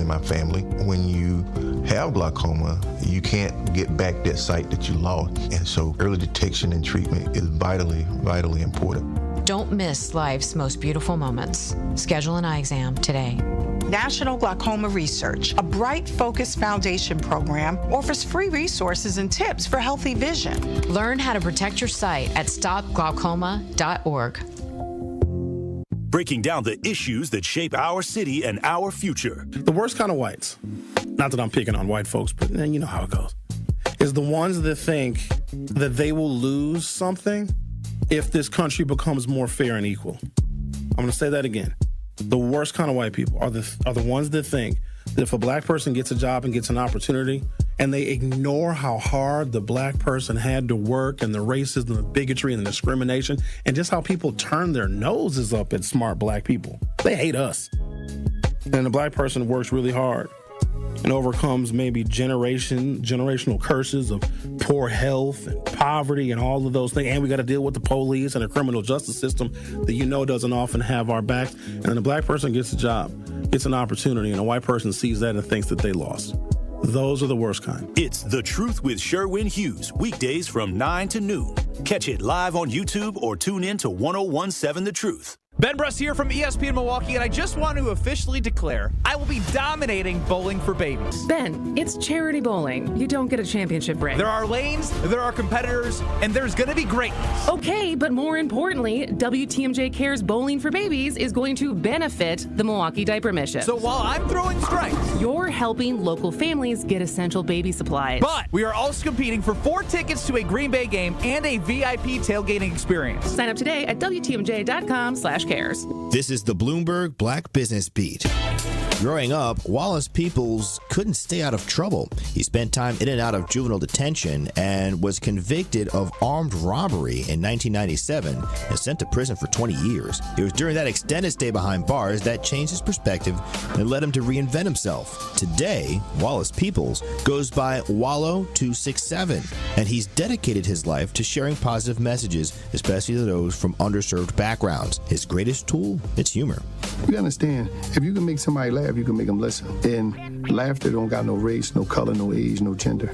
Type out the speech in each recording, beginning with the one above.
in my family. When you have glaucoma, you can't get back that sight that you lost. And so early detection and treatment is vitally, vitally important. Don't miss life's most beautiful moments. Schedule an eye exam today. National Glaucoma Research, a Bright Focus Foundation program, offers free resources and tips for healthy vision. Learn how to protect your sight at stopglaucoma.org. Breaking down the issues that shape our city and our future. The worst kind of whites, not that I'm picking on white folks, but you know how it goes, is the ones that think that they will lose something if this country becomes more fair and equal. I'm going to say that again. The worst kind of white people are the ones that think that if a black person gets a job and gets an opportunity and they ignore how hard the black person had to work and the racism, the bigotry, and the discrimination, and just how people turn their noses up at smart black people. They hate us. And the black person works really hard and overcomes maybe generational curses of poor health and poverty and all of those things. And we got to deal with the police and the criminal justice system that doesn't often have our backs. And then the black person gets a job, gets an opportunity, and a white person sees that and thinks that they lost. Those are the worst kind. It's The Truth with Sherwin Hughes, weekdays from 9 to noon. Catch it live on YouTube or tune in to 1017 The Truth. Ben Bruss here from ESPN Milwaukee, and I just want to officially declare I will be dominating Bowling for Babies. Ben, it's charity bowling. You don't get a championship ring. There are lanes, there are competitors, and there's going to be greatness. Okay, but more importantly, WTMJ Cares Bowling for Babies is going to benefit the Milwaukee Diaper Mission. So while I'm throwing strikes, you're helping local families get essential baby supplies. But we are also competing for 4 tickets to a Green Bay game and a VIP tailgating experience. Sign up today at WTMJ.com/cares. This is the Bloomberg Black Business Beat. Growing up, Wallace Peoples couldn't stay out of trouble. He spent time in and out of juvenile detention and was convicted of armed robbery in 1997 and sent to prison for 20 years. It was during that extended stay behind bars that changed his perspective and led him to reinvent himself. Today, Wallace Peoples goes by Wallow267, and he's dedicated his life to sharing positive messages, especially to those from underserved backgrounds. His greatest tool? It's humor. You understand, if you can make somebody laugh, you can make them listen. And laughter don't got no race, no color, no age, no gender.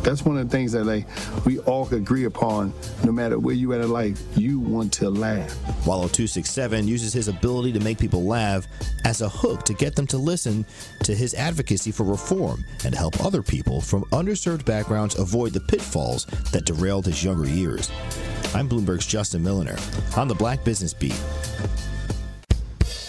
That's one of the things that we all could agree upon. No matter where you at in life, you want to laugh. Wallow267 uses his ability to make people laugh as a hook to get them to listen to his advocacy for reform and help other people from underserved backgrounds avoid the pitfalls that derailed his younger years. I'm Bloomberg's Justin Milliner on the Black Business Beat.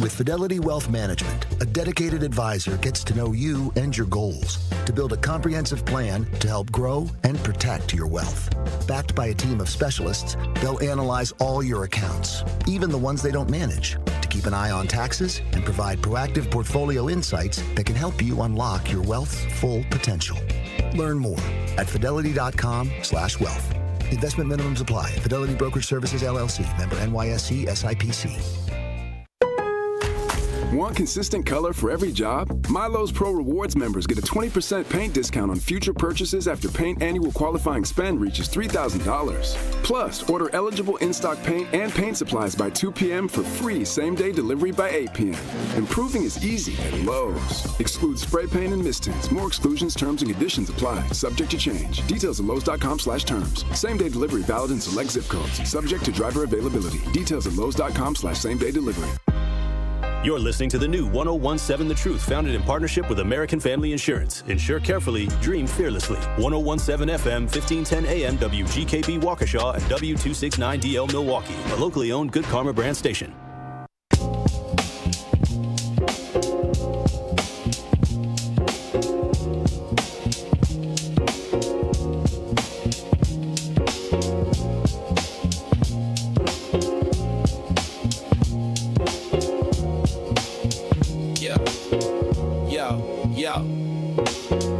With Fidelity Wealth Management, a dedicated advisor gets to know you and your goals to build a comprehensive plan to help grow and protect your wealth. Backed by a team of specialists, they'll analyze all your accounts, even the ones they don't manage, to keep an eye on taxes and provide proactive portfolio insights that can help you unlock your wealth's full potential. Learn more at fidelity.com/wealth. Investment minimums apply. Fidelity Brokerage Services, LLC. Member NYSE SIPC. Want consistent color for every job? Milo's Pro Rewards members get a 20% paint discount on future purchases after paint annual qualifying spend reaches $3,000. Plus, order eligible in-stock paint and paint supplies by 2 p.m. for free same-day delivery by 8 p.m. Improving is easy at Lowe's. Excludes spray paint and mist tints. More exclusions, terms, and conditions apply. Subject to change. Details at Lowe's.com/terms. Same-day delivery valid in select zip codes. Subject to driver availability. Details at Lowe's.com/same-day delivery. You're listening to the new 1017 The Truth, founded in partnership with American Family Insurance. Insure carefully, dream fearlessly. 1017 FM, 1510 AM, WGKB Waukesha, and W269DL Milwaukee, a locally owned Good Karma brand station.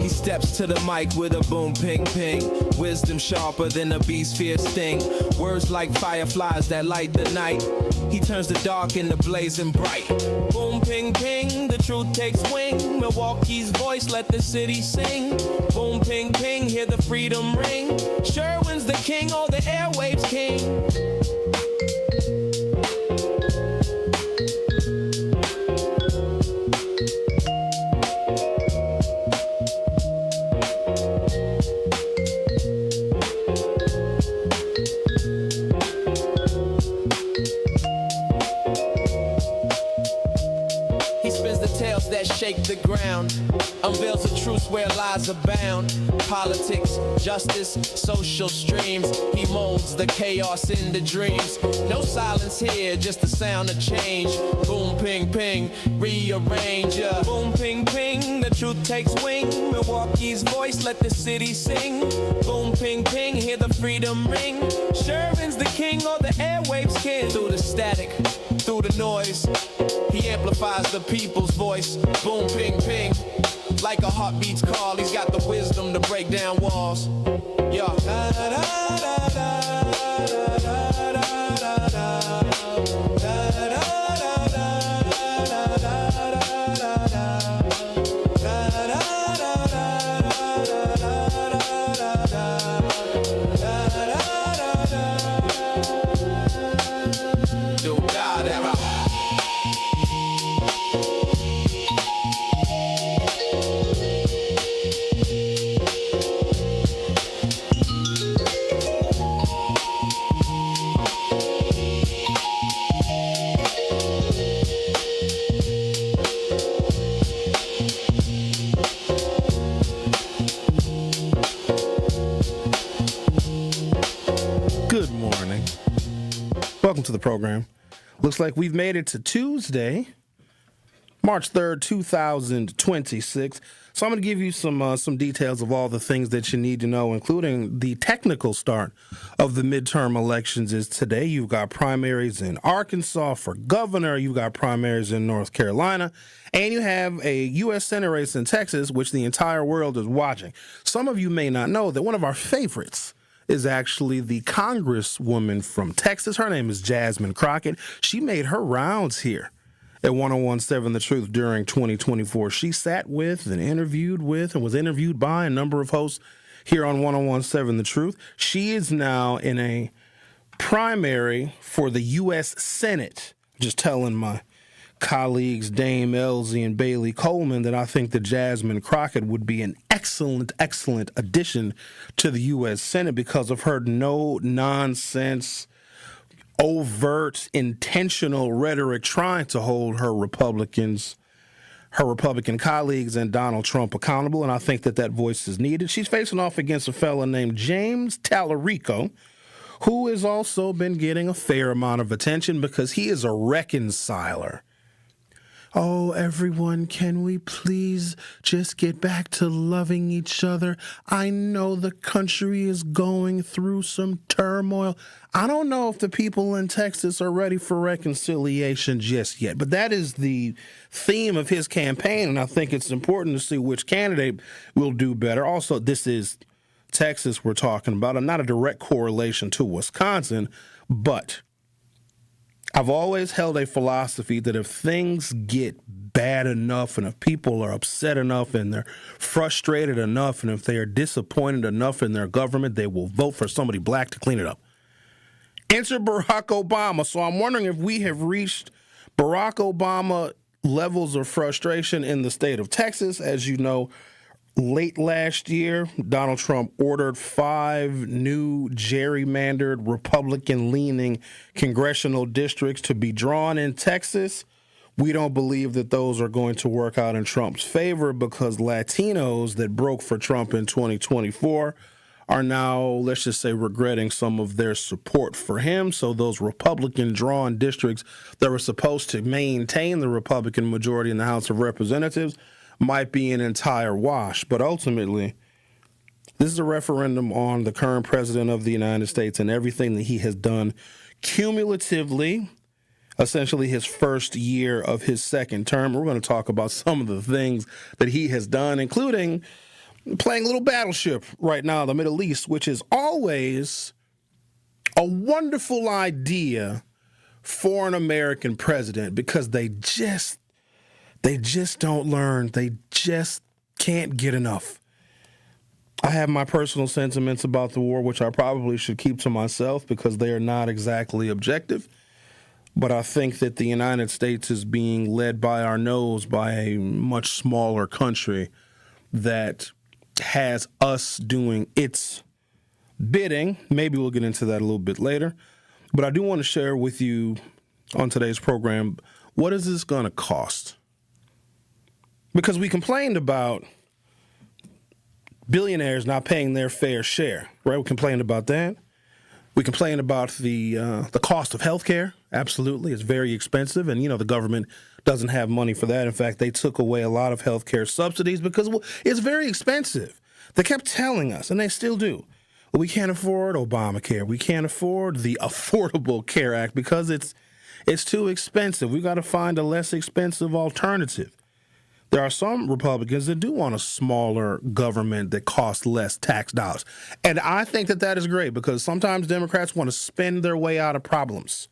He steps to the mic with a boom, ping, ping. Wisdom sharper than a beast's fierce sting. Words like fireflies that light the night. He turns the dark into blazing bright. Boom, ping, ping, the truth takes wing. Milwaukee's voice, let the city sing. Boom, ping, ping, hear the freedom ring. Sherwin's the king, oh, the airwaves king. shake the ground. Unveils a truth where lies abound. Politics, justice, social streams. He molds the chaos into dreams. No silence here, just the sound of change. Boom, ping, ping, rearrange. Boom, ping, ping, the truth takes wing. Milwaukee's voice, let the city sing. Boom, ping, ping, hear the freedom ring. Sherwin's the king or the airwaves king. Through the static, through the noise, he amplifies the people's voice. Boom, ping, ping, like a heartbeat's call. He's got the wisdom to break down walls. Yeah. Welcome to the program. Looks like we've made it to Tuesday, March 3rd, 2026. So I'm going to give you some details of all the things that you need to know, including the technical start of the midterm elections is today. You've got primaries in Arkansas for governor. You've got primaries in North Carolina. And you have a U.S. Senate race in Texas, which the entire world is watching. Some of you may not know that one of our favorites is actually the congresswoman from Texas. Her name is Jasmine Crockett. She made her rounds here at 1017 The Truth during 2024. She sat with and interviewed with and was interviewed by a number of hosts here on 1017 The Truth. She is now in a primary for the U.S. Senate. Just telling my colleagues Dame Elsie and Bailey Coleman that I think that Jasmine Crockett would be an excellent addition to the U.S. Senate because of her no-nonsense, overt, intentional rhetoric trying to hold her Republican colleagues and Donald Trump accountable, and I think that voice is needed. She's facing off against a fella named James Tallarico, who has also been getting a fair amount of attention because he is a reconciler. Oh, everyone, can we please just get back to loving each other? I know the country is going through some turmoil. I don't know if the people in Texas are ready for reconciliation just yet, but that is the theme of his campaign, and I think it's important to see which candidate will do better. Also, this is Texas we're talking about, and not a direct correlation to Wisconsin, but I've always held a philosophy that if things get bad enough and if people are upset enough and they're frustrated enough and if they are disappointed enough in their government, they will vote for somebody black to clean it up. Enter Barack Obama. So I'm wondering if we have reached Barack Obama levels of frustration in the state of Texas. As you know, late last year, Donald Trump ordered 5 new gerrymandered Republican-leaning congressional districts to be drawn in Texas. We don't believe that those are going to work out in Trump's favor because Latinos that broke for Trump in 2024 are now, let's just say, regretting some of their support for him. So those Republican-drawn districts that were supposed to maintain the Republican majority in the House of Representatives might be an entire wash. But ultimately, this is a referendum on the current president of the United States and everything that he has done cumulatively, essentially his first year of his second term. We're going to talk about some of the things that he has done, including playing a little battleship right now in the Middle East, which is always a wonderful idea for an American president because they just don't learn. They just can't get enough. I have my personal sentiments about the war, which I probably should keep to myself because they are not exactly objective. But I think that the United States is being led by our nose by a much smaller country that has us doing its bidding. Maybe we'll get into that a little bit later. But I do want to share with you on today's program, what is this going to cost? Because we complained about billionaires not paying their fair share, right? We complained about that. We complained about the cost of health care. Absolutely. It's very expensive. And, the government doesn't have money for that. In fact, they took away a lot of health care subsidies because it's very expensive. They kept telling us, and they still do, we can't afford Obamacare. We can't afford the Affordable Care Act because it's too expensive. We've got to find a less expensive alternative. There are some Republicans that do want a smaller government that costs less tax dollars. And I think that is great because sometimes Democrats want to spend their way out of problems.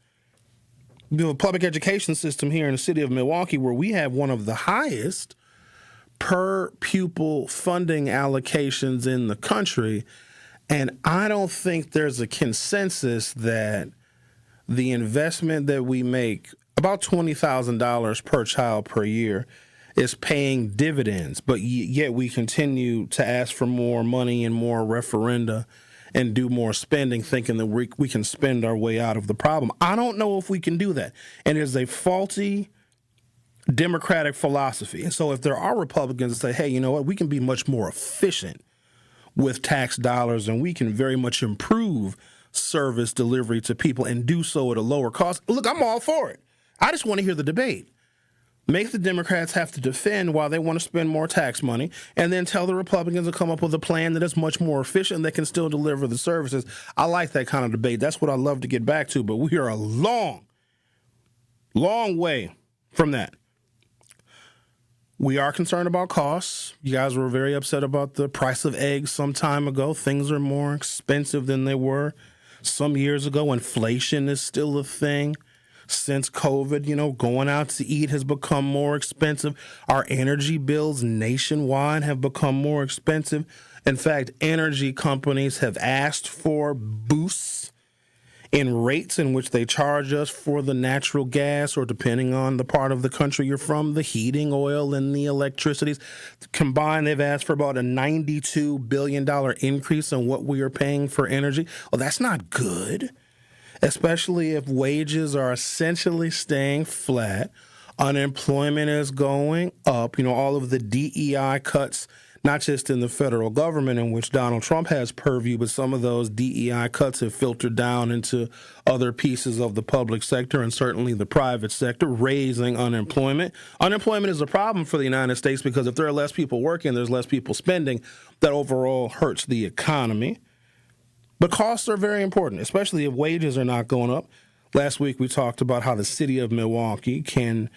We have a public education system here in the city of Milwaukee where we have one of the highest per pupil funding allocations in the country. And I don't think there's a consensus that the investment that we make, about $20,000 per child per year, is paying dividends, but yet we continue to ask for more money and more referenda and do more spending, thinking that we can spend our way out of the problem. I don't know if we can do that. And it is a faulty Democratic philosophy. And so if there are Republicans that say, hey, you know what, we can be much more efficient with tax dollars and we can very much improve service delivery to people and do so at a lower cost, look, I'm all for it. I just want to hear the debate. Make the Democrats have to defend why they want to spend more tax money, and then tell the Republicans to come up with a plan that is much more efficient that can still deliver the services. I like that kind of debate. That's what I love to get back to, but we are a long way from that. We are concerned about costs. You guys were very upset about the price of eggs some time ago. Things are more expensive than they were some years ago. Inflation is still a thing. Since COVID, going out to eat has become more expensive. Our energy bills nationwide have become more expensive. In fact, energy companies have asked for boosts in rates in which they charge us for the natural gas, or depending on the part of the country you're from, the heating oil and the electricities. Combined, they've asked for about a $92 billion increase in what we are paying for energy. Well, that's not good. Especially if wages are essentially staying flat, unemployment is going up. All of the DEI cuts, not just in the federal government in which Donald Trump has purview, but some of those DEI cuts have filtered down into other pieces of the public sector and certainly the private sector, raising unemployment. Unemployment is a problem for the United States because if there are less people working, there's less people spending. That overall hurts the economy. But costs are very important, especially if wages are not going up. Last week we talked about how the city of Milwaukee can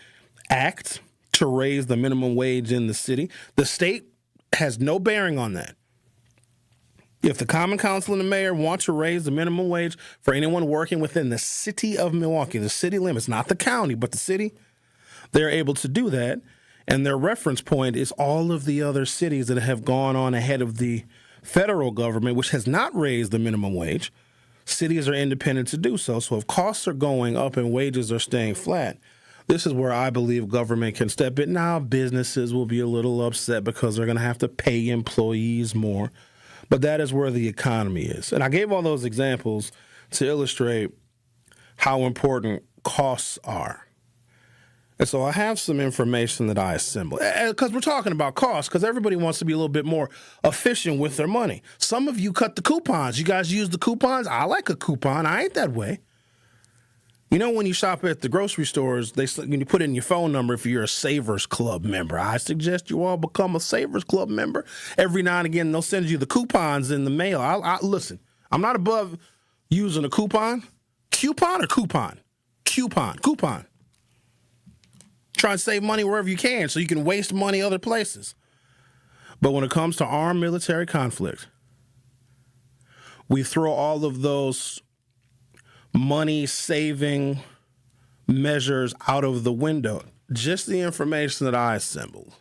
act to raise the minimum wage in the city. The state has no bearing on that. If the Common Council and the mayor want to raise the minimum wage for anyone working within the city of Milwaukee, the city limits, not the county, but the city, they're able to do that. And their reference point is all of the other cities that have gone on ahead of the federal government, which has not raised the minimum wage. Cities are independent to do so. So if costs are going up and wages are staying flat, this is where I believe government can step in. Now, businesses will be a little upset because they're going to have to pay employees more. But that is where the economy is. And I gave all those examples to illustrate how important costs are. And so I have some information that I assembled, because we're talking about costs, because everybody wants to be a little bit more efficient with their money. Some of you cut the coupons. You guys use the coupons? I like a coupon. I ain't that way. When you shop at the grocery stores, when you put in your phone number if you're a Savers Club member. I suggest you all become a Savers Club member. Every now and again, they'll send you the coupons in the mail. Listen, I'm not above using a coupon. Coupon or coupon? Coupon. Try and save money wherever you can so you can waste money other places. But when it comes to armed military conflict, we throw all of those money-saving measures out of the window. Just the information that I assembled.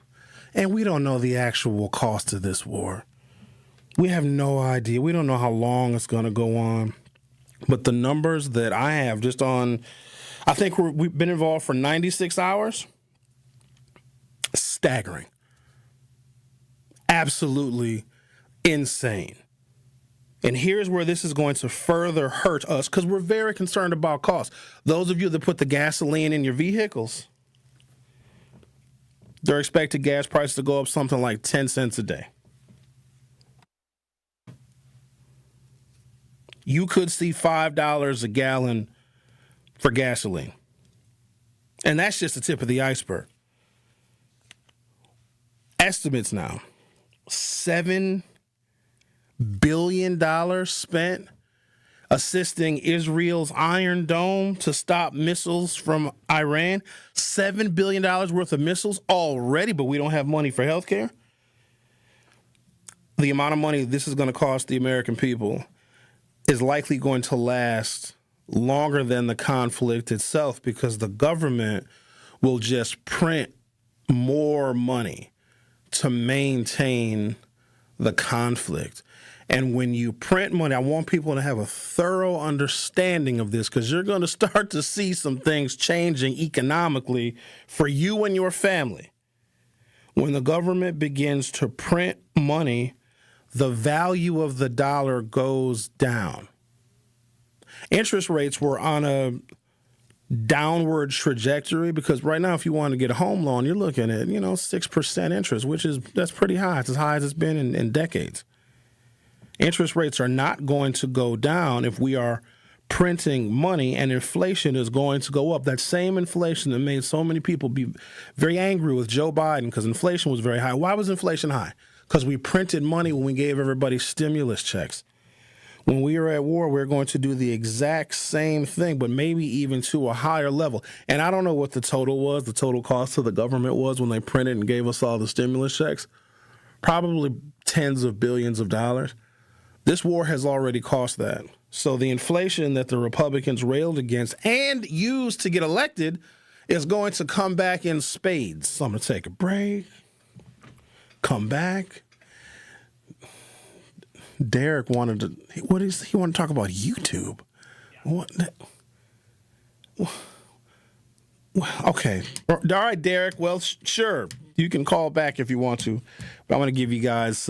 And we don't know the actual cost of this war. We have no idea. We don't know how long it's going to go on. But the numbers that I have just on, I think we've been involved for 96 hours. Staggering. Absolutely insane. And here's where this is going to further hurt us because we're very concerned about costs. Those of you that put the gasoline in your vehicles, They're expecting gas prices to go up something like 10 cents a day. You could see $5 a gallon for gasoline. And that's just the tip of the iceberg. Estimates now, $7 billion spent assisting Israel's Iron Dome to stop missiles from Iran. $7 billion worth of missiles already, but we don't have money for health care. The amount of money this is going to cost the American people is likely going to last longer than the conflict itself, because the government will just print more money to maintain the conflict. And when you print money, I want people to have a thorough understanding of this, because you're going to start to see some things changing economically for you and your family. When the government begins to print money, the value of the dollar goes down. Interest rates were on a downward trajectory, because right now, if you want to get a home loan, you're looking at, 6% interest, that's pretty high. It's as high as it's been in decades. Interest rates are not going to go down if we are printing money, and inflation is going to go up. That same inflation that made so many people be very angry with Joe Biden because inflation was very high. Why was inflation high? Because we printed money when we gave everybody stimulus checks. When we are at war, we're going to do the exact same thing, but maybe even to a higher level. And I don't know what the total cost to the government was when they printed and gave us all the stimulus checks. Probably tens of billions of dollars. This war has already cost that. So the inflation that the Republicans railed against and used to get elected is going to come back in spades. So I'm going to take a break, come back. Derek wanted to, he wanted to talk about YouTube. What? Okay. All right, Derek. Well, sure. You can call back if you want to. But I want to give you guys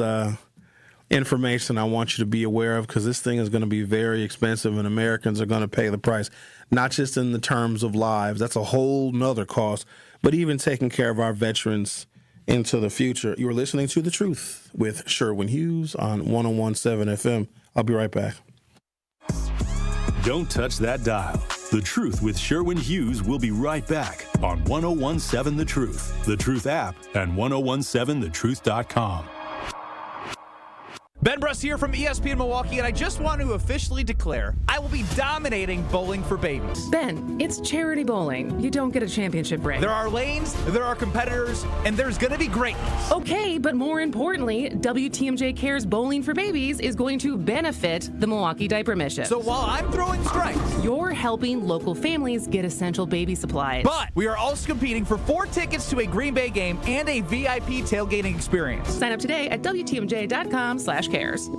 information I want you to be aware of, because this thing is going to be very expensive and Americans are going to pay the price, not just in the terms of lives. That's a whole nother cost, but even taking care of our veterans into the future. You are listening to The Truth with Sherwin Hughes on 101.7 FM. I'll be right back. Don't touch that dial. The Truth with Sherwin Hughes will be right back on 101.7 The Truth, The Truth app, and 1017thetruth.com. Ben Bruss here from ESPN Milwaukee, and I just want to officially declare I will be dominating bowling for babies. Ben, it's charity bowling. You don't get a championship ring. There are lanes, there are competitors, and there's going to be greatness. Okay, but more importantly, WTMJ Cares Bowling for Babies is going to benefit the Milwaukee Diaper Mission. So while I'm throwing strikes, you're helping local families get essential baby supplies. But we are also competing for 4 tickets to a Green Bay game and a VIP tailgating experience. Sign up today at WTMJ.com/cares.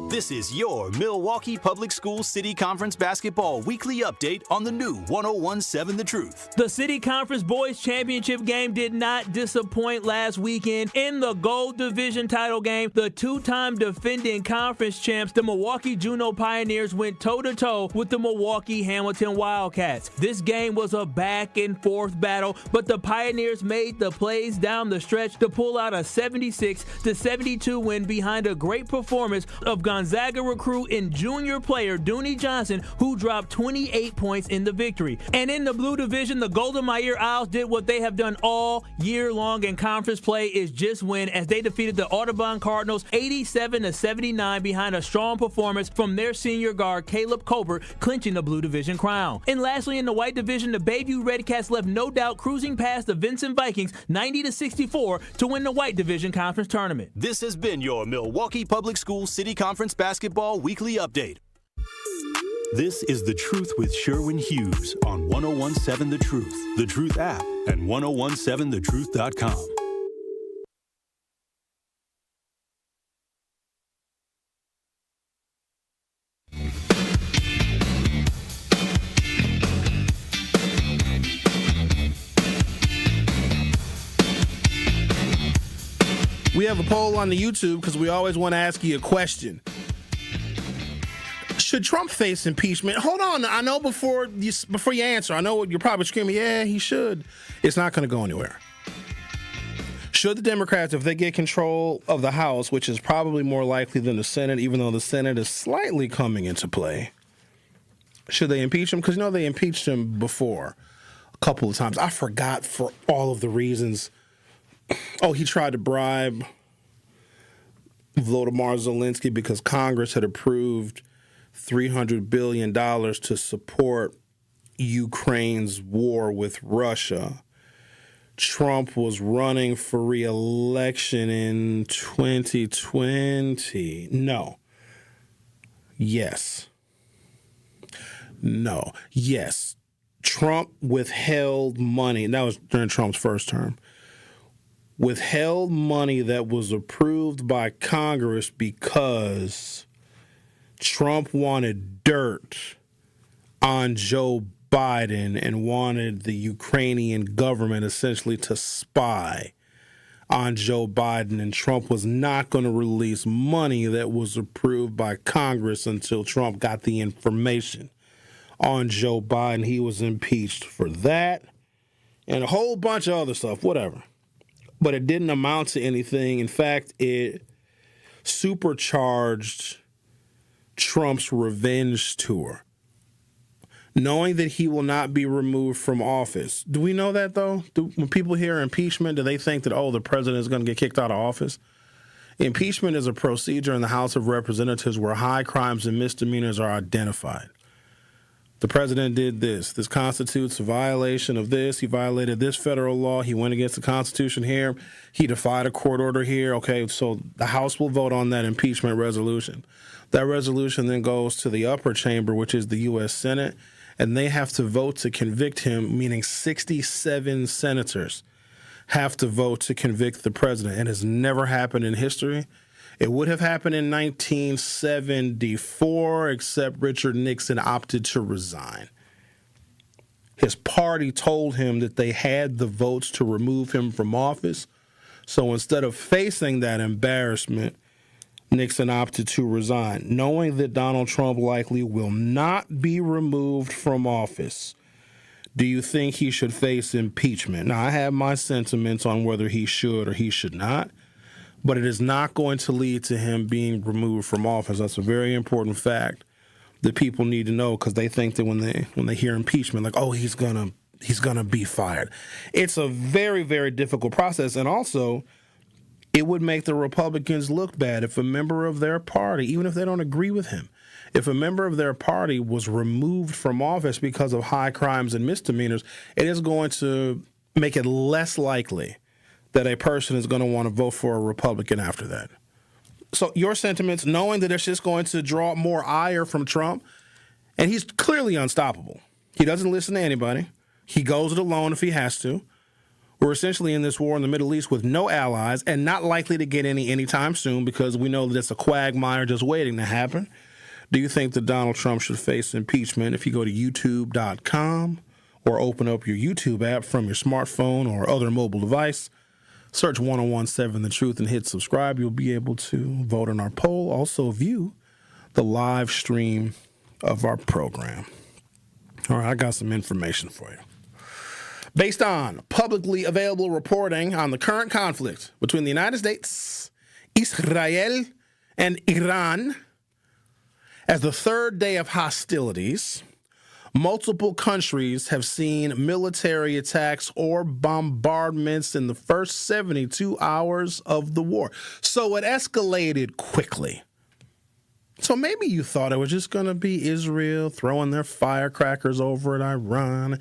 This is your Milwaukee Public Schools City Conference Basketball Weekly Update on the new 101.7 The Truth. The City Conference Boys Championship game did not disappoint last weekend. In the Gold Division title game, the 2-time defending conference champs, the Milwaukee Juno Pioneers, went toe-to-toe with the Milwaukee Hamilton Wildcats. This game was a back-and-forth battle, but the Pioneers made the plays down the stretch to pull out a 76-72 win behind a great performance of Gonzaga recruit and junior player Dooney Johnson, who dropped 28 points in the victory. And in the Blue Division, the Golden Meyer Owls did what they have done all year long in conference play, is just win, as they defeated the Audubon Cardinals 87-79 behind a strong performance from their senior guard Caleb Colbert, clinching the Blue Division crown. And lastly, in the White Division, the Bayview Redcats left no doubt cruising past the Vincent Vikings 90-64 to win the White Division Conference Tournament. This has been your Milwaukee Public Schools City Conference Basketball Weekly Update. This is The Truth with Sherwin Hughes on 101.7 The Truth, The Truth app, and 1017thetruth.com. We have a poll on the YouTube because we always want to ask you a question. Should Trump face impeachment? Hold on. I know before you answer, I know you're probably screaming, yeah, he should. It's not going to go anywhere. Should the Democrats, if they get control of the House, which is probably more likely than the Senate, even though the Senate is slightly coming into play, should they impeach him? Because, they impeached him before a couple of times. I forgot for all of the reasons. Oh, he tried to bribe Volodymyr Zelensky because Congress had approved $300 billion to support Ukraine's war with Russia. Trump was running for re-election in 2020. No. Yes. No. Yes. Trump withheld money. That was during Trump's first term. Withheld money that was approved by Congress because Trump wanted dirt on Joe Biden and wanted the Ukrainian government essentially to spy on Joe Biden. And Trump was not going to release money that was approved by Congress until Trump got the information on Joe Biden. He was impeached for that and a whole bunch of other stuff, whatever. But it didn't amount to anything. In fact, it supercharged Trump's revenge tour, knowing that he will not be removed from office. Do we know that, though? When people hear impeachment, do they think that, the president is going to get kicked out of office? Impeachment is a procedure in the House of Representatives where high crimes and misdemeanors are identified. The president did this. This constitutes a violation of this. He violated this federal law. He went against the Constitution here. He defied a court order here. Okay, so the House will vote on that impeachment resolution. That resolution then goes to the upper chamber, which is the U.S. Senate, and they have to vote to convict him, meaning 67 senators have to vote to convict the president. It has never happened in history. It would have happened in 1974, except Richard Nixon opted to resign. His party told him that they had the votes to remove him from office. So instead of facing that embarrassment, Nixon opted to resign, knowing that Donald Trump likely will not be removed from office. Do you think he should face impeachment? Now, I have my sentiments on whether he should or he should not, but it is not going to lead to him being removed from office. That's a very important fact that people need to know, because they think that when they hear impeachment, like, he's gonna be fired. It's a very, very difficult process, and also it would make the Republicans look bad if a member of their party, even if they don't agree with him, if a member of their party was removed from office because of high crimes and misdemeanors, it is going to make it less likely that a person is going to want to vote for a Republican after that. So your sentiments, knowing that it's just going to draw more ire from Trump, and he's clearly unstoppable. He doesn't listen to anybody. He goes it alone if he has to. We're essentially in this war in the Middle East with no allies and not likely to get any anytime soon, because we know that it's a quagmire just waiting to happen. Do you think that Donald Trump should face impeachment? If you go to youtube.com or open up your YouTube app from your smartphone or other mobile device, search 1017 The Truth and hit subscribe. You'll be able to vote on our poll. Also view the live stream of our program. All right, I got some information for you. Based on publicly available reporting on the current conflict between the United States, Israel, and Iran, as the third day of hostilities, multiple countries have seen military attacks or bombardments in the first 72 hours of the war. So it escalated quickly. So maybe you thought it was just going to be Israel throwing their firecrackers over at Iran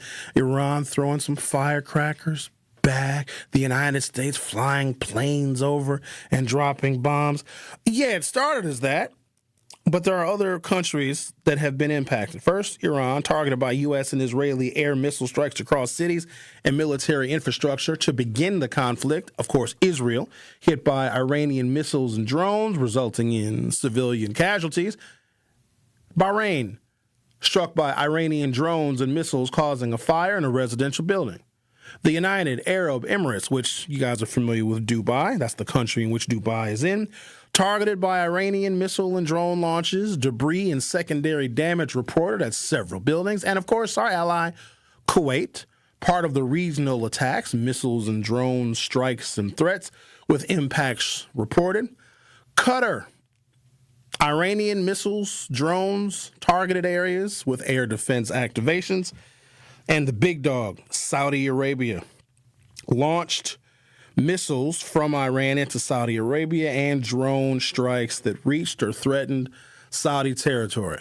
throwing some firecrackers back, the United States flying planes over and dropping bombs. Yeah, it started as that. But there are other countries that have been impacted. First, Iran, targeted by U.S. and Israeli air missile strikes across cities and military infrastructure to begin the conflict. Of course, Israel, hit by Iranian missiles and drones, resulting in civilian casualties. Bahrain, struck by Iranian drones and missiles, causing a fire in a residential building. The United Arab Emirates, which you guys are familiar with, Dubai, that's the country in which Dubai is in, targeted by Iranian missile and drone launches, debris and secondary damage reported at several buildings. And, of course, our ally, Kuwait, part of the regional attacks, missiles and drone strikes and threats, with impacts reported. Qatar, Iranian missiles, drones, targeted areas with air defense activations. And the big dog, Saudi Arabia, launched missiles from Iran into Saudi Arabia and drone strikes that reached or threatened Saudi territory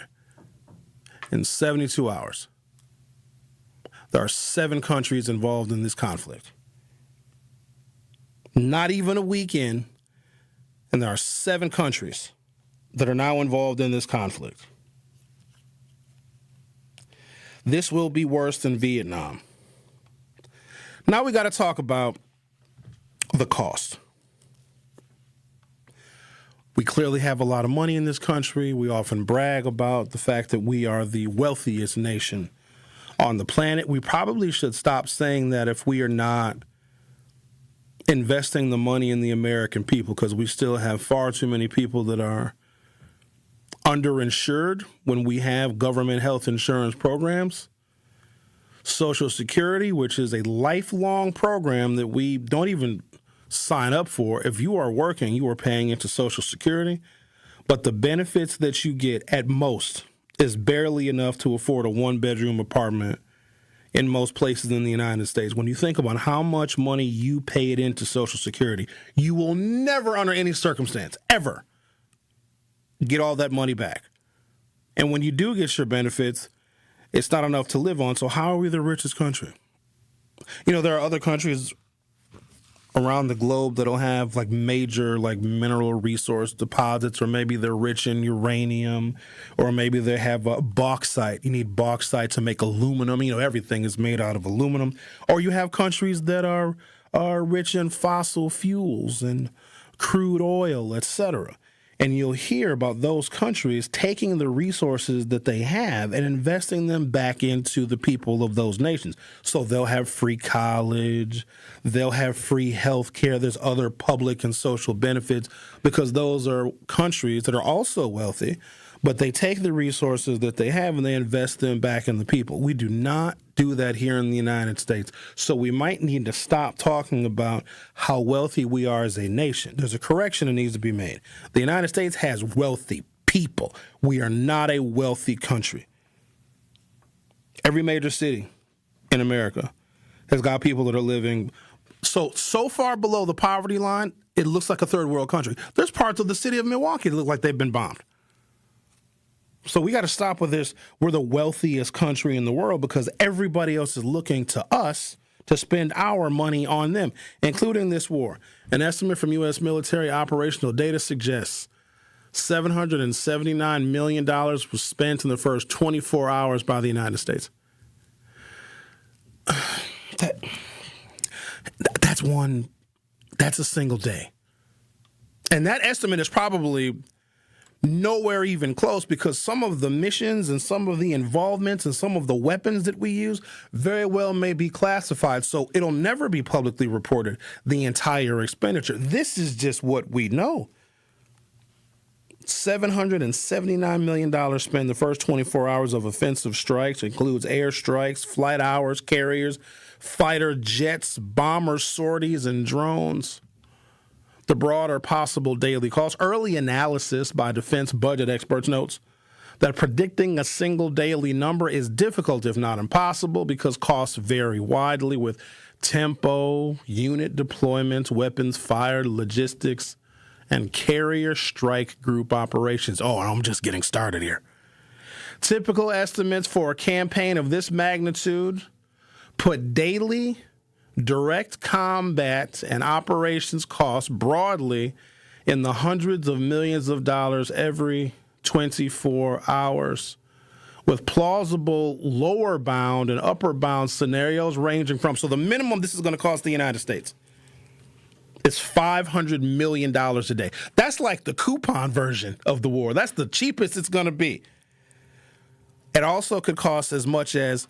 in 72 hours. There are 7 countries involved in this conflict. Not even a week in, and there are 7 countries that are now involved in this conflict. This will be worse than Vietnam. Now we got to talk about the cost. We clearly have a lot of money in this country. We often brag about the fact that we are the wealthiest nation on the planet. We probably should stop saying that if we are not investing the money in the American people, because we still have far too many people that are underinsured when we have government health insurance programs. Social Security, which is a lifelong program that we don't even sign up for. If you are working, you are paying into Social Security, but the benefits that you get at most is barely enough to afford a 1-bedroom apartment in most places in the United States. When you think about how much money you paid into Social Security, you will never, under any circumstance, ever get all that money back. And when you do get your benefits, it's not enough to live on. So how are we the richest country? You know, there are other countries around the globe that don't have like major like mineral resource deposits, or maybe they're rich in uranium, or maybe they have bauxite. You need bauxite to make aluminum. You know, everything is made out of aluminum. Or you have countries that are rich in fossil fuels and crude oil, etc. And you'll hear about those countries taking the resources that they have and investing them back into the people of those nations. So they'll have free college, they'll have free health care, there's other public and social benefits, because those are countries that are also wealthy, but they take the resources that they have and they invest them back in the people. We do not do that here in the United States. So we might need to stop talking about how wealthy we are as a nation. There's a correction that needs to be made. The United States has wealthy people. We are not a wealthy country. Every major city in America has got people that are living so far below the poverty line, it looks like a third world country. There's parts of the city of Milwaukee that look like they've been bombed. So we got to stop with this. We're the wealthiest country in the world because everybody else is looking to us to spend our money on them, including this war. An estimate from U.S. military operational data suggests $779 million was spent in the first 24 hours by the United States. That's a single day. And that estimate is probably nowhere even close, because some of the missions and some of the involvements and some of the weapons that we use very well may be classified. So it'll never be publicly reported, the entire expenditure. This is just what we know. $779 million spent in the first 24 hours of offensive strikes. It includes air strikes, flight hours, carriers, fighter jets, bomber sorties, and drones. The broader possible daily costs. Early analysis by defense budget experts notes that predicting a single daily number is difficult, if not impossible, because costs vary widely with tempo, unit deployments, weapons fired, logistics, and carrier strike group operations. Oh, I'm just getting started here. Typical estimates for a campaign of this magnitude put daily direct combat and operations costs broadly in the hundreds of millions of dollars every 24 hours, with plausible lower bound and upper bound scenarios ranging from, so the minimum this is going to cost the United States is $500 million a day. That's like the coupon version of the war. That's the cheapest it's going to be. It also could cost as much as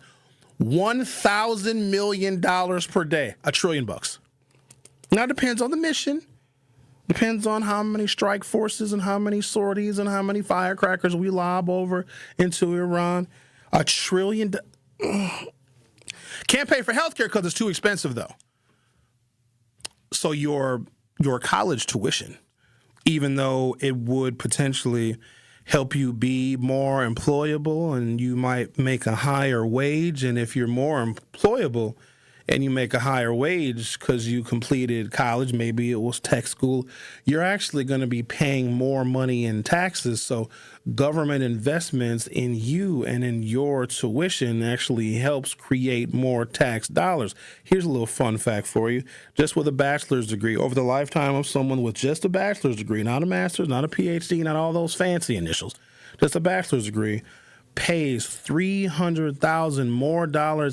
$1,000 million per day, $1 trillion. Now, it depends on the mission. Depends on how many strike forces and how many sorties and how many firecrackers we lob over into Iran. $1 trillion. Can't pay for healthcare because it's too expensive, though. So your college tuition, even though it would potentially help you be more employable and you might make a higher wage, and if you're more employable and you make a higher wage because you completed college, maybe it was tech school, you're actually going to be paying more money in taxes. So government investments in you and in your tuition actually helps create more tax dollars. Here's a little fun fact for you. Just with a bachelor's degree, over the lifetime of someone with just a bachelor's degree, not a master's, not a PhD, not all those fancy initials, just a bachelor's degree, pays $300,000 more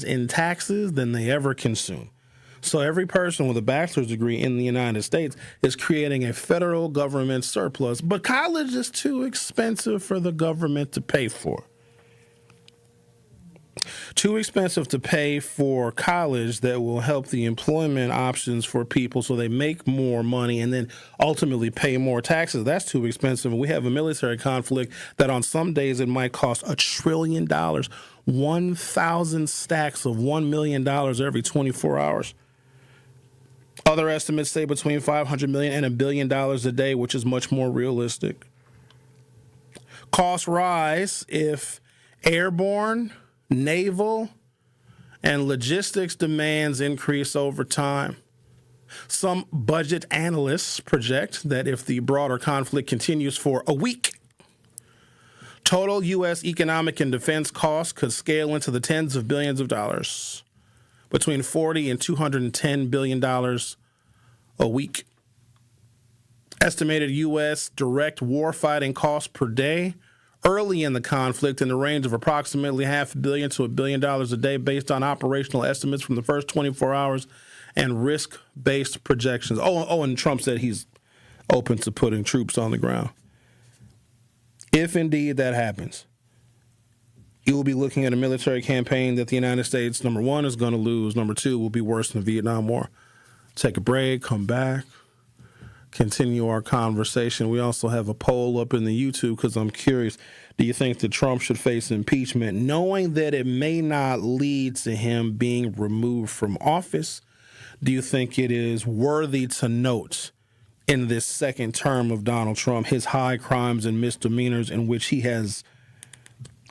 in taxes than they ever consume. So every person with a bachelor's degree in the United States is creating a federal government surplus, but college is too expensive for the government to pay for. Too expensive to pay for college that will help the employment options for people so they make more money and then ultimately pay more taxes. That's too expensive. We have a military conflict that on some days it might cost $1 trillion, 1,000 stacks of $1 million every 24 hours. Other estimates say between $500 million and $1 billion a day, which is much more realistic. Costs rise if airborne, naval, and logistics demands increase over time. Some budget analysts project that if the broader conflict continues for a week, total U.S. economic and defense costs could scale into the tens of billions of dollars, between $40 and $210 billion a week. Estimated U.S. direct warfighting costs per day early in the conflict in the range of approximately $500 million to $1 billion a day based on operational estimates from the first 24 hours and risk-based projections. And Trump said he's open to putting troops on the ground. If indeed that happens, you will be looking at a military campaign that the United States, number one, is going to lose. Number two, will be worse than the Vietnam War. Take a break, come back, continue our conversation. We also have a poll up in the YouTube because I'm curious. Do you think that Trump should face impeachment, knowing that it may not lead to him being removed from office? Do you think it is worthy to note in this second term of Donald Trump his high crimes and misdemeanors in which he has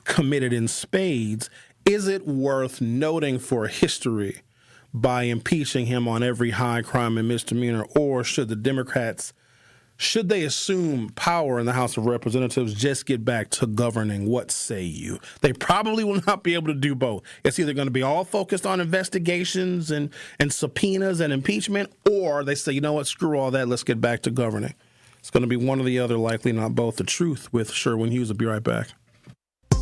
committed in spades? Is it worth noting for history by impeaching him on every high crime and misdemeanor, or should the Democrats, should they assume power in the House of Representatives, just get back to governing? What say you? They probably will not be able to do both. It's either going to be all focused on investigations and subpoenas and impeachment, or they say, you know what, screw all that, let's get back to governing. It's going to be one or the other, likely not both. The Truth with Sherwin Hughes. I'll be right back.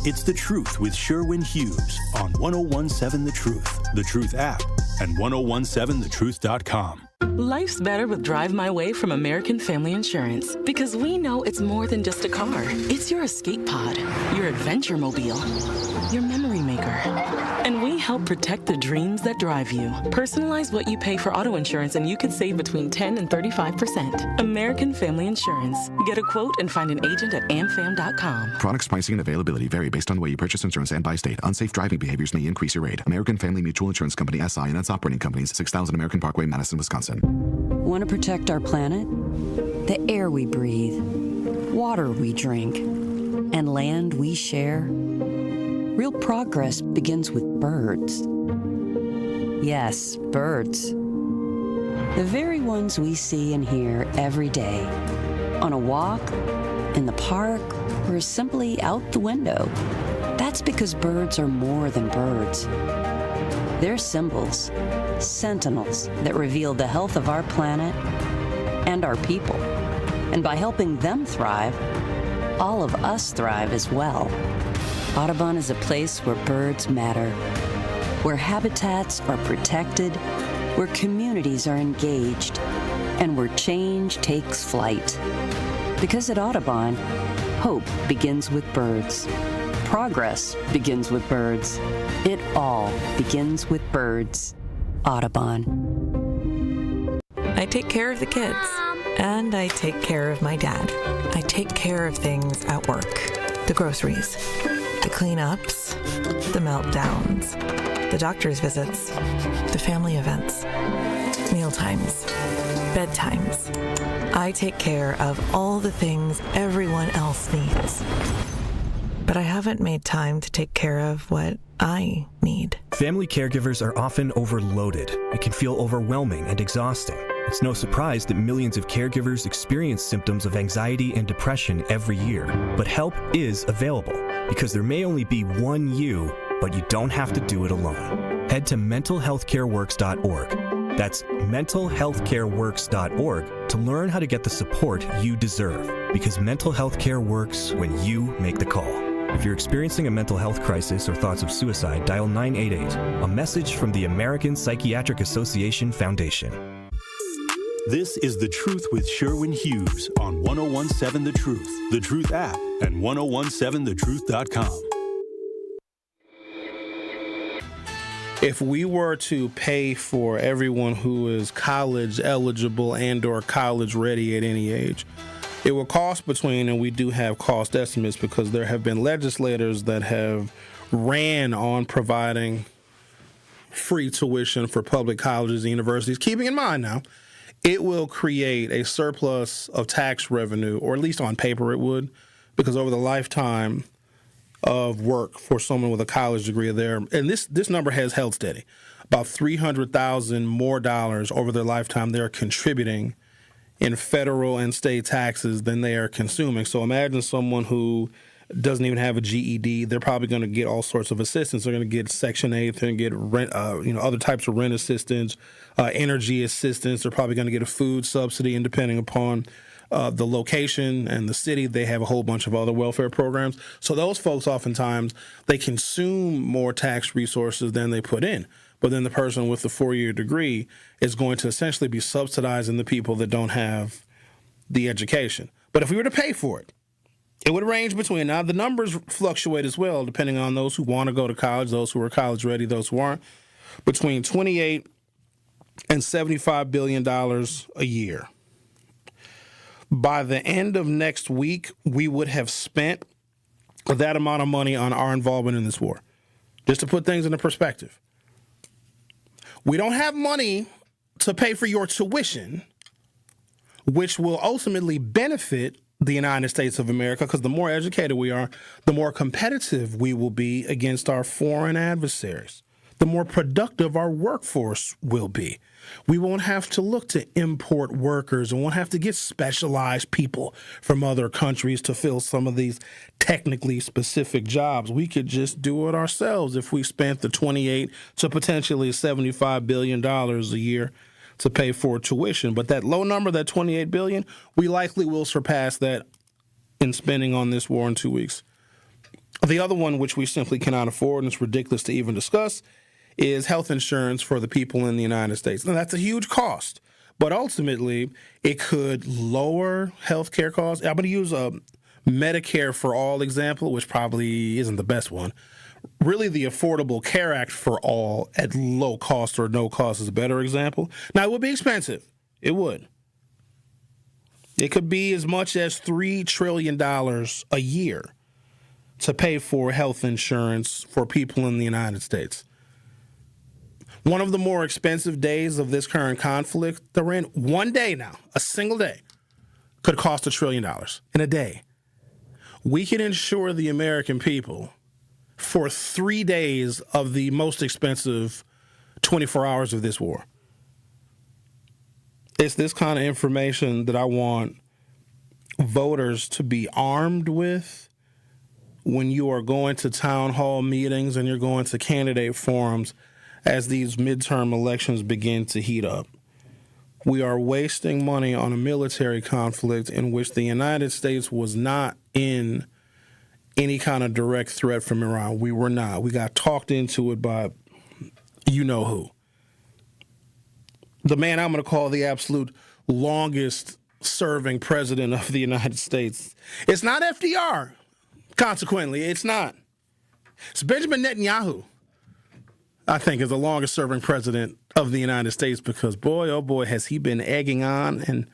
It's The Truth with Sherwin Hughes on 1017 The Truth, The Truth app, and 1017thetruth.com. Life's better with Drive My Way from American Family Insurance, because we know it's more than just a car. It's your escape pod, your adventure mobile, your memory maker. And we help protect the dreams that drive you. Personalize what you pay for auto insurance and you could save between 10 and 35%. American Family Insurance. Get a quote and find an agent at amfam.com. Products, pricing, and availability vary based on the way you purchase insurance and by state. Unsafe driving behaviors may increase your rate. American Family Mutual Insurance Company, SI, and its operating companies, 6000 American Parkway, Madison, Wisconsin. Want to protect our planet? The air we breathe, water we drink, and land we share? Real progress begins with birds. Yes, birds. The very ones we see and hear every day. On a walk, in the park, or simply out the window. That's because birds are more than birds. They're symbols, sentinels that reveal the health of our planet and our people. And by helping them thrive, all of us thrive as well. Audubon is a place where birds matter, where habitats are protected, where communities are engaged, and where change takes flight. Because at Audubon, hope begins with birds. Progress begins with birds. It all begins with birds. Audubon. I take care of the kids, and I take care of my dad. I take care of things at work, the groceries, The cleanups, the meltdowns, the doctor's visits, the family events, mealtimes, bedtimes. I take care of all the things everyone else needs. But I haven't made time to take care of what I need. Family caregivers are often overloaded. It can feel overwhelming and exhausting. It's no surprise that millions of caregivers experience symptoms of anxiety and depression every year. But help is available, because there may only be one you, but you don't have to do it alone. Head to mentalhealthcareworks.org. That's mentalhealthcareworks.org to learn how to get the support you deserve, because mental health care works when you make the call. If you're experiencing a mental health crisis or thoughts of suicide, dial 988, a message from the American Psychiatric Association Foundation. This is The Truth with Sherwin Hughes on 1017 The Truth, The Truth app, and 1017thetruth.com. If we were to pay for everyone who is college eligible and or college ready at any age, it will cost between, and we do have cost estimates because there have been legislators that have ran on providing free tuition for public colleges and universities, keeping in mind now, it will create a surplus of tax revenue, or at least on paper it would, because over the lifetime of work for someone with a college degree there, and this number has held steady, about $300,000 more dollars over their lifetime they're contributing in federal and state taxes than they are consuming. So imagine someone who doesn't even have a GED. They're probably going to get all sorts of assistance. They're going to get Section 8. They're going to get rent, other types of rent assistance, energy assistance. They're probably going to get a food subsidy, and depending upon the location and the city, they have a whole bunch of other welfare programs. So those folks, oftentimes, they consume more tax resources than they put in. But then the person with the 4-year degree is going to essentially be subsidizing the people that don't have the education. But if we were to pay for it, it would range between, now the numbers fluctuate as well, depending on those who want to go to college, those who are college ready, those who aren't, between $28 and $75 billion a year. By the end of next week, we would have spent that amount of money on our involvement in this war. Just to put things into perspective. We don't have money to pay for your tuition, which will ultimately benefit the United States of America, because the more educated we are, the more competitive we will be against our foreign adversaries. The more productive our workforce will be. We won't have to look to import workers and won't have to get specialized people from other countries to fill some of these technically specific jobs. We could just do it ourselves if we spent the $28 to potentially $75 billion a year to pay for tuition. But that low number, that $28 billion, we likely will surpass that in spending on this war in 2 weeks. The other one, which we simply cannot afford, and it's ridiculous to even discuss, is health insurance for the people in the United States. Now, that's a huge cost, but ultimately it could lower health care costs. I'm going to use a Medicare for All example, which probably isn't the best one. Really, the Affordable Care Act for all at low cost or no cost is a better example. Now, it would be expensive. It would. It could be as much as $3 trillion a year to pay for health insurance for people in the United States. One of the more expensive days of this current conflict they're in, one day now, a single day, could cost $1 trillion in a day. We can insure the American people for 3 days of the most expensive 24 hours of this war. It's this kind of information that I want voters to be armed with when you are going to town hall meetings and you're going to candidate forums as these midterm elections begin to heat up. We are wasting money on a military conflict in which the United States was not in any kind of direct threat from Iran. We were not. We got talked into it by you-know-who. The man I'm going to call the absolute longest-serving president of the United States. It's not FDR, consequently. It's not. It's Benjamin Netanyahu, I think, is the longest-serving president of the United States because, boy, oh boy, has he been egging on and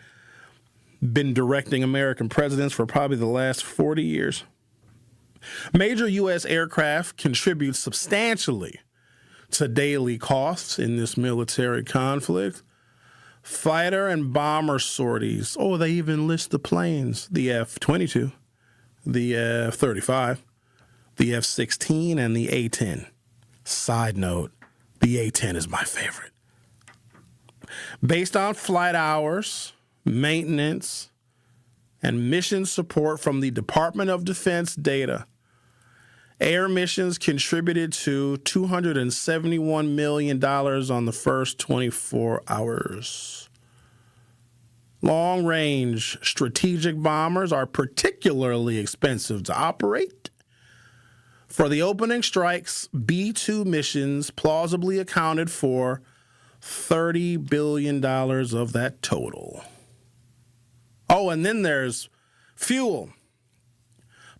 been directing American presidents for probably the last 40 years. Major U.S. aircraft contribute substantially to daily costs in this military conflict. Fighter and bomber sorties. Oh, they even list the planes. The F-22, the F-35, the F-16, and the A-10. Side note, the A-10 is my favorite. Based on flight hours, maintenance, and mission support from the Department of Defense data, air missions contributed to $271 million on the first 24 hours. Long-range strategic bombers are particularly expensive to operate. For the opening strikes, B-2 missions plausibly accounted for $30 billion of that total. Oh, and then there's fuel,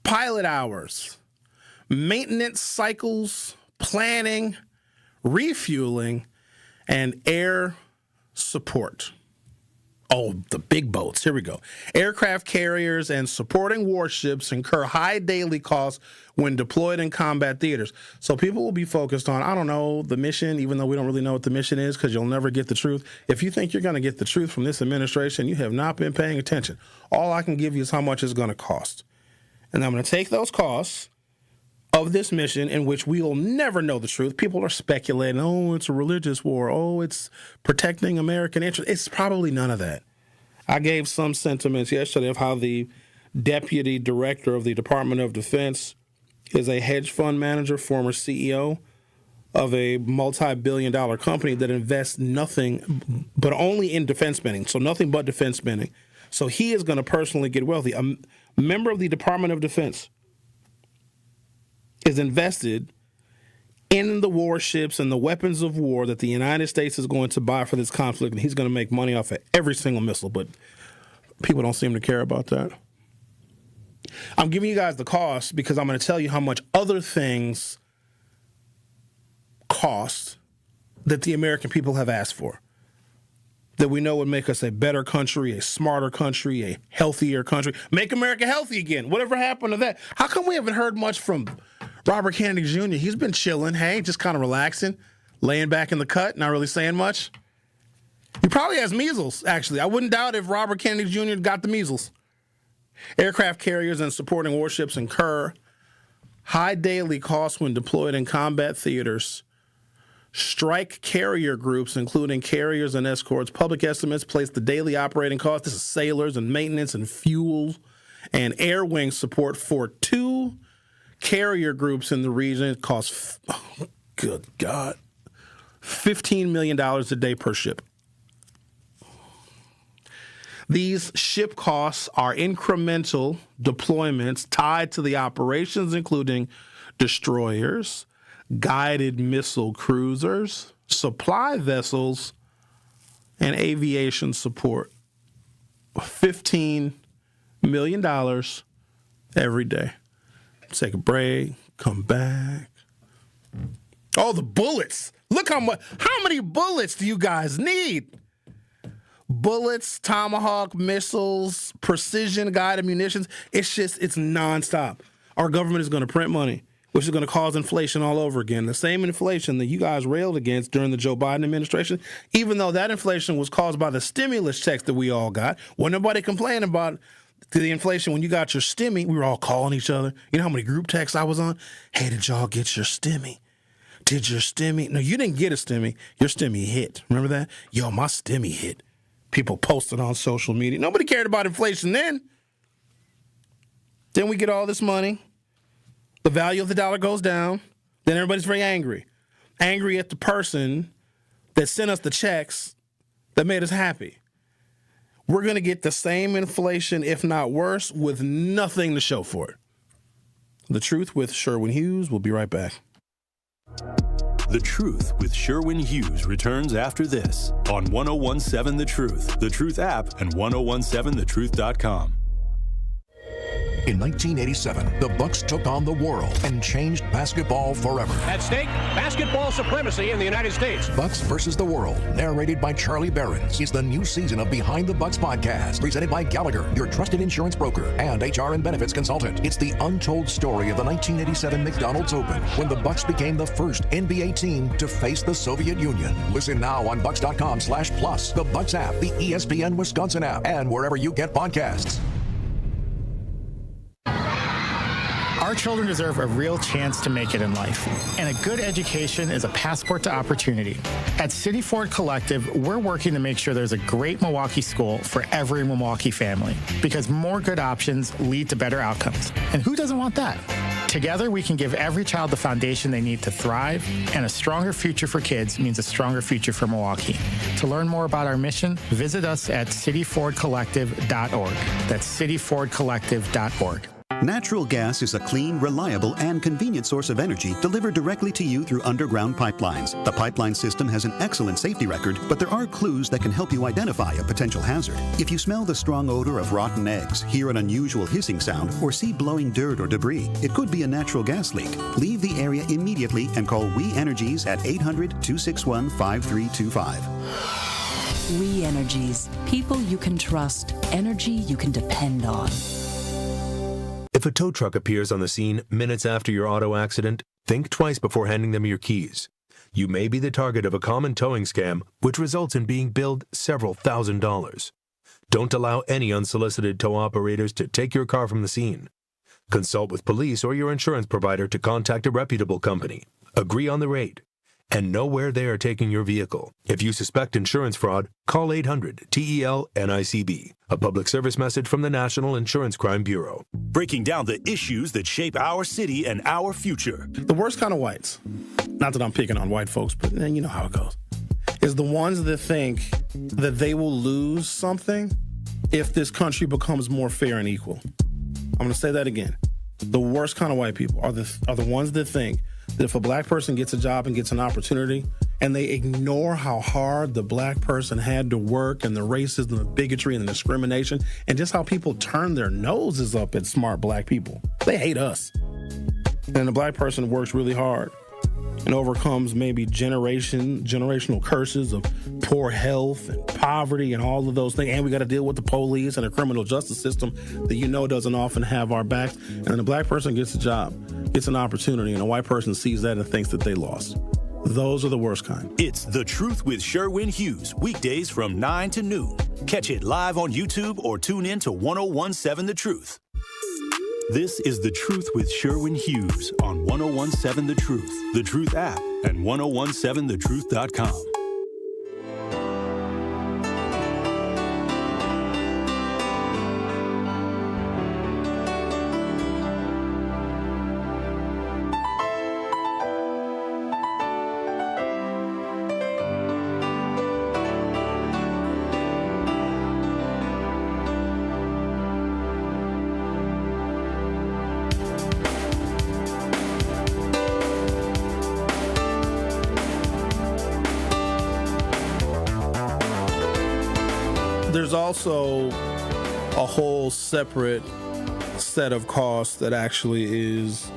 pilot hours, maintenance cycles, planning, refueling, and air support. Oh, the big boats. Here we go. Aircraft carriers and supporting warships incur high daily costs when deployed in combat theaters. So people will be focused on, I don't know, the mission, even though we don't really know what the mission is because you'll never get the truth. If you think you're going to get the truth from this administration, you have not been paying attention. All I can give you is how much it's going to cost. And I'm going to take those costs of this mission in which we will never know the truth. People are speculating, oh, it's a religious war. Oh, it's protecting American interests. It's probably none of that. I gave some sentiments yesterday of how the deputy director of the Department of Defense is a hedge fund manager, former CEO of a multi-billion-dollar company that invests nothing but only in defense spending, so nothing but defense spending. So he is going to personally get wealthy. A member of the Department of Defense is invested in the warships and the weapons of war that the United States is going to buy for this conflict, and he's going to make money off of every single missile, but people don't seem to care about that. I'm giving you guys the cost because I'm going to tell you how much other things cost that the American people have asked for, that we know would make us a better country, a smarter country, a healthier country. Make America healthy again. Whatever happened to that? How come we haven't heard much from Robert Kennedy Jr.? He's been chilling, hey, just kind of relaxing, laying back in the cut, not really saying much. He probably has measles, actually. I wouldn't doubt if Robert Kennedy Jr. got the measles. Aircraft carriers and supporting warships incur high daily costs when deployed in combat theaters. Strike carrier groups, including carriers and escorts, public estimates place the daily operating cost. This is sailors and maintenance and fuel and air wing support for 2 carrier groups in the region. It costs, good God, $15 million a day per ship. These ship costs are incremental deployments tied to the operations, including destroyers, guided missile cruisers, supply vessels, and aviation support. $15 million every day. Take a break, come back. Oh, the bullets. Look how many bullets do you guys need? Bullets, Tomahawk missiles, precision guided munitions. It's nonstop. Our government is going to print money, which is going to cause inflation all over again. The same inflation that you guys railed against during the Joe Biden administration, even though that inflation was caused by the stimulus checks that we all got. Wasn't nobody complaining about the inflation when you got your stimmy. We were all calling each other. You know how many group texts I was on? Hey, did y'all get your stimmy? Did your stimmy? No, you didn't get a stimmy. Your stimmy hit. Remember that? Yo, my stimmy hit. People posted on social media. Nobody cared about inflation then. Then we get all this money. The value of the dollar goes down. Then everybody's very angry. Angry at the person that sent us the checks that made us happy. We're going to get the same inflation, if not worse, with nothing to show for it. The Truth with Sherwin Hughes. We'll be right back. The Truth with Sherwin Hughes returns after this on 1017 The Truth, The Truth app, and 1017thetruth.com. In 1987, the Bucks took on the world and changed basketball forever. At stake, basketball supremacy in the United States. Bucks versus the World, narrated by Charlie Behrens, is the new season of Behind the Bucks podcast, presented by Gallagher, your trusted insurance broker and HR and benefits consultant. It's the untold story of the 1987 McDonald's Open, when the Bucks became the first NBA team to face the Soviet Union. Listen now on Bucks.com/plus, the Bucks app, the ESPN Wisconsin app, and wherever you get podcasts. Our children deserve a real chance to make it in life, and a good education is a passport to opportunity. At City Ford Collective, we're working to make sure there's a great Milwaukee school for every Milwaukee family, because more good options lead to better outcomes. And who doesn't want that? Together, we can give every child the foundation they need to thrive, and a stronger future for kids means a stronger future for Milwaukee. To learn more about our mission, visit us at cityfordcollective.org. That's cityfordcollective.org. Natural gas is a clean, reliable, and convenient source of energy delivered directly to you through underground pipelines. The pipeline system has an excellent safety record, but there are clues that can help you identify a potential hazard. If you smell the strong odor of rotten eggs, hear an unusual hissing sound, or see blowing dirt or debris, it could be a natural gas leak. Leave the area immediately and call We Energies at 800-261-5325. We Energies. People you can trust. Energy you can depend on. If a tow truck appears on the scene minutes after your auto accident, think twice before handing them your keys. You may be the target of a common towing scam, which results in being billed several $1,000s. Don't allow any unsolicited tow operators to take your car from the scene. Consult with police or your insurance provider to contact a reputable company. Agree on the rate. And know where they are taking your vehicle. If you suspect insurance fraud, call 800-TEL-NICB. A public service message from the National Insurance Crime Bureau. Breaking down the issues that shape our city and our future. The worst kind of whites, not that I'm picking on white folks, but you know how it goes, is the ones that think that they will lose something if this country becomes more fair and equal. I'm going to say that again. The worst kind of white people are the ones that think that if a black person gets a job and gets an opportunity, and they ignore how hard the black person had to work, and the racism, the bigotry, and the discrimination, and just how people turn their noses up at smart black people. They hate us. And the black person works really hard and overcomes maybe generational curses of poor health and poverty and all of those things. And we got to deal with the police and the criminal justice system that doesn't often have our backs. And then the black person gets a job, gets an opportunity, and a white person sees that and thinks that they lost. Those are the worst kind. It's The Truth with Sherwin Hughes, weekdays from 9 to noon. Catch it live on YouTube or tune in to 1017 The Truth. This is The Truth with Sherwin Hughes on 1017 The Truth, The Truth app, and 1017thetruth.com. There's also a whole separate set of costs that actually is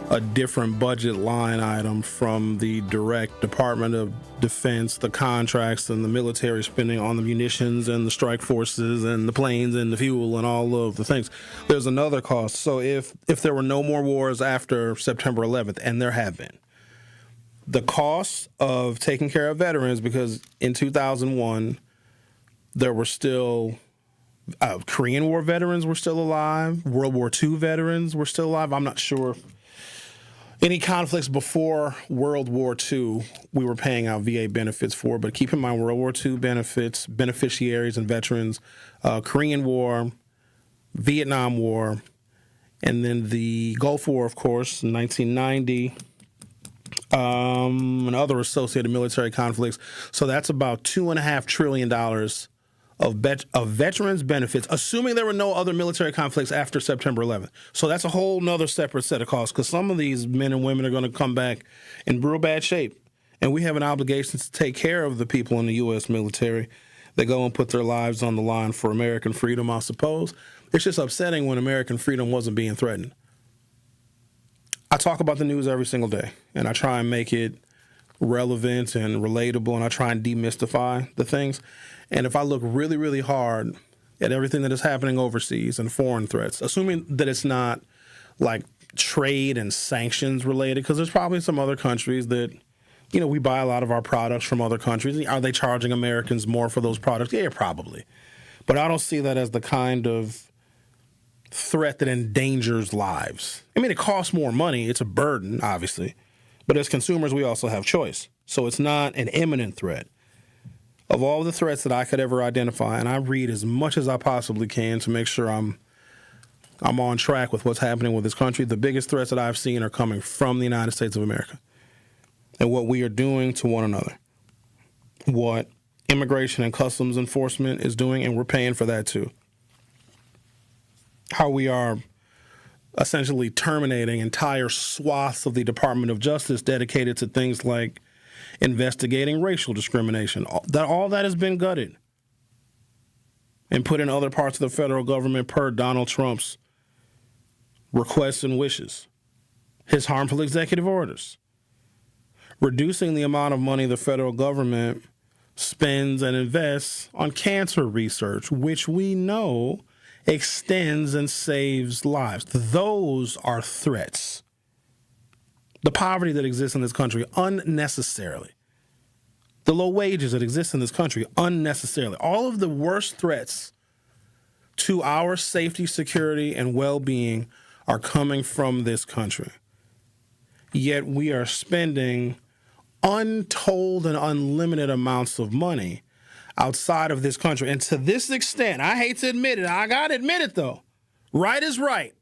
a different budget line item from the direct Department of Defense, the contracts and the military spending on the munitions and the strike forces and the planes and the fuel and all of the things. There's another cost. So if there were no more wars after September 11th, and there have been, the cost of taking care of veterans, because in 2001, there were still Korean War veterans were still alive. World War II veterans were still alive. I'm not sure. Any conflicts before World War II, we were paying out VA benefits for. But keep in mind, World War II benefits, beneficiaries and veterans, Korean War, Vietnam War, and then the Gulf War, of course, in 1990, and other associated military conflicts. So that's about $2.5 trillion of veterans' benefits, assuming there were no other military conflicts after September 11th. So that's a whole nother separate set of costs, because some of these men and women are going to come back in real bad shape. And we have an obligation to take care of the people in the U.S. military that go and put their lives on the line for American freedom, I suppose. It's just upsetting when American freedom wasn't being threatened. I talk about the news every single day, and I try and make it relevant and relatable, and I try and demystify the things. And if I look really, really hard at everything that is happening overseas and foreign threats, assuming that it's not like trade and sanctions related, because there's probably some other countries that, you know, we buy a lot of our products from other countries. Are they charging Americans more for those products? Yeah, probably. But I don't see that as the kind of threat that endangers lives. I mean, it costs more money. It's a burden, obviously. But as consumers, we also have choice. So it's not an imminent threat. Of all the threats that I could ever identify, and I read as much as I possibly can to make sure I'm on track with what's happening with this country, the biggest threats that I've seen are coming from the United States of America and what we are doing to one another, what Immigration and Customs Enforcement is doing, and we're paying for that too. How we are essentially terminating entire swaths of the Department of Justice dedicated to things like investigating racial discrimination. All that has been gutted and put in other parts of the federal government per Donald Trump's requests and wishes, his harmful executive orders, reducing the amount of money the federal government spends and invests on cancer research, which we know extends and saves lives. Those are threats. The poverty that exists in this country unnecessarily. The low wages that exist in this country unnecessarily. All of the worst threats to our safety, security, and well-being are coming from this country. Yet we are spending untold and unlimited amounts of money outside of this country. And to this extent, I hate to admit it, I gotta admit it though, right is right.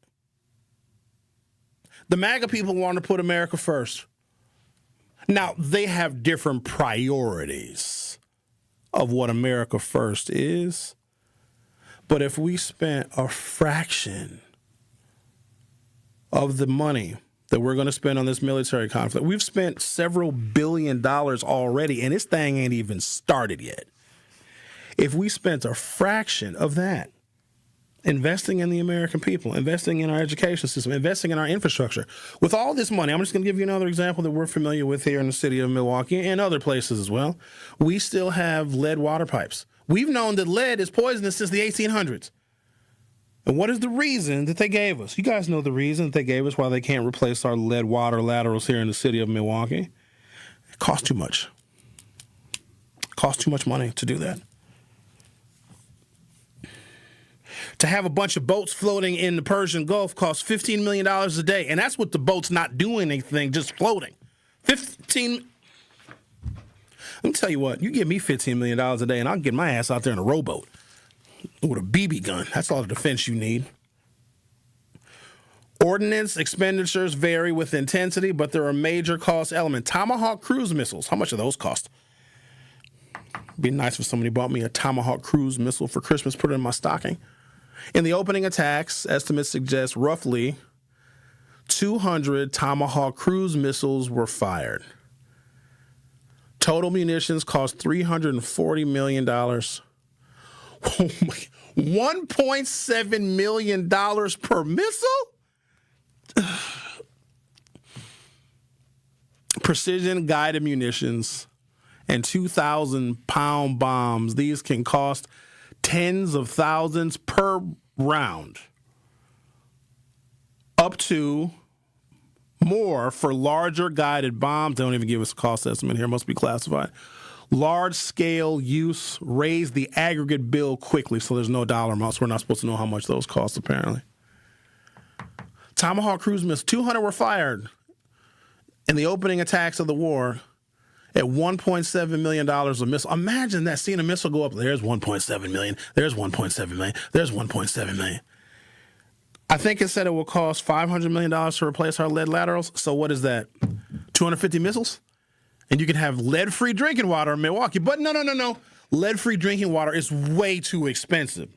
The MAGA people want to put America first. Now, they have different priorities of what America first is. But if we spent a fraction of the money that we're going to spend on this military conflict, we've spent several $1 billion already, and this thing ain't even started yet. If we spent a fraction of that investing in the American people, investing in our education system, investing in our infrastructure, with all this money, I'm just going to give you another example that we're familiar with here in the city of Milwaukee and other places as well. We still have lead water pipes. We've known that lead is poisonous since the 1800s. And what is the reason that they gave us? You guys know the reason that they gave us why they can't replace our lead water laterals here in the city of Milwaukee. It costs too much. It costs too much money to do that. To have a bunch of boats floating in the Persian Gulf costs $15 million a day. And that's with the boats not doing anything, just floating. Let me tell you what, you give me $15 million a day and I'll get my ass out there in a rowboat with a BB gun. That's all the defense you need. Ordnance expenditures vary with intensity, but they're a major cost element. Tomahawk cruise missiles, how much do those cost? Be nice if somebody bought me a Tomahawk cruise missile for Christmas, put it in my stocking. In the opening attacks, estimates suggest roughly 200 Tomahawk cruise missiles were fired. Total munitions cost $340 million. $1.7 million per missile? Precision guided munitions and 2,000-pound bombs. These can cost tens of thousands per round. Up to more for larger guided bombs. They don't even give us a cost estimate here. Must be classified. Large-scale use raise the aggregate bill quickly, so there's no dollar amounts. We're not supposed to know how much those cost, apparently. Tomahawk cruise missiles, 200 were fired in the opening attacks of the war at $1.7 million a missile. Imagine that, seeing a missile go up. There's $1.7 million. There's $1.7 million. There's $1.7 million. I think it said it will cost $500 million to replace our lead laterals. So what is that? 250 missiles? And you can have lead-free drinking water in Milwaukee. But no. Lead-free drinking water is way too expensive.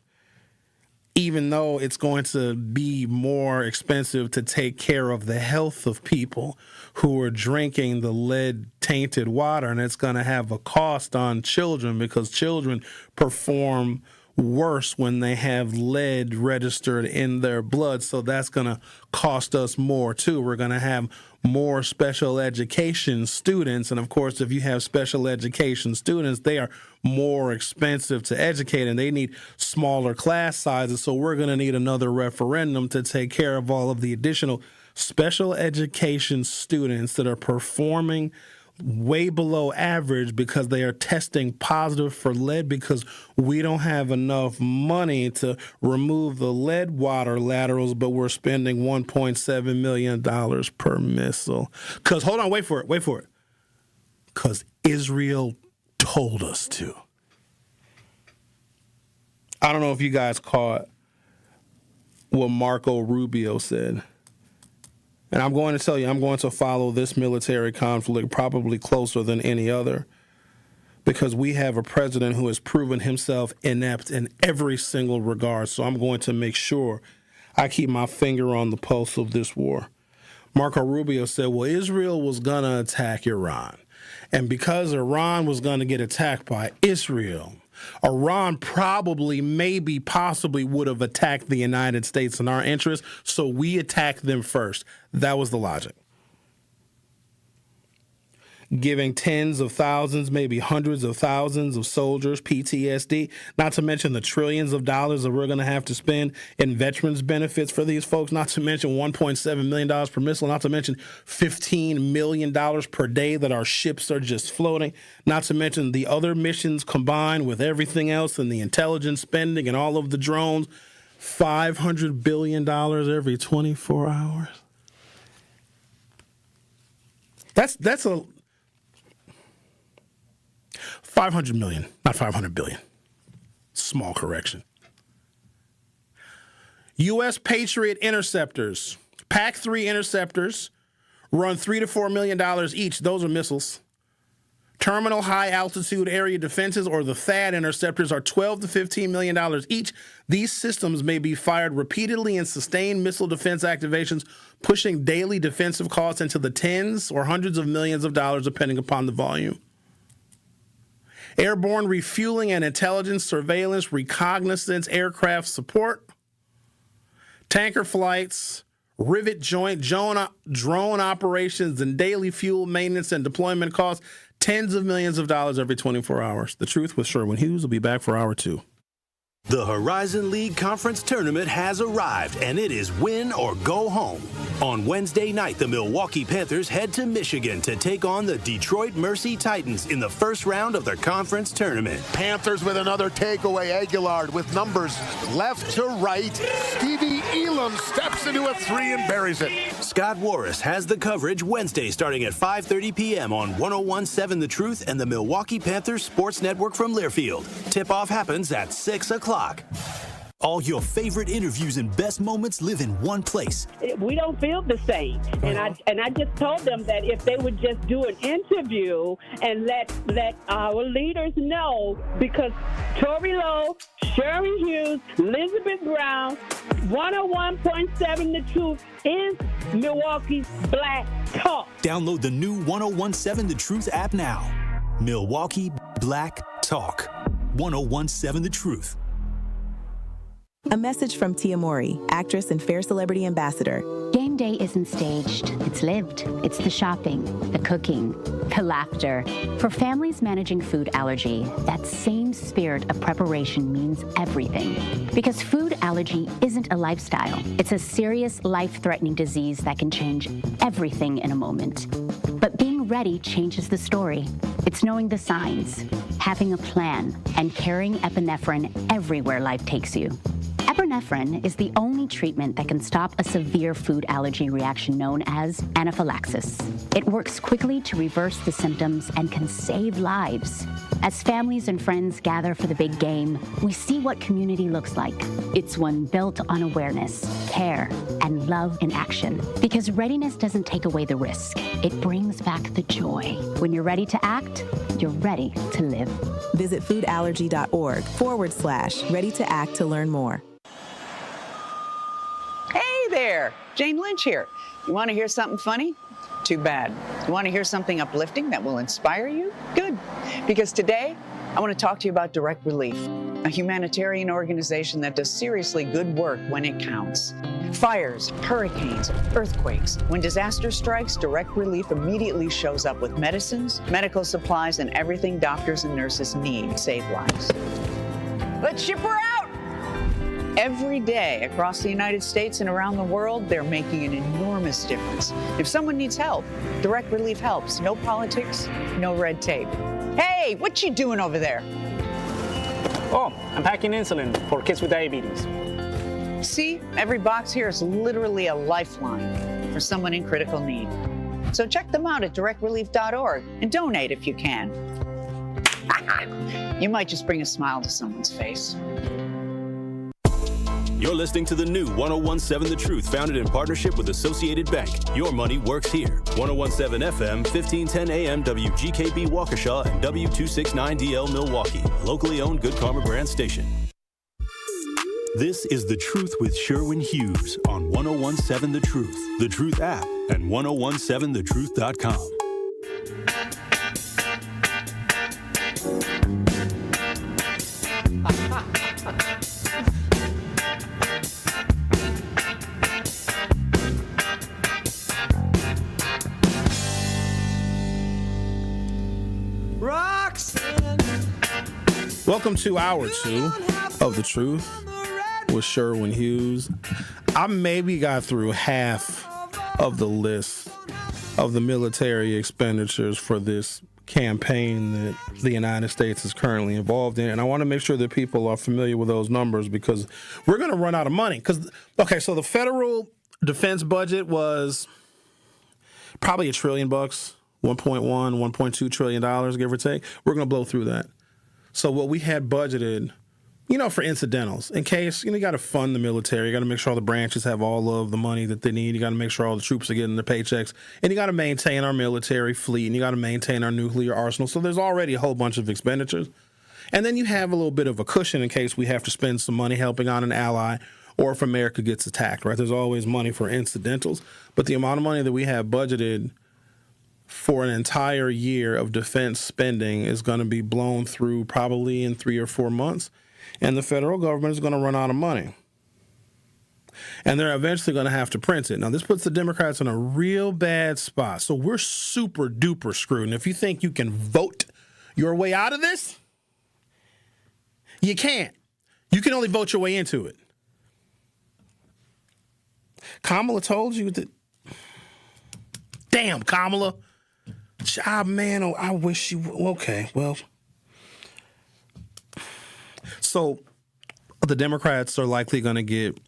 Even though it's going to be more expensive to take care of the health of people who are drinking the lead-tainted water. And it's going to have a cost on children because children perform worse when they have lead registered in their blood. So that's going to cost us more, too. We're going to have more special education students. And, of course, if you have special education students, they are more expensive to educate, and they need smaller class sizes. So we're going to need another referendum to take care of all of the additional special education students that are performing way below average because they are testing positive for lead, because we don't have enough money to remove the lead water laterals, but we're spending $1.7 million per missile. Because, hold on, wait for it. Because Israel told us to. I don't know if you guys caught what Marco Rubio said. And I'm going to tell you, I'm going to follow this military conflict probably closer than any other, because we have a president who has proven himself inept in every single regard. So I'm going to make sure I keep my finger on the pulse of this war. Marco Rubio said, well, Israel was going to attack Iran. And because Iran was going to get attacked by Israel, Iran probably, maybe, possibly would have attacked the United States in our interest, so we attacked them first. That was the logic. Giving tens of thousands, maybe hundreds of thousands of soldiers PTSD, not to mention the trillions of dollars that we're going to have to spend in veterans benefits for these folks, not to mention $1.7 million per missile, not to mention $15 million per day that our ships are just floating, not to mention the other missions combined with everything else and the intelligence spending and all of the drones. $500 billion every 24 hours. That's a 500 million, not 500 billion. Small correction. U.S. Patriot interceptors, PAC-3 interceptors, run $3 to $4 million each. Those are missiles. Terminal High Altitude Area Defenses, or the THAAD interceptors, are $12 to $15 million each. These systems may be fired repeatedly in sustained missile defense activations, pushing daily defensive costs into the tens or hundreds of millions of dollars, depending upon the volume. Airborne refueling and intelligence, surveillance, reconnaissance, aircraft support, tanker flights, rivet joint, drone operations, and daily fuel maintenance and deployment costs, tens of millions of dollars every 24 hours. The Truth with Sherwin Hughes will be back for hour 2. The Horizon League Conference Tournament has arrived, and it is win or go home. On Wednesday night, the Milwaukee Panthers head to Michigan to take on the Detroit Mercy Titans in the first round of their conference tournament. Panthers with another takeaway. Aguilar with numbers left to right. Stevie Elam steps into a 3 and buries it. Scott Warris has the coverage Wednesday starting at 5:30 p.m. on 101.7 The Truth and the Milwaukee Panthers Sports Network from Learfield. Tip-off happens at 6 o'clock. All your favorite interviews and best moments live in one place. We don't feel the same. And I just told them that if they would just do an interview and let our leaders know, because Tori Lowe, Sherwin Hughes, Elizabeth Brown, 101.7 The Truth is Milwaukee's Black Talk. Download the new 101.7 The Truth app now. Milwaukee Black Talk. 101.7 The Truth. A message from Tia Mori, actress and Fair Celebrity Ambassador. Game day isn't staged, it's lived. It's the shopping, the cooking, the laughter. For families managing food allergy, that same spirit of preparation means everything. Because food allergy isn't a lifestyle. It's a serious, life-threatening disease that can change everything in a moment. But being ready changes the story. It's knowing the signs, having a plan, and carrying epinephrine everywhere life takes you. Epinephrine is the only treatment that can stop a severe food allergy reaction known as anaphylaxis. It works quickly to reverse the symptoms and can save lives. As families and friends gather for the big game, we see what community looks like. It's one built on awareness, care, and love in action. Because readiness doesn't take away the risk. It brings back the joy. When you're ready to act, you're ready to live. Visit foodallergy.org/ready to act to learn more. Hey there, Jane Lynch here. You want to hear something funny? Too bad. You want to hear something uplifting that will inspire you? Good. Because today, I want to talk to you about direct relief. a humanitarian organization that does seriously good work when it counts. Fires, hurricanes, earthquakes. When disaster strikes, Direct Relief immediately shows up with medicines, medical supplies, and everything doctors and nurses need to save lives. Let's ship her out! Every day across the United States and around the world, they're making an enormous difference. If someone needs help, Direct Relief helps. No politics, no red tape. Hey, what you doing over there? Oh, I'm packing insulin for kids with diabetes. See, every box here is literally a lifeline for someone in critical need. So check them out at directrelief.org and donate if you can. You might just bring a smile to someone's face. You're listening to the new 101.7 The Truth, founded in partnership with Associated Bank. Your money works here. 101.7 FM, 1510 AM, WGKB Waukesha, and W269DL Milwaukee. A locally owned Good Karma brand station. This is The Truth with Sherwin Hughes on 101.7 The Truth, The Truth app, and 1017thetruth.com. Welcome to hour 2 of The Truth with Sherwin Hughes. I maybe got through half of the list of the military expenditures for this campaign that the United States is currently involved in. And I want to make sure that people are familiar with those numbers because we're going to run out of money. So the federal defense budget was probably $1 trillion, 1.2 trillion dollars, give or take. We're going to blow through that. So what we had budgeted, for incidentals, in case, you got to fund the military. You got to make sure all the branches have all of the money that they need. You got to make sure all the troops are getting their paychecks. And you got to maintain our military fleet, and you got to maintain our nuclear arsenal. So there's already a whole bunch of expenditures. And then you have a little bit of a cushion in case we have to spend some money helping out an ally or if America gets attacked, right? There's always money for incidentals. But the amount of money that we have budgeted for an entire year of defense spending is going to be blown through probably in 3 or 4 months. And the federal government is going to run out of money. And they're eventually going to have to print it. Now, this puts the Democrats in a real bad spot. So we're super duper screwed. And if you think you can vote your way out of this, you can't. You can only vote your way into it. Kamala told you that. Damn, Kamala. Job, man, I wish you... Okay, well... So the Democrats are likely going to get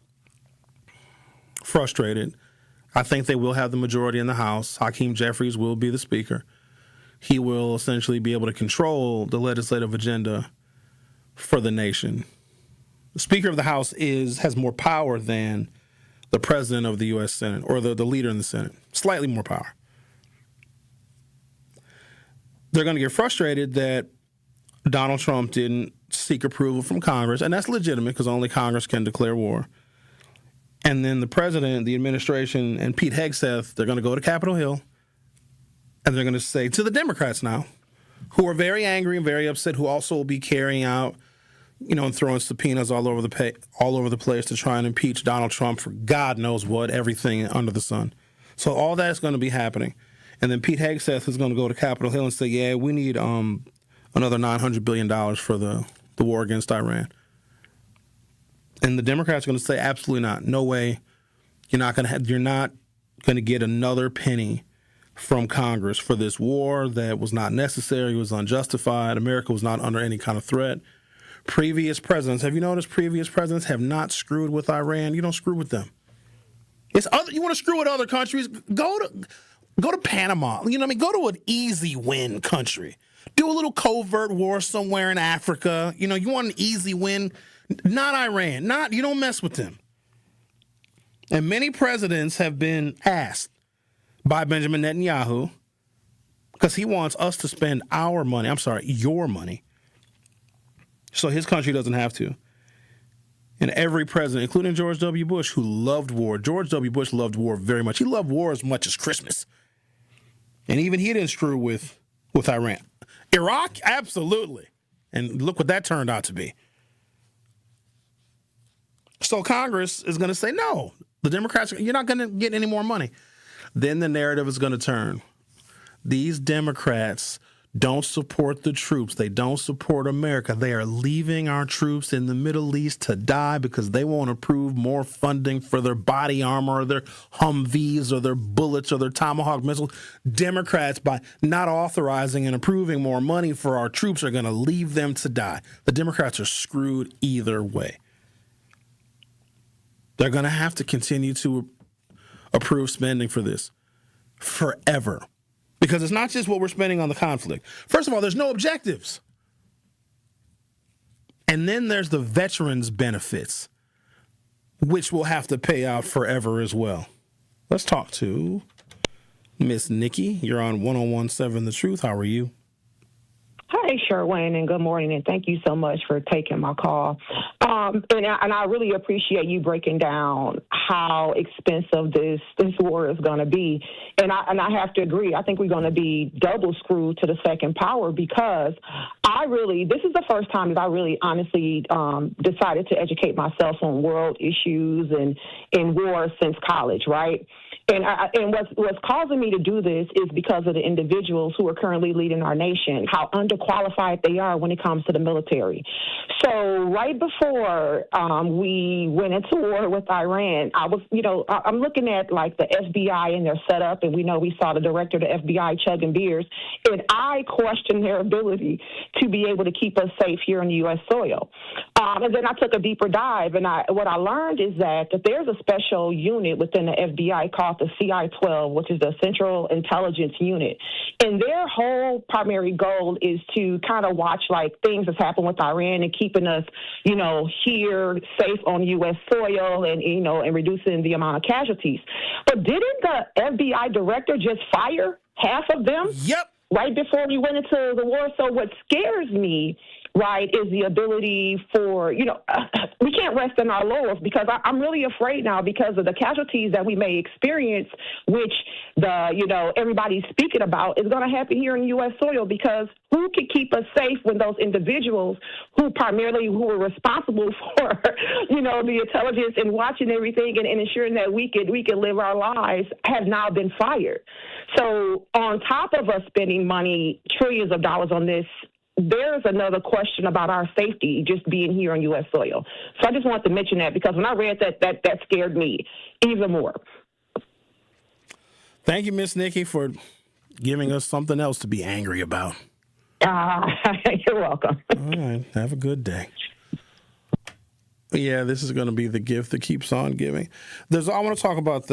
frustrated. I think they will have the majority in the House. Hakeem Jeffries will be the Speaker. He will essentially be able to control the legislative agenda for the nation. The Speaker of the House has more power than the President of the U.S. Senate or the leader in the Senate. Slightly more power. They're going to get frustrated that Donald Trump didn't seek approval from Congress, and that's legitimate because only Congress can declare war. And then the president, the administration, and Pete Hegseth, they're going to go to Capitol Hill, and they're going to say to the Democrats now, who are very angry and very upset, who also will be carrying out, and throwing subpoenas all over the place to try and impeach Donald Trump for God knows what, everything under the sun. So all that's going to be happening. And then Pete Hegseth is going to go to Capitol Hill and say, yeah, we need another $900 billion for the war against Iran. And the Democrats are going to say, absolutely not. No way. You're not going to get another penny from Congress for this war that was not necessary, was unjustified. America was not under any kind of threat. Previous presidents, have you noticed previous presidents have not screwed with Iran? You don't screw with them. You want to screw with other countries? Go to Panama. Go to an easy win country. Do a little covert war somewhere in Africa. You want an easy win. Not Iran. You don't mess with them. And many presidents have been asked by Benjamin Netanyahu, because he wants us to spend your money, so his country doesn't have to. And every president, including George W. Bush, who loved war. George W. Bush loved war very much. He loved war as much as Christmas. And even he didn't screw with Iran. Iraq? Absolutely. And look what that turned out to be. So Congress is going to say, no, the Democrats, you're not going to get any more money. Then the narrative is going to turn. These Democrats don't support the troops. They don't support America. They are leaving our troops in the Middle East to die because they won't approve more funding for their body armor or their Humvees or their bullets or their Tomahawk missiles. Democrats, by not authorizing and approving more money for our troops, are going to leave them to die. The Democrats are screwed either way. They're going to have to continue to approve spending for this forever. Because it's not just what we're spending on the conflict. First of all, there's no objectives. And then there's the veterans' benefits, which we'll have to pay out forever as well. Let's talk to Miss Nikki. You're on 101.7 The Truth. How are you? Hi, Sherwin, and good morning, and thank you so much for taking my call. And I really appreciate you breaking down how expensive this war is going to be. And I have to agree. I think we're going to be double screwed to the second power because this is the first time that I really honestly decided to educate myself on world issues and in war since college, right? And what's causing me to do this is because of the individuals who are currently leading our nation, how underqualified they are when it comes to the military. So right before we went into war with Iran, I'm looking at like the FBI and their setup, and we saw the director of the FBI chugging beers, and I questioned their ability to be able to keep us safe here on the U.S. soil. And then I took a deeper dive, and what I learned is that there's a special unit within the FBI called the CI-12, which is the Central Intelligence Unit. And their whole primary goal is to kind of watch like things that's happened with Iran and keeping us, here safe on U.S. soil and reducing the amount of casualties. But didn't the FBI director just fire half of them? Yep. Right before we went into the war. So what scares me, right, is the ability for, we can't rest in our laurels because I'm really afraid now because of the casualties that we may experience, which everybody's speaking about is going to happen here in U.S. soil because who can keep us safe when those individuals who were responsible for, the intelligence and watching everything and ensuring that we can live our lives have now been fired. So on top of us spending money, trillions of dollars on this, there's another question about our safety just being here on U.S. soil. So I just wanted to mention that because when I read that scared me even more. Thank you, Miss Nikki, for giving us something else to be angry about. You're welcome. All right. Have a good day. Yeah, this is going to be the gift that keeps on giving. I want to talk about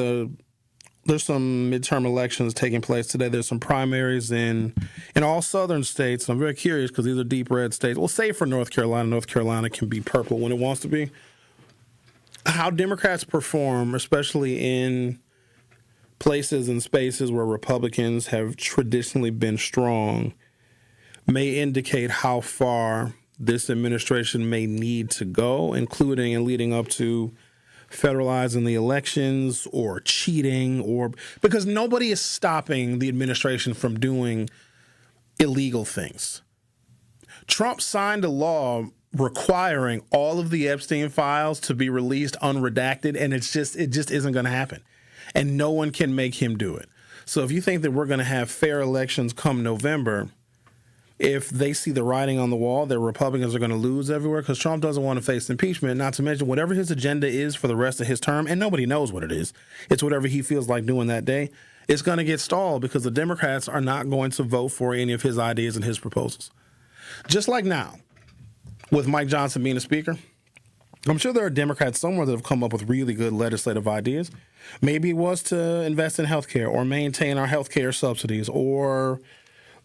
there's some midterm elections taking place today. There's some primaries in all southern states. I'm very curious because these are deep red states. Well, save for North Carolina. North Carolina can be purple when it wants to be. How Democrats perform, especially in places and spaces where Republicans have traditionally been strong, may indicate how far this administration may need to go, including and leading up to federalizing the elections or cheating because nobody is stopping the administration from doing illegal things. Trump signed a law requiring all of the Epstein files to be released unredacted, and it just isn't going to happen. And no one can make him do it. So if you think that we're going to have fair elections come November, if they see the writing on the wall that Republicans are going to lose everywhere because Trump doesn't want to face impeachment, not to mention whatever his agenda is for the rest of his term, and nobody knows what it is. It's whatever he feels like doing that day. It's going to get stalled because the Democrats are not going to vote for any of his ideas and his proposals. Just like now, with Mike Johnson being a speaker, I'm sure there are Democrats somewhere that have come up with really good legislative ideas. Maybe it was to invest in health care or maintain our health care subsidies, or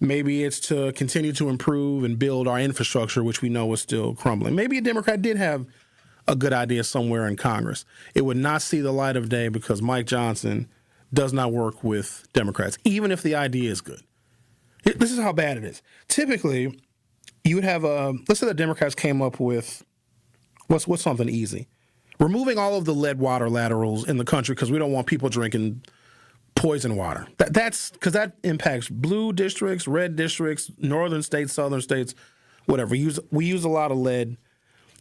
maybe it's to continue to improve and build our infrastructure, which we know is still crumbling. Maybe a Democrat did have a good idea somewhere in Congress. It would not see the light of day because Mike Johnson does not work with Democrats, even if the idea is good. This is how bad it is. Typically, you would have let's say the Democrats came up with what's something easy. Removing all of the lead water laterals in the country because we don't want people drinking poison water. That's because that impacts blue districts, red districts, northern states, southern states, whatever. We use a lot of lead.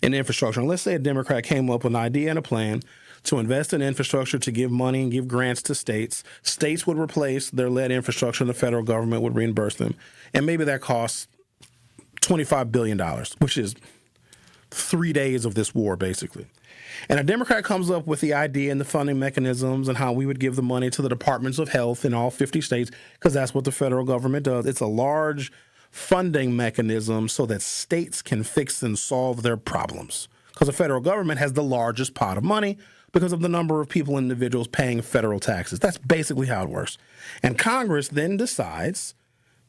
in infrastructure. And let's say a Democrat came up with an idea and a plan to invest in infrastructure, to give money and give grants to states. States would replace their lead infrastructure and the federal government would reimburse them. And maybe that costs $25 billion, which is 3 days of this war, basically. And a Democrat comes up with the idea and the funding mechanisms and how we would give the money to the departments of health in all 50 states, because that's what the federal government does. It's a large funding mechanism so that states can fix and solve their problems, because the federal government has the largest pot of money because of the number of people and individuals paying federal taxes. That's basically how it works. And Congress then decides,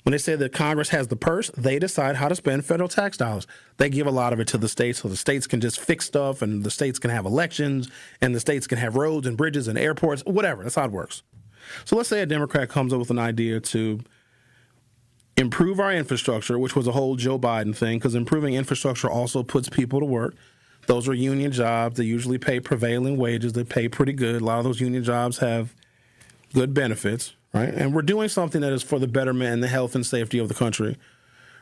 when they say that Congress has the purse, they decide how to spend federal tax dollars. They give a lot of it to the states so the states can just fix stuff, and the states can have elections, and the states can have roads and bridges and airports, whatever. That's how it works. So let's say a Democrat comes up with an idea to improve our infrastructure, which was a whole Joe Biden thing, because improving infrastructure also puts people to work. Those are union jobs. They usually pay prevailing wages. They pay pretty good. A lot of those union jobs have good benefits, right? And we're doing something that is for the betterment and the health and safety of the country,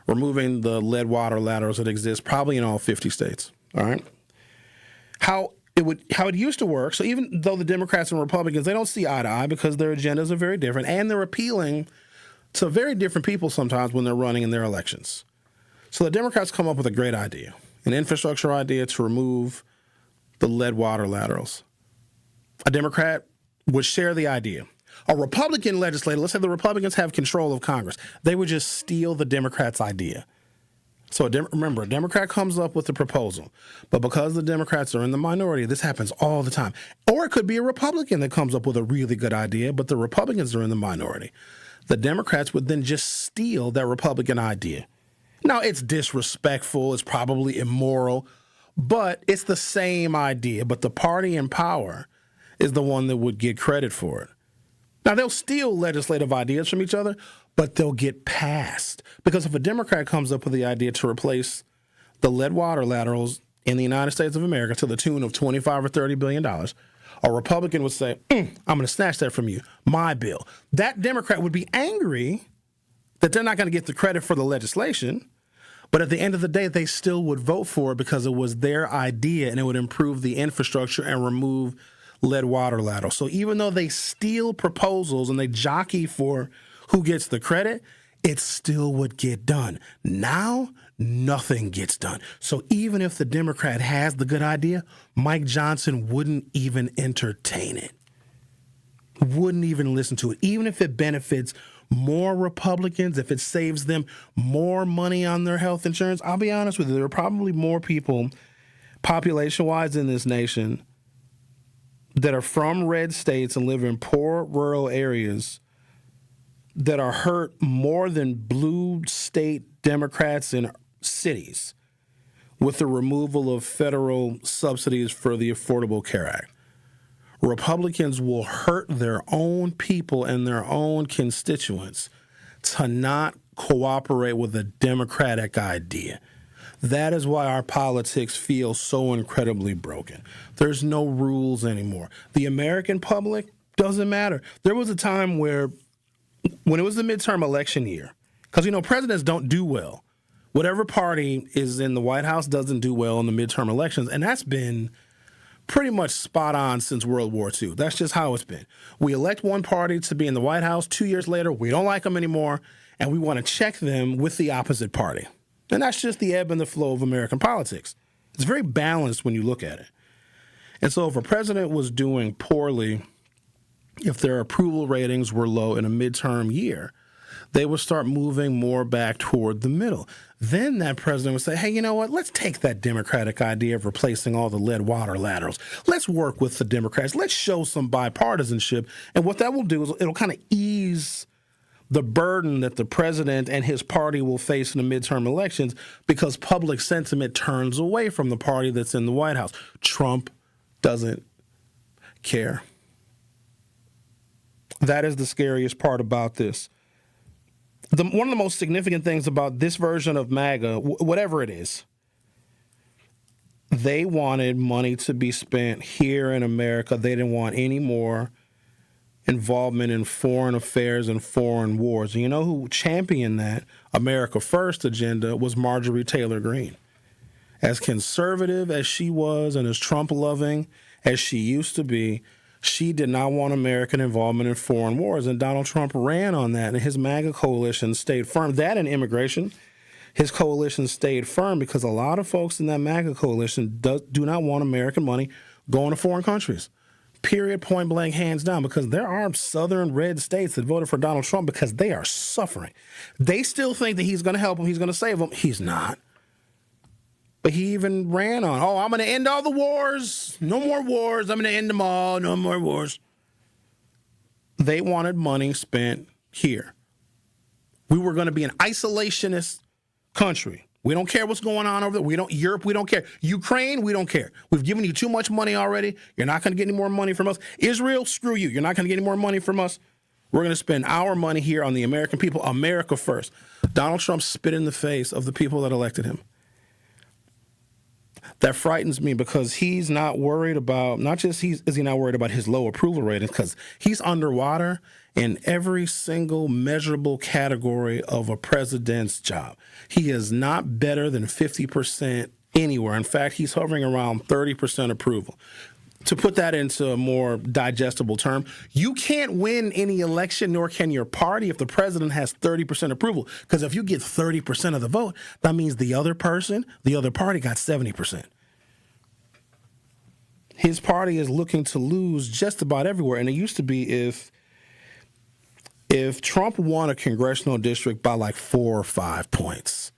removing the lead water laterals that exist probably in all 50 states, all right? How it used to work, so even though the Democrats and Republicans, they don't see eye to eye because their agendas are very different, and they're appealing to very different people sometimes when they're running in their elections. So the Democrats come up with a great idea, an infrastructure idea to remove the lead water laterals. A Democrat would share the idea. A Republican legislator, let's say the Republicans have control of Congress, they would just steal the Democrats' idea. So remember, a Democrat comes up with a proposal, but because the Democrats are in the minority, this happens all the time. Or it could be a Republican that comes up with a really good idea, but the Republicans are in the minority. The Democrats would then just steal that Republican idea. Now, it's disrespectful, it's probably immoral, but it's the same idea. But the party in power is the one that would get credit for it. Now, they'll steal legislative ideas from each other, but they'll get passed. Because if a Democrat comes up with the idea to replace the lead water laterals in the United States of America to the tune of $25 or $30 billion, a Republican would say, I'm going to snatch that from you, my bill. That Democrat would be angry that they're not going to get the credit for the legislation, but at the end of the day, they still would vote for it because it was their idea and it would improve the infrastructure and remove lead water laterals. So even though they steal proposals and they jockey for who gets the credit, it still would get done. Now, nothing gets done. So even if the Democrat has the good idea, Mike Johnson wouldn't even entertain it, wouldn't even listen to it, even if it benefits more Republicans, if it saves them more money on their health insurance. I'll be honest with you, there are probably more people population-wise in this nation that are from red states and live in poor rural areas that are hurt more than blue state Democrats in cities with the removal of federal subsidies for the Affordable Care Act. Republicans will hurt their own people and their own constituents to not cooperate with a Democratic idea. That is why our politics feel so incredibly broken. There's no rules anymore. The American public doesn't matter. There was a time where, when it was the midterm election year, because, presidents don't do well. Whatever party is in the White House doesn't do well in the midterm elections, and that's been pretty much spot on since World War II. That's just how it's been. We elect one party to be in the White House. 2 years later, we don't like them anymore, and we want to check them with the opposite party. And that's just the ebb and the flow of American politics. It's very balanced when you look at it. And so if a president was doing poorly, if their approval ratings were low in a midterm year, they would start moving more back toward the middle. Then that president would say, hey, you know what? Let's take that Democratic idea of replacing all the lead water laterals. Let's work with the Democrats. Let's show some bipartisanship. And what that will do is it'll kind of ease the burden that the president and his party will face in the midterm elections because public sentiment turns away from the party that's in the White House. Trump doesn't care. That is the scariest part about this. One of the most significant things about this version of MAGA, whatever it is, they wanted money to be spent here in America. They didn't want any more involvement in foreign affairs and foreign wars. And you know who championed that America First agenda was Marjorie Taylor Greene. as conservative as she was and as Trump-loving as she used to be, she did not want American involvement in foreign wars, and Donald Trump ran on that, and his MAGA coalition stayed firm. That and immigration, his coalition stayed firm because a lot of folks in that MAGA coalition do not want American money going to foreign countries. Period, point blank, hands down, because there are southern red states that voted for Donald Trump because they are suffering. They still think that he's going to help them, he's going to save them. He's not. But he even ran on, I'm going to end all the wars. No more wars. I'm going to end them all. No more wars. They wanted money spent here. We were going to be an isolationist country. We don't care what's going on over there. Europe, we don't care. Ukraine, we don't care. We've given you too much money already. You're not going to get any more money from us. Israel, screw you. You're not going to get any more money from us. We're going to spend our money here on the American people. America first. Donald Trump spit in the face of the people that elected him. That frightens me because he's not worried about, not just is he not worried about his low approval ratings, because he's underwater in every single measurable category of a president's job. He is not better than 50% anywhere. In fact, he's hovering around 30% approval. To put that into a more digestible term, you can't win any election, nor can your party, if the president has 30% approval. Because if you get 30% of the vote, that means the other party got 70%. His party is looking to lose just about everywhere. And it used to be if Trump won a congressional district by like 4 or 5 points,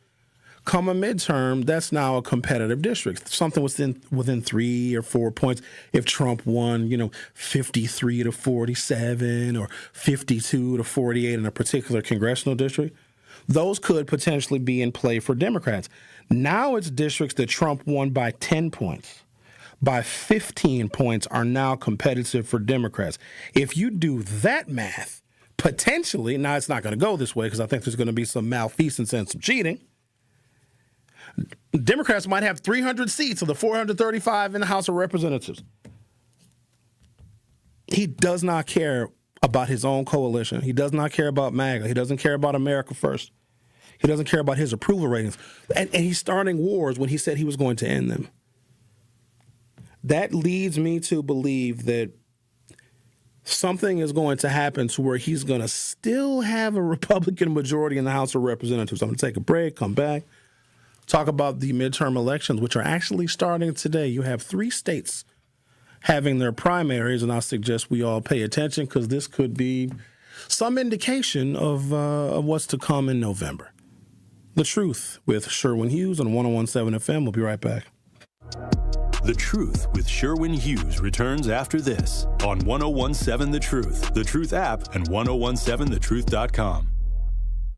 come a midterm, that's now a competitive district. Something within 3 or 4 points. If Trump won, 53 to 47 or 52 to 48 in a particular congressional district, those could potentially be in play for Democrats. Now it's districts that Trump won by 10 points. By 15 points are now competitive for Democrats. If you do that math, potentially, now it's not going to go this way because I think there's going to be some malfeasance and some cheating. Democrats might have 300 seats of the 435 in the House of Representatives. He does not care about his own coalition. He does not care about MAGA. He doesn't care about America first. He doesn't care about his approval ratings. And he's starting wars when he said he was going to end them. That leads me to believe that something is going to happen to where he's going to still have a Republican majority in the House of Representatives. I'm going to take a break, come back, talk about the midterm elections, which are actually starting today. You have 3 states having their primaries, and I suggest we all pay attention because this could be some indication of what's to come in November. The Truth with Sherwin Hughes on 101.7 FM. We'll be right back. The Truth with Sherwin Hughes returns after this on 101.7 The Truth app, and 1017thetruth.com.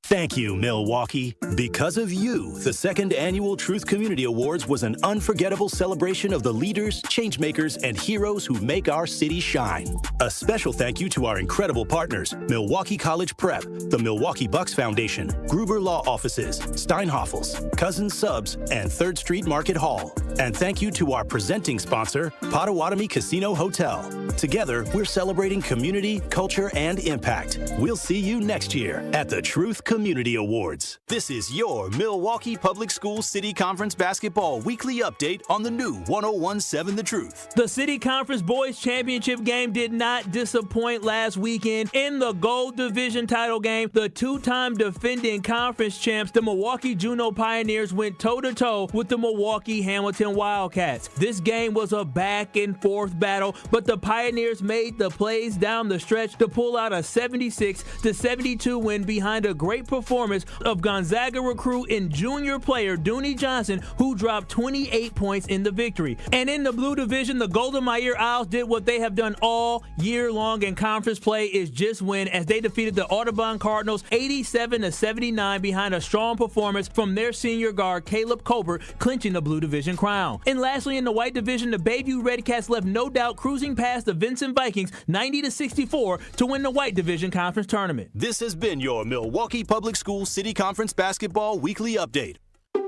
Thank you, Milwaukee. Because of you, the second annual Truth Community Awards was an unforgettable celebration of the leaders, changemakers, and heroes who make our city shine. A special thank you to our incredible partners, Milwaukee College Prep, the Milwaukee Bucks Foundation, Gruber Law Offices, Steinhoffels, Cousins Subs, and 3rd Street Market Hall. And thank you to our presenting sponsor, Potawatomi Casino Hotel. Together, we're celebrating community, culture, and impact. We'll see you next year at the Truth Community Awards. This is your Milwaukee Public Schools City Conference Basketball Weekly Update on the new 101.7 The Truth. The City Conference Boys Championship game did not disappoint last weekend. In the Gold Division title game, the 2-time defending conference champs, the Milwaukee Juneau Pioneers, went toe-to-toe with the Milwaukee Hamilton Wildcats. This game was a back-and-forth battle, but the Pioneers made the plays down the stretch to pull out a 76-72 win behind a great performance of Gonzaga recruit and junior player Dooney Johnson, who dropped 28 points in the victory. And in the Blue Division, the Golden Meyer Owls did what they have done all year long in conference play, is just win, as they defeated the Audubon Cardinals 87-79 behind a strong performance from their senior guard Caleb Colbert, clinching the Blue Division crown. And lastly, in the White Division, the Bayview Redcats left no doubt cruising past the Vincent Vikings 90-64 to win the White Division Conference Tournament. This has been your Milwaukee Public Schools City Conference Basketball Weekly Update.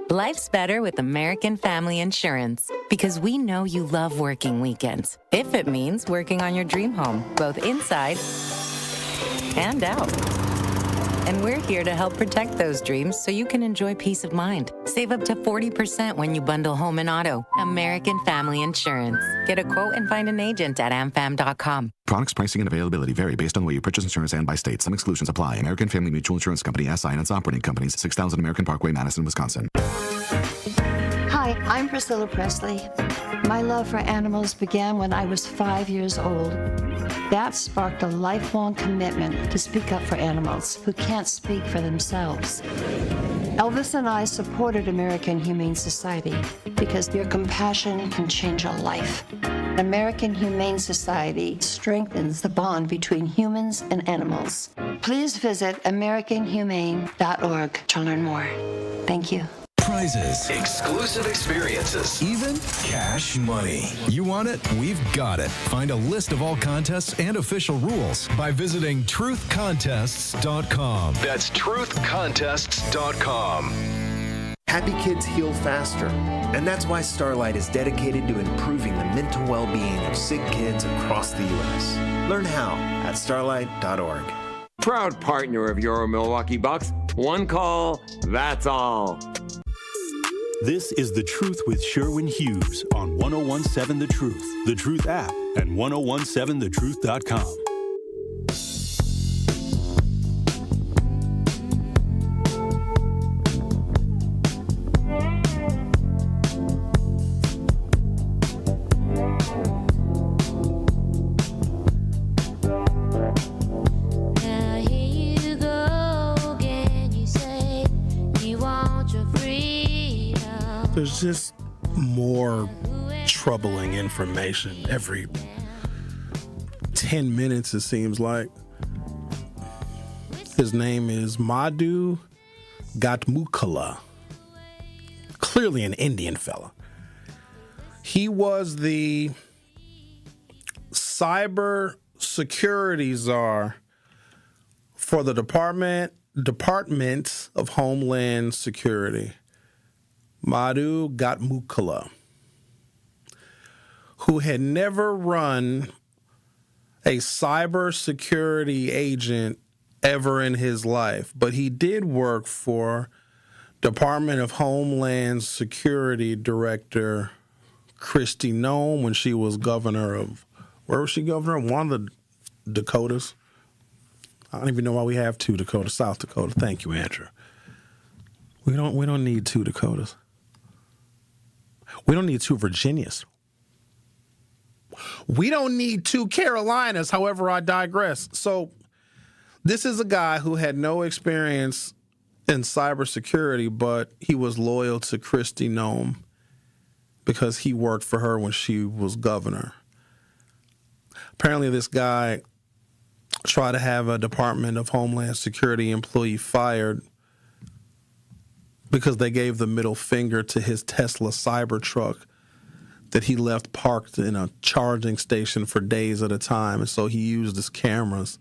Life's better with American Family Insurance, because we know you love working weekends, if it means working on your dream home, both inside and out. And we're here to help protect those dreams so you can enjoy peace of mind. Save up to 40% when you bundle home and auto. American Family Insurance. Get a quote and find an agent at amfam.com. Products, pricing, and availability vary based on the way you purchase insurance and by state. Some exclusions apply. American Family Mutual Insurance Company, SI, and its operating companies, 6000 American Parkway, Madison, Wisconsin. Hi, I'm Priscilla Presley. My love for animals began when I was 5 years old. That sparked a lifelong commitment to speak up for animals who can't speak for themselves. Elvis and I supported American Humane Society because your compassion can change a life. American Humane Society strengthens the bond between humans and animals. Please visit AmericanHumane.org to learn more. Thank you. Prizes, exclusive experiences, even cash money. You want it? We've got it. Find a list of all contests and official rules by visiting truthcontests.com. That's truthcontests.com. Happy kids heal faster, and that's why Starlight is dedicated to improving the mental well-being of sick kids across the U.S. Learn how at starlight.org. Proud partner of your Milwaukee Bucks. One call, that's all. This is The Truth with Sherwin Hughes on 1017 The Truth, The Truth app, and 1017thetruth.com. There's just more troubling information every 10 minutes, it seems like. His name is Madhu Gatmukala. Clearly an Indian fella. He was the cyber security czar for the Department of Homeland Security. Madhu Gatmukala, who had never run a cybersecurity agent ever in his life, but he did work for Department of Homeland Security Director Kristi Noem when she was governor of, where was she governor? One of the Dakotas. I don't even know why we have two Dakotas, South Dakota. Thank you, Andrew. We don't need two Dakotas. We don't need two Virginias. We don't need two Carolinas. However, I digress. So this is a guy who had no experience in cybersecurity, but he was loyal to Kristi Noem because he worked for her when she was governor. Apparently, this guy tried to have a Department of Homeland Security employee fired because they gave the middle finger to his Tesla Cybertruck that he left parked in a charging station for days at a time. And so he used his cameras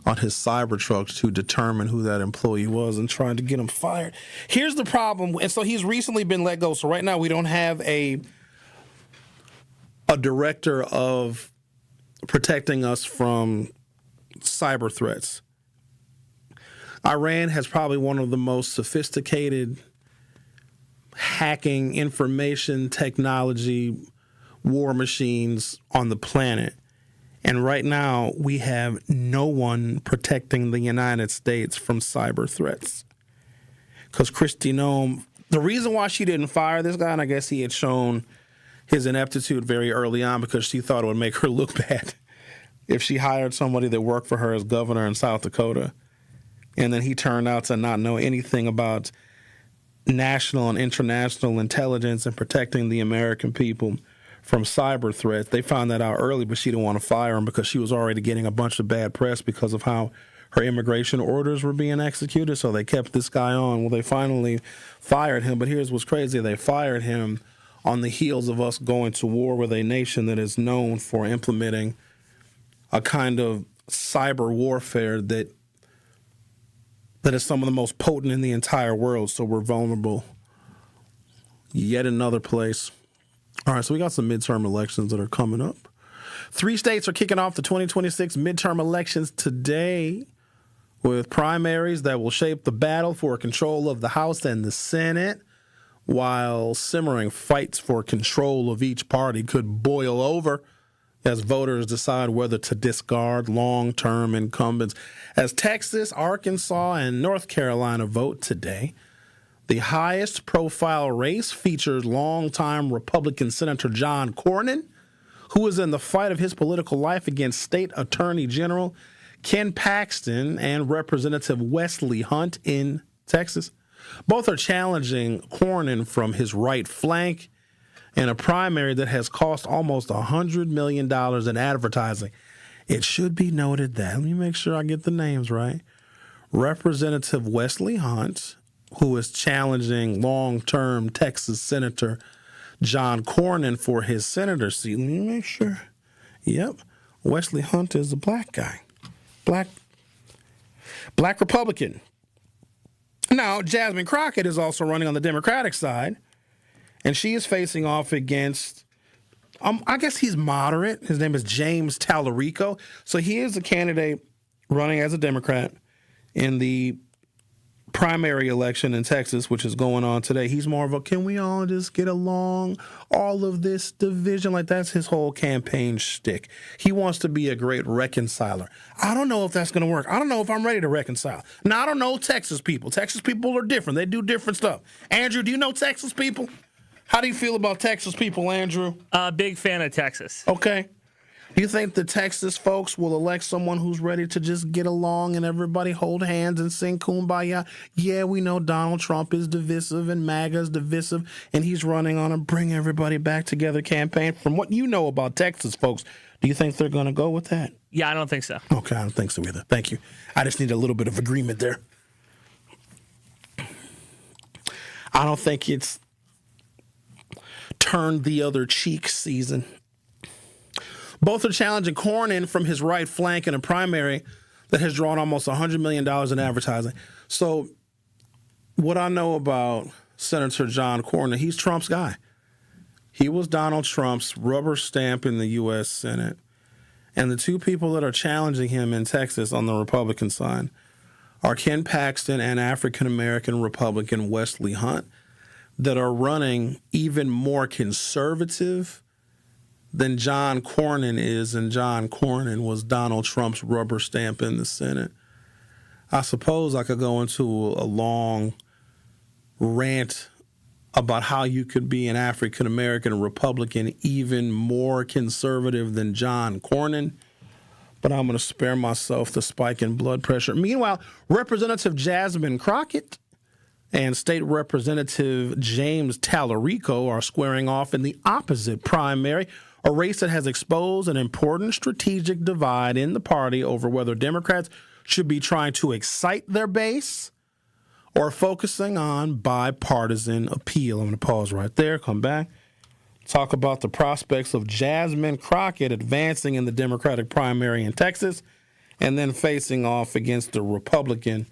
on his Cybertruck to determine who that employee was and tried to get him fired. Here's the problem. And so he's recently been let go. So right now we don't have a director of protecting us from cyber threats. Iran has probably one of the most sophisticated hacking, information technology, war machines on the planet. And right now, we have no one protecting the United States from cyber threats. Because Kristi Noem, the reason why she didn't fire this guy, and I guess he had shown his ineptitude very early on because she thought it would make her look bad if she hired somebody that worked for her as governor in South Dakota. And then he turned out to not know anything about national and international intelligence and protecting the American people from cyber threats. They found that out early, but she didn't want to fire him because she was already getting a bunch of bad press because of how her immigration orders were being executed. So they kept this guy on. Well, they finally fired him. But here's what's crazy. They fired him on the heels of us going to war with a nation that is known for implementing a kind of cyber warfare that is some of the most potent in the entire world. So we're vulnerable. Yet another place. All right, so we got some midterm elections that are coming up. 3 states are kicking off the 2026 midterm elections today. with primaries that will shape the battle for control of the House and the Senate, while simmering fights for control of each party could boil over as voters decide whether to discard long-term incumbents. As Texas, Arkansas, and North Carolina vote today, the highest profile race features longtime Republican Senator John Cornyn, who is in the fight of his political life against State Attorney General Ken Paxton and Representative Wesley Hunt in Texas. Both are challenging Cornyn from his right flank in a primary that has cost almost $100 million in advertising. It should be noted that, let me make sure I get the names right, Representative Wesley Hunt, who is challenging long-term Texas Senator John Cornyn for his senator seat. Let me make sure. Yep, Wesley Hunt is a black guy. Black Republican. Now, Jasmine Crockett is also running on the Democratic side, and she is facing off against, I guess he's moderate. His name is James Tallarico. So he is a candidate running as a Democrat in the primary election in Texas, which is going on today. He's more of a, can we all just get along? All of this division, like that's his whole campaign shtick. He wants to be a great reconciler. I don't know if that's going to work. I don't know if I'm ready to reconcile. Now, I don't know Texas people. Texas people are different. They do different stuff. Andrew, do you know Texas people? How do you feel about Texas people, Andrew? Big fan of Texas. Okay. Do you think the Texas folks will elect someone who's ready to just get along and everybody hold hands and sing Kumbaya? Yeah, we know Donald Trump is divisive and MAGA's divisive, and he's running on a bring everybody back together campaign. From what you know about Texas folks, do you think they're going to go with that? Yeah, I don't think so. Okay, I don't think so either. Thank you. I just need a little bit of agreement there. I don't think it's turn the other cheek season. Both are challenging Cornyn from his right flank in a primary that has drawn almost $100 million in advertising. So what I know about Senator John Cornyn, he's Trump's guy. He was Donald Trump's rubber stamp in the U.S. Senate. And the two people that are challenging him in Texas on the Republican side are Ken Paxton and African-American Republican Wesley Hunt, that are running even more conservative than John Cornyn is, and John Cornyn was Donald Trump's rubber stamp in the Senate. I suppose I could go into a long rant about how you could be an African-American Republican even more conservative than John Cornyn, but I'm going to spare myself the spike in blood pressure. Meanwhile, Representative Jasmine Crockett and State Representative James Tallarico are squaring off in the opposite primary, a race that has exposed an important strategic divide in the party over whether Democrats should be trying to excite their base or focusing on bipartisan appeal. I'm going to pause right there, come back, talk about the prospects of Jasmine Crockett advancing in the Democratic primary in Texas, and then facing off against the Republican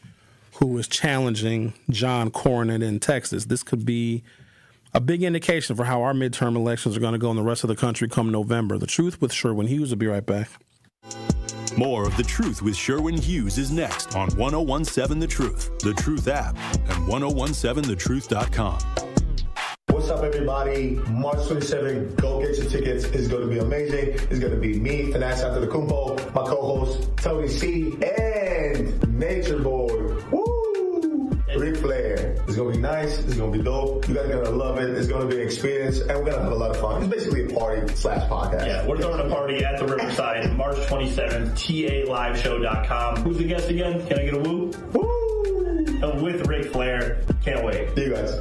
who is challenging John Cornyn in Texas. This could be a big indication for how our midterm elections are going to go in the rest of the country come November. The Truth with Sherwin Hughes will be right back. More of The Truth with Sherwin Hughes is next on 1017 The Truth, The Truth app, and 1017thetruth.com. What's up, everybody? March 27th, go get your tickets. It's going to be amazing. It's going to be me, Finesse After the Kumpo, my co-host, Tony C, and Nature Boy. Woo! Ric Flair. It's going to be nice. It's going to be dope. You guys are going to love it. It's going to be an experience, and we're going to have a lot of fun. It's basically a party/podcast. Yeah, we're throwing a party at the Riverside, March 27th, TALiveshow.com. Who's the guest again? Can I get a woo? Woo! With Ric Flair. Can't wait. See you guys.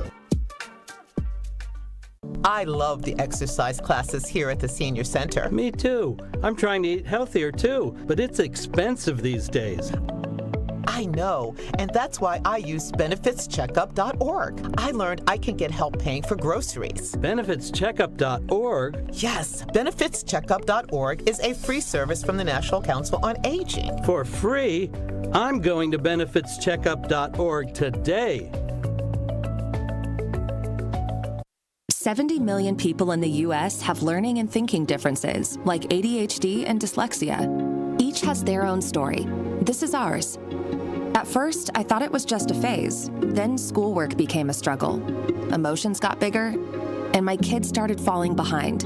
I love the exercise classes here at the Senior Center. Me too. I'm trying to eat healthier too, but it's expensive these days. I know, and that's why I use benefitscheckup.org. I learned I can get help paying for groceries. Benefitscheckup.org? Yes, benefitscheckup.org is a free service from the National Council on Aging. For free? I'm going to benefitscheckup.org today. 70 million people in the U.S. have learning and thinking differences, like ADHD and dyslexia. Each has their own story. This is ours. At first, I thought it was just a phase. Then schoolwork became a struggle. Emotions got bigger, and my kids started falling behind.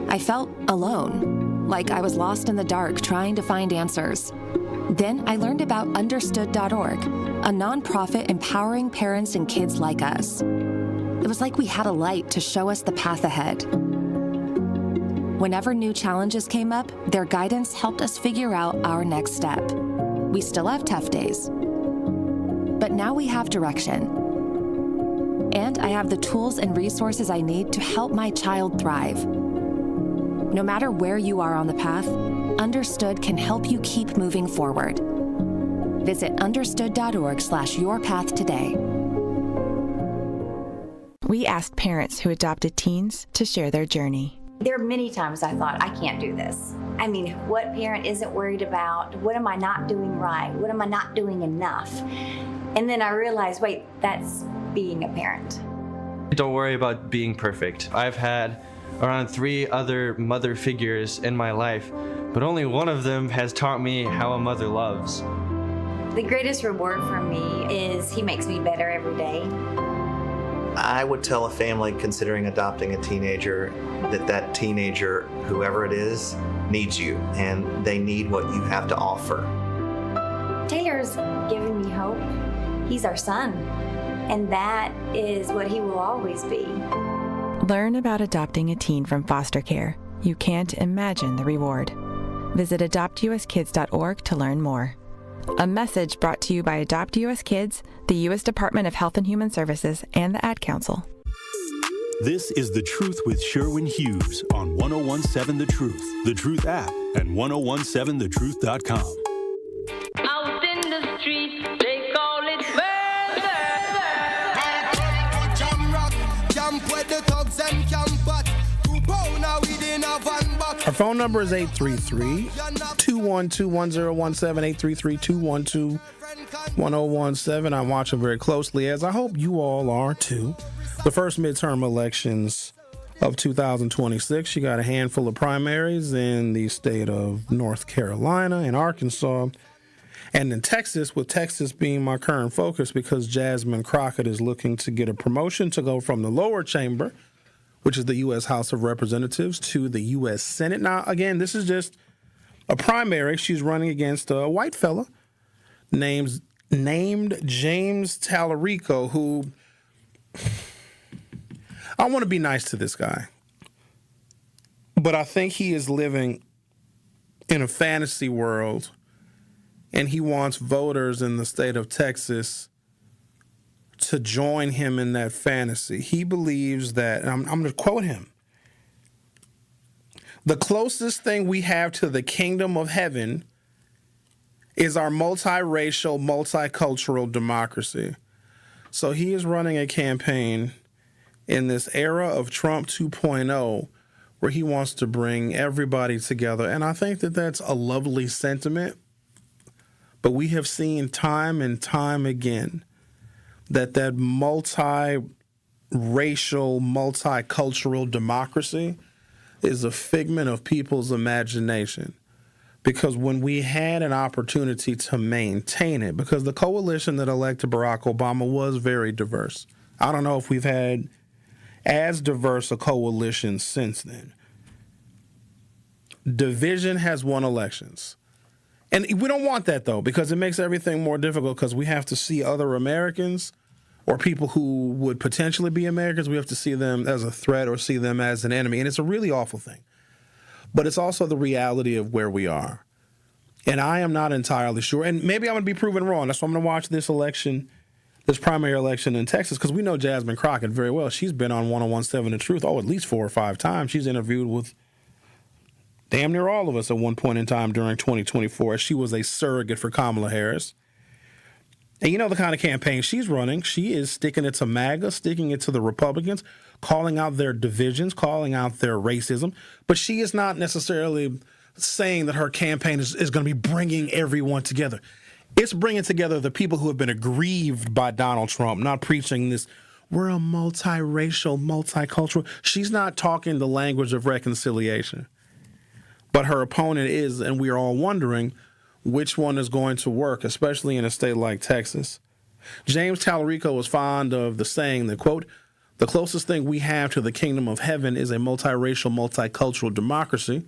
I felt alone, like I was lost in the dark trying to find answers. Then I learned about Understood.org, a nonprofit empowering parents and kids like us. It was like we had a light to show us the path ahead. Whenever new challenges came up, their guidance helped us figure out our next step. We still have tough days, but now we have direction. And I have the tools and resources I need to help my child thrive. No matter where you are on the path, Understood can help you keep moving forward. Visit understood.org/yourpath today. We asked parents who adopted teens to share their journey. There are many times I thought, I can't do this. I mean, what parent isn't worried about? What am I not doing right? What am I not doing enough? And then I realized, wait, that's being a parent. Don't worry about being perfect. I've had around 3 other mother figures in my life, but only one of them has taught me how a mother loves. The greatest reward for me is he makes me better every day. I would tell a family considering adopting a teenager that teenager, whoever it is, needs you, and they need what you have to offer. Taylor's giving me hope. He's our son, and that is what he will always be. Learn about adopting a teen from foster care. You can't imagine the reward. Visit adoptuskids.org to learn more. A message brought to you by Adopt US Kids, the U.S. Department of Health and Human Services, and the Ad Council. This is The Truth with Sherwin Hughes on 1017 The Truth, The Truth app, and 1017thetruth.com. Out in the street, they call it murder. Jump with the thugs and campers. Our phone number is 833-212-1017, 833-212-1017. I'm watching very closely, as I hope you all are too. The first midterm elections of 2026. You got a handful of primaries in the state of North Carolina and Arkansas, and in Texas, with Texas being my current focus because Jasmine Crockett is looking to get a promotion to go from the lower chamber, which is the U.S. House of Representatives, to the U.S. Senate. Now, again, this is just a primary. She's running against a white fella named James Tallarico, who, I want to be nice to this guy, but I think he is living in a fantasy world, and he wants voters in the state of Texas to join him in that fantasy. He believes that, and I'm going to quote him, the closest thing we have to the kingdom of heaven is our multiracial, multicultural democracy. So he is running a campaign in this era of Trump 2.0 where he wants to bring everybody together. And I think that that's a lovely sentiment. But we have seen time and time again that multiracial, multicultural democracy is a figment of people's imagination. Because when we had an opportunity to maintain it, because the coalition that elected Barack Obama was very diverse. I don't know if we've had as diverse a coalition since then. Division has won elections. And we don't want that, though, because it makes everything more difficult because we have to see other Americans or people who would potentially be Americans. We have to see them as a threat or see them as an enemy. And it's a really awful thing. But it's also the reality of where we are. And I am not entirely sure. And maybe I'm going to be proven wrong. That's why I'm going to watch this election, this primary election in Texas, because we know Jasmine Crockett very well. She's been on 1017 The Truth, at least 4 or 5 times. She's interviewed with damn near all of us at one point in time during 2024. She was a surrogate for Kamala Harris. And you know the kind of campaign she's running. She is sticking it to MAGA, sticking it to the Republicans, calling out their divisions, calling out their racism. But she is not necessarily saying that her campaign is going to be bringing everyone together. It's bringing together the people who have been aggrieved by Donald Trump, not preaching this, we're a multiracial, multicultural. She's not talking the language of reconciliation. But her opponent is, and we are all wondering, which one is going to work, especially in a state like Texas. James Tallarico was fond of the saying that, quote, "The closest thing we have to the kingdom of heaven is a multiracial, multicultural democracy,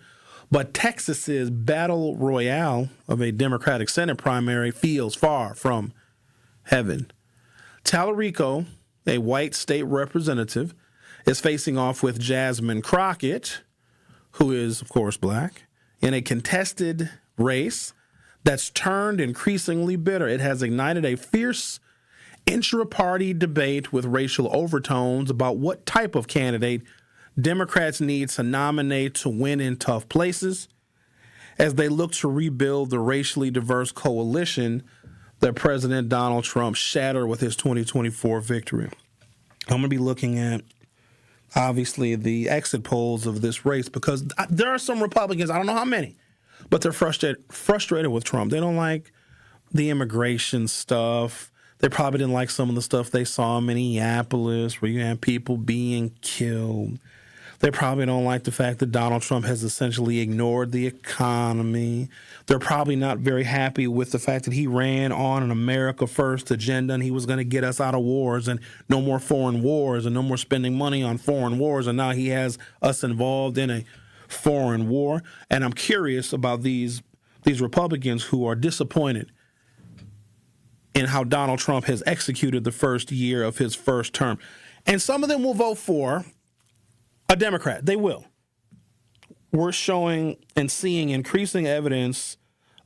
but Texas's battle royale of a Democratic Senate primary feels far from heaven." Tallarico, a white state representative, is facing off with Jasmine Crockett, who is, of course, black, in a contested race that's turned increasingly bitter. It has ignited a fierce intra-party debate with racial overtones about what type of candidate Democrats need to nominate to win in tough places as they look to rebuild the racially diverse coalition that President Donald Trump shattered with his 2024 victory. I'm going to be looking at, obviously, the exit polls of this race because there are some Republicans, I don't know how many, but they're frustrated with Trump. They don't like the immigration stuff. They probably didn't like some of the stuff they saw in Minneapolis where you had people being killed. They probably don't like the fact that Donald Trump has essentially ignored the economy. They're probably not very happy with the fact that he ran on an America First agenda and he was going to get us out of wars and no more foreign wars and no more spending money on foreign wars. And now he has us involved in a foreign war. And I'm curious about these Republicans who are disappointed in how Donald Trump has executed the first year of his first term. And some of them will vote for a Democrat. They will. We're showing and seeing increasing evidence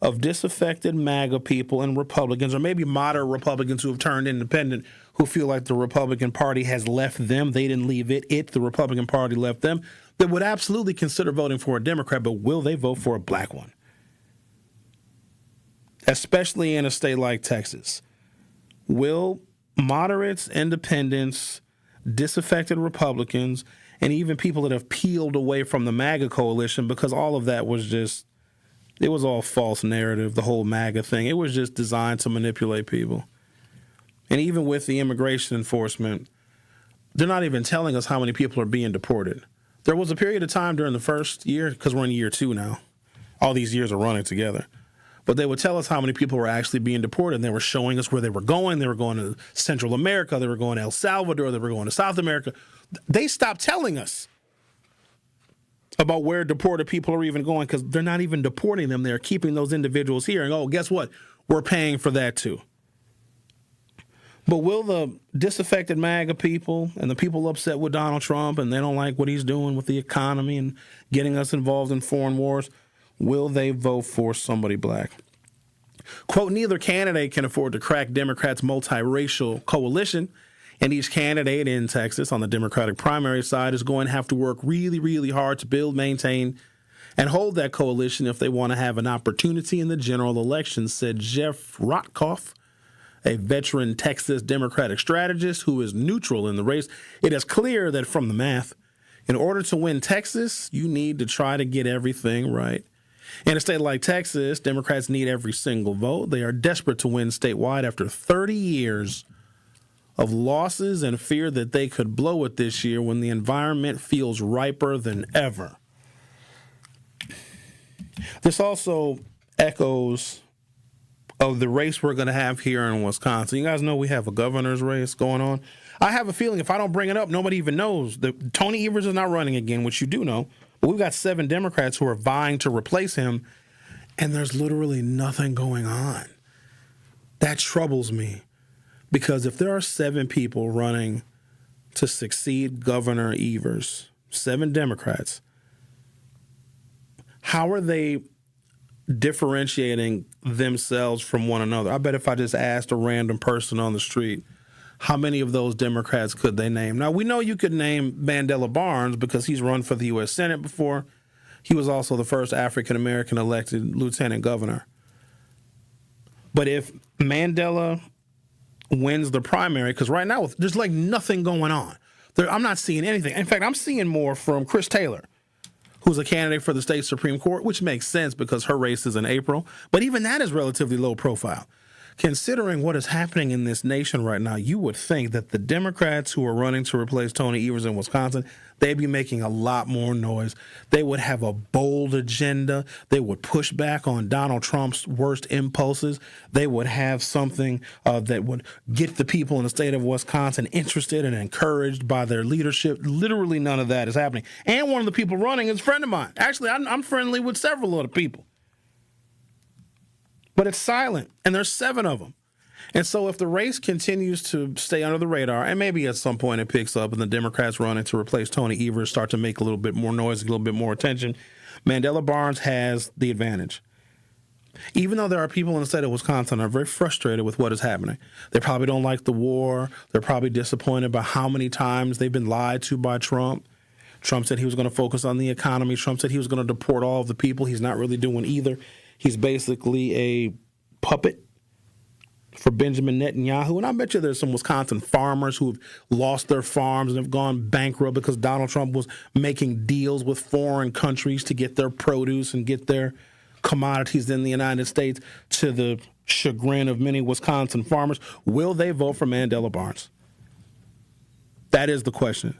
of disaffected MAGA people and Republicans, or maybe moderate Republicans who have turned independent, who feel like the Republican Party has left them. They didn't leave it. The Republican Party left them. That would absolutely consider voting for a Democrat, but will they vote for a black one? Especially in a state like Texas. Will moderates, independents, disaffected Republicans, and even people that have peeled away from the MAGA coalition, because all of that was just, it was all false narrative, the whole MAGA thing. It was just designed to manipulate people. And even with the immigration enforcement, they're not even telling us how many people are being deported. There was a period of time during the first year, because we're in year 2 now. All these years are running together. But they would tell us how many people were actually being deported, and they were showing us where they were going. They were going to Central America. They were going to El Salvador. They were going to South America. They stopped telling us about where deported people are even going because they're not even deporting them. They're keeping those individuals here. And, oh, guess what? We're paying for that too. But will the disaffected MAGA people and the people upset with Donald Trump and they don't like what he's doing with the economy and getting us involved in foreign wars, will they vote for somebody black? Quote, neither candidate can afford to crack Democrats' multiracial coalition, and each candidate in Texas on the Democratic primary side is going to have to work really, really hard to build, maintain, and hold that coalition if they want to have an opportunity in the general election, said Jeff Rotkoff, a veteran Texas Democratic strategist who is neutral in the race. It is clear that from the math, in order to win Texas, you need to try to get everything right. In a state like Texas, Democrats need every single vote. They are desperate to win statewide after 30 years of losses and fear that they could blow it this year when the environment feels riper than ever. This also echoes of the race we're going to have here in Wisconsin. You guys know we have a governor's race going on. I have a feeling if I don't bring it up, nobody even knows that Tony Evers is not running again, which you do know. But we've got 7 Democrats who are vying to replace him, and there's literally nothing going on. That troubles me, because if there are 7 people running to succeed Governor Evers, 7 Democrats, how are they differentiating themselves from one another? I bet if I just asked a random person on the street, how many of those Democrats could they name? Now, we know you could name Mandela Barnes because he's run for the U.S. Senate before. He was also the first African-American elected lieutenant governor. But if Mandela wins the primary, because right now there's like nothing going on. I'm not seeing anything. In fact, I'm seeing more from Chris Taylor, who's a candidate for the state Supreme Court, which makes sense because her race is in April. But even that is relatively low profile. considering what is happening in this nation right now, you would think that the Democrats who are running to replace Tony Evers in Wisconsin, they'd be making a lot more noise. They would have a bold agenda. They would push back on Donald Trump's worst impulses. They would have something that would get the people in the state of Wisconsin interested and encouraged by their leadership. Literally none of that is happening. And one of the people running is a friend of mine. Actually, I'm friendly with several of the people. But it's silent, and there's 7 of them. And so if the race continues to stay under the radar, and maybe at some point it picks up and the Democrats running to replace Tony Evers start to make a little bit more noise, a little bit more attention, Mandela Barnes has the advantage. Even though there are people in the state of Wisconsin that are very frustrated with what is happening. They probably don't like the war. They're probably disappointed by how many times they've been lied to by Trump. Trump said he was going to focus on the economy. Trump said he was going to deport all of the people. He's not really doing either. He's basically a puppet for Benjamin Netanyahu. And I bet you there's some Wisconsin farmers who've lost their farms and have gone bankrupt because Donald Trump was making deals with foreign countries to get their produce and get their commodities in the United States, to the chagrin of many Wisconsin farmers. Will they vote for Mandela Barnes? That is the question.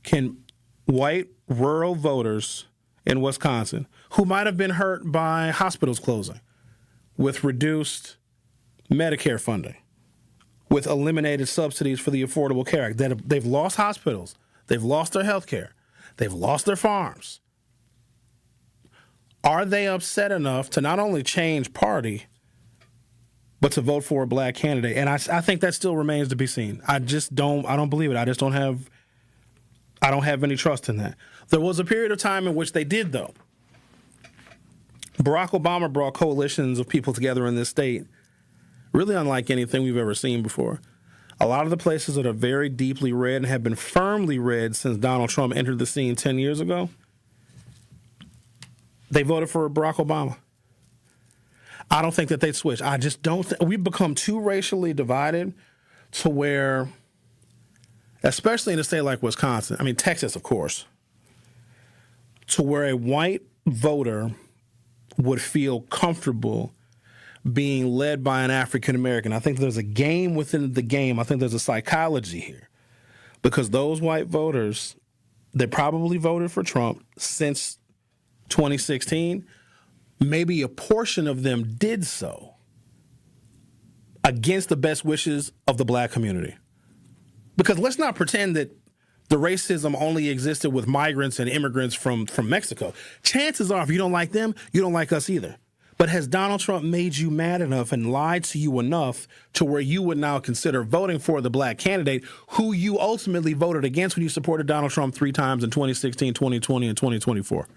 Can white rural voters in Wisconsin, who might have been hurt by hospitals closing, with reduced Medicare funding, with eliminated subsidies for the Affordable Care Act, that they've lost hospitals, they've lost their health care, they've lost their farms. Are they upset enough to not only change party, but to vote for a black candidate? And I think that still remains to be seen. I don't believe it. I don't have any trust in that. There was a period of time in which they did, though. Barack Obama brought coalitions of people together in this state, really unlike anything we've ever seen before. A lot of the places that are very deeply red and have been firmly red since Donald Trump entered the scene 10 years ago, they voted for Barack Obama. I don't think that they'd switch. I just don't we've become too racially divided to where, especially in a state like Wisconsin, I mean, Texas, of course, to where a white voter would feel comfortable being led by an African American. I think there's a game within the game. I think there's a psychology here, because those white voters, they probably voted for Trump since 2016. Maybe a portion of them did so against the best wishes of the black community. Because let's not pretend that the racism only existed with migrants and immigrants from Mexico. Chances are, if you don't like them, you don't like us either. But has Donald Trump made you mad enough and lied to you enough to where you would now consider voting for the black candidate who you ultimately voted against when you supported Donald Trump 3 times in 2016, 2020, and 2024?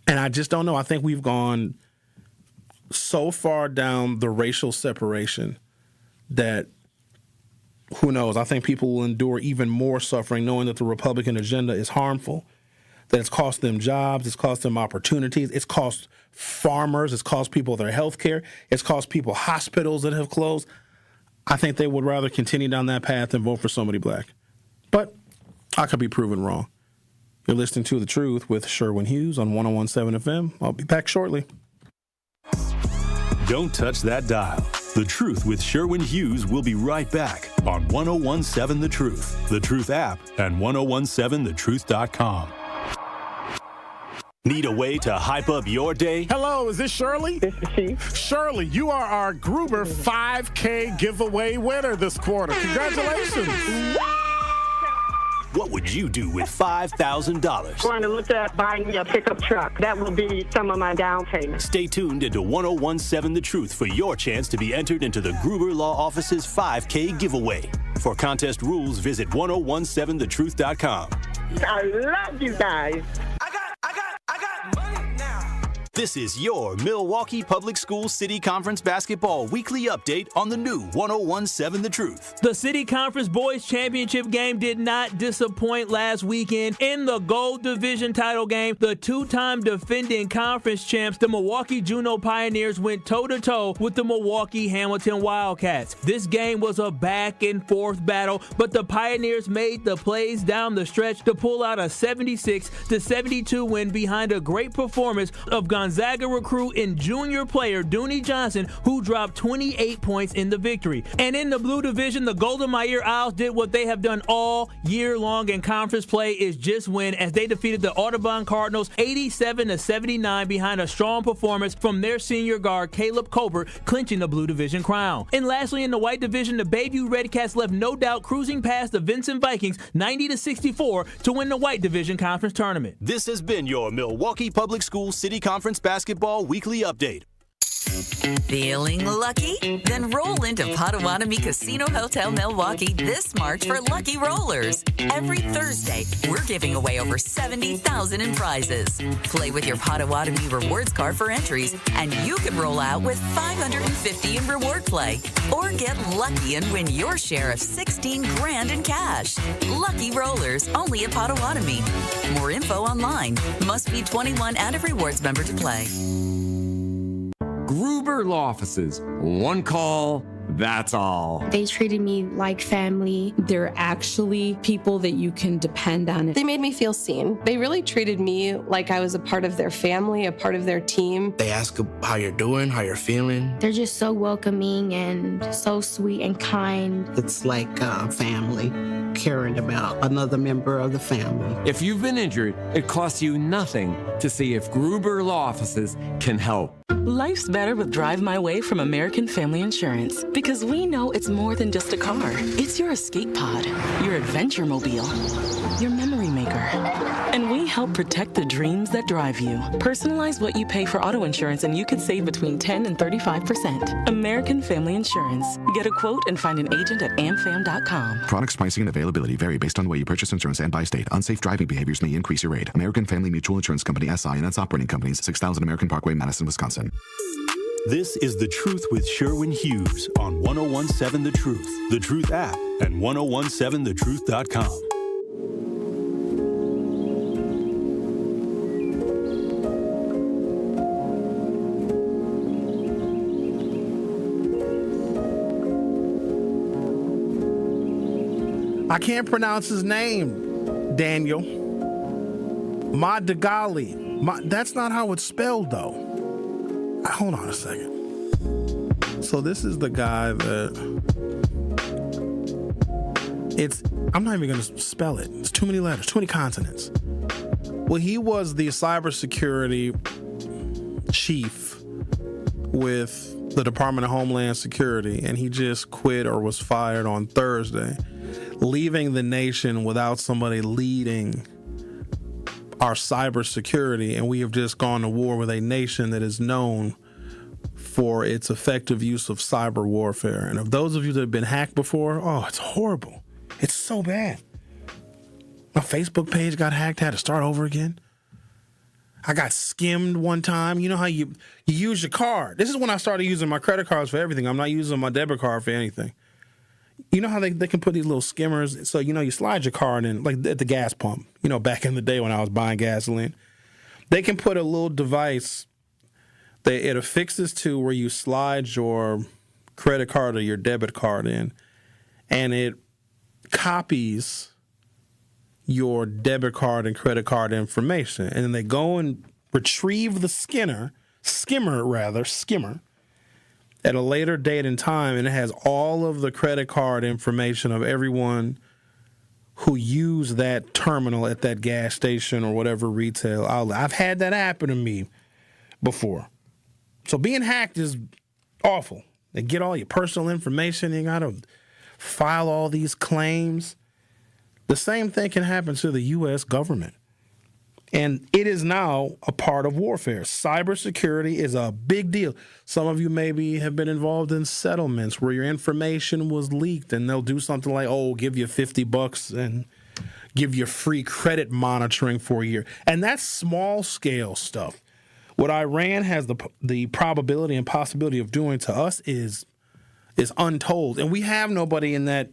And I just don't know. I think we've gone so far down the racial separation that, who knows, I think people will endure even more suffering knowing that the Republican agenda is harmful, that it's cost them jobs, it's cost them opportunities, it's cost farmers, it's cost people their health care, it's cost people hospitals that have closed. I think they would rather continue down that path than vote for somebody black. But I could be proven wrong. You're listening to The Truth with Sherwin Hughes on 101.7 FM. I'll be back shortly. Don't touch that dial. The Truth with Sherwin Hughes will be right back on 101.7 The Truth, The Truth app, and 101.7thetruth.com. Need a way to hype up your day? Hello, is this Shirley? This is she. Shirley, you are our Gruber 5K giveaway winner this quarter. Congratulations. What would you do with $5,000? Going to look at buying me a pickup truck. That will be some of my down payment. Stay tuned into 101.7 The Truth for your chance to be entered into the Gruber Law Office's 5K giveaway. For contest rules, visit 101.7thetruth.com. I love you guys. I got money now. This is your Milwaukee Public Schools City Conference Basketball Weekly Update on the new 101.7 The Truth. The City Conference Boys Championship game did not disappoint last weekend. In the Gold Division title game, the 2-time defending conference champs, the Milwaukee Juno Pioneers, went toe-to-toe with the Milwaukee Hamilton Wildcats. This game was a back-and-forth battle, but the Pioneers made the plays down the stretch to pull out a 76-72 win behind a great performance of Gonzaga Gonzaga recruit and junior player Dooney Johnson, who dropped 28 points in the victory. And in the blue division, the Golden Meyer Owls did what they have done all year long in conference play, is just win, as they defeated the Audubon Cardinals 87-79 behind a strong performance from their senior guard Caleb Colbert, clinching the blue division crown. And lastly, in the white division, the Bayview Redcats left no doubt cruising past the Vincent Vikings 90-64 to win the white division conference tournament. This has been your Milwaukee Public Schools City Conference Basketball Weekly Update. Feeling lucky? Then roll into Potawatomi Casino Hotel Milwaukee this March for Lucky Rollers. Every Thursday, we're giving away over $70,000 in prizes. Play with your Potawatomi rewards card for entries, and you could roll out with $550 in reward play. Or get lucky and win your share of $16,000 in cash. Lucky Rollers, only at Potawatomi. More info online. Must be 21 and a rewards member to play. Gruber Law Offices. One call, that's all. They treated me like family. They're actually people that you can depend on. They made me feel seen. They really treated me like I was a part of their family, a part of their team. They ask how you're doing, how you're feeling. They're just so welcoming and so sweet and kind. It's like family, caring about another member of the family. If you've been injured, it costs you nothing to see if Gruber Law Offices can help. Life's better with Drive My Way from American Family Insurance, because we know it's more than just a car. It's your escape pod, your adventure mobile, your memory maker. And we help protect the dreams that drive you. Personalize what you pay for auto insurance and you could save between 10 and 35%. American Family Insurance. Get a quote and find an agent at amfam.com. Products, pricing, and availability vary based on the way you purchase insurance and by state. Unsafe driving behaviors may increase your rate. American Family Mutual Insurance Company, SI, and its operating companies, 6000 American Parkway, Madison, Wisconsin. This is The Truth with Sherwin Hughes on 1017 The Truth, The Truth app, and 1017thetruth.com. I can't pronounce his name, Daniel. Madigali. That's not how it's spelled, though. Hold on a second. So this is the guy that I'm not even going to spell it. It's too many letters, too many consonants. Well, he was the cybersecurity chief with the Department of Homeland Security, and he just quit or was fired on Thursday, leaving the nation without somebody leading our cybersecurity. And we have just gone to war with a nation that is known for its effective use of cyber warfare. And of those of you that have been hacked before, oh, it's horrible. It's so bad. My Facebook page got hacked, had to start over again. I got skimmed one time. You know how you use your card. This is when I started using my credit cards for everything. I'm not using my debit card for anything. You know how they can put these little skimmers? So, you slide your card in, like at the gas pump, back in the day when I was buying gasoline. They can put a little device that it affixes to where you slide your credit card or your debit card in, and it copies your debit card and credit card information. And then they go and retrieve the skimmer, at a later date and time, and it has all of the credit card information of everyone who used that terminal at that gas station or whatever retail outlet. I've had that happen to me before. So being hacked is awful. They get all your personal information. You got to file all these claims. The same thing can happen to the U.S. government. And it is now a part of warfare. Cybersecurity is a big deal. Some of you maybe have been involved in settlements where your information was leaked, and they'll do something like, give you $50 and give you free credit monitoring for a year. And that's small scale stuff. What Iran has the probability and possibility of doing to us is untold. And we have nobody in that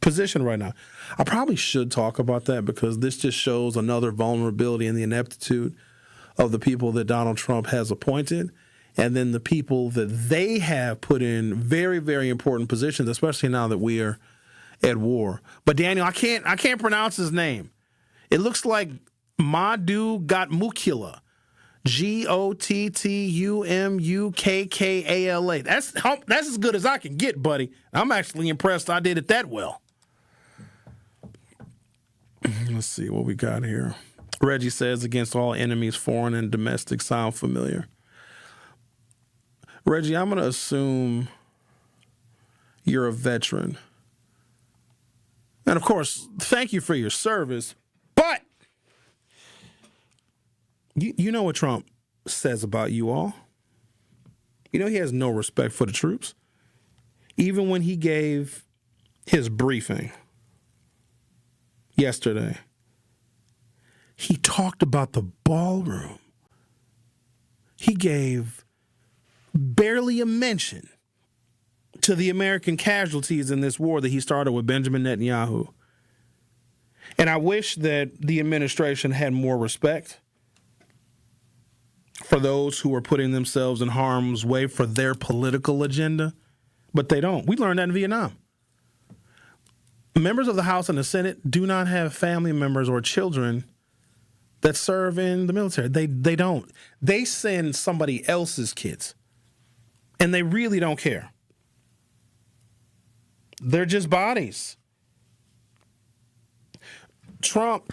position right now. I probably should talk about that because this just shows another vulnerability in the ineptitude of the people that Donald Trump has appointed, and then the people that they have put in very, very important positions, especially now that we are at war. But Daniel, I can't pronounce his name. It looks like Madhu Gatmukula. GOTTUMUKKALA. That's as good as I can get, buddy. I'm actually impressed I did it that well. Let's see what we got here. Reggie says, against all enemies, foreign and domestic, sound familiar. Reggie, I'm going to assume you're a veteran. And, of course, thank you for your service. But you know what Trump says about you all? You know he has no respect for the troops. Even when he gave his briefing yesterday, he talked about the ballroom. He gave barely a mention to the American casualties in this war that he started with Benjamin Netanyahu. And I wish that the administration had more respect for those who are putting themselves in harm's way for their political agenda, but they don't. We learned that in Vietnam. Members of the House and the Senate do not have family members or children that serve in the military. They don't. They send somebody else's kids, and they really don't care. They're just bodies. Trump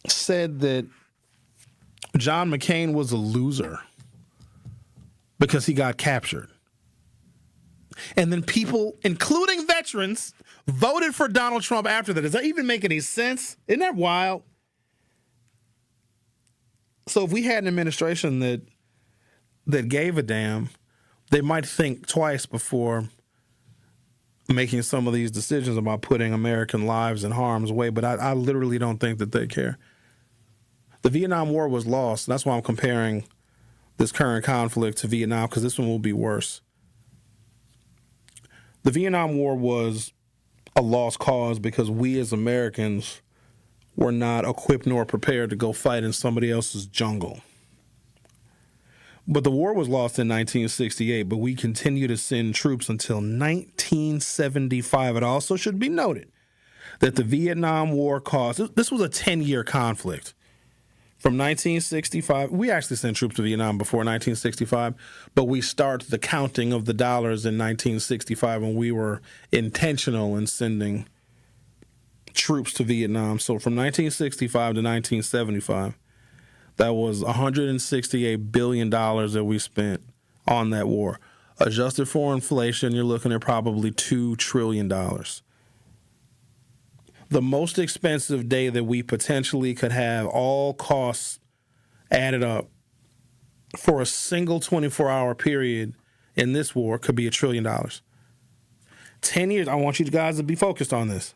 said that John McCain was a loser because he got captured. And then people, including veterans, voted for Donald Trump after that. Does that even make any sense? Isn't that wild? So if we had an administration that gave a damn, they might think twice before making some of these decisions about putting American lives in harm's way, but I literally don't think that they care. The Vietnam War was lost. That's why I'm comparing this current conflict to Vietnam, because this one will be worse. The Vietnam War was a lost cause because we as Americans were not equipped nor prepared to go fight in somebody else's jungle. But the war was lost in 1968, but we continue to send troops until 1975. It also should be noted that the Vietnam War cost, this was a 10-year conflict. From 1965, we actually sent troops to Vietnam before 1965, but we started the counting of the dollars in 1965 when we were intentional in sending troops to Vietnam. So from 1965 to 1975, that was $168 billion that we spent on that war. Adjusted for inflation, you're looking at probably $2 trillion. The most expensive day that we potentially could have, all costs added up, for a single 24-hour period in this war could be $1 trillion. 10 years, I want you guys to be focused on this.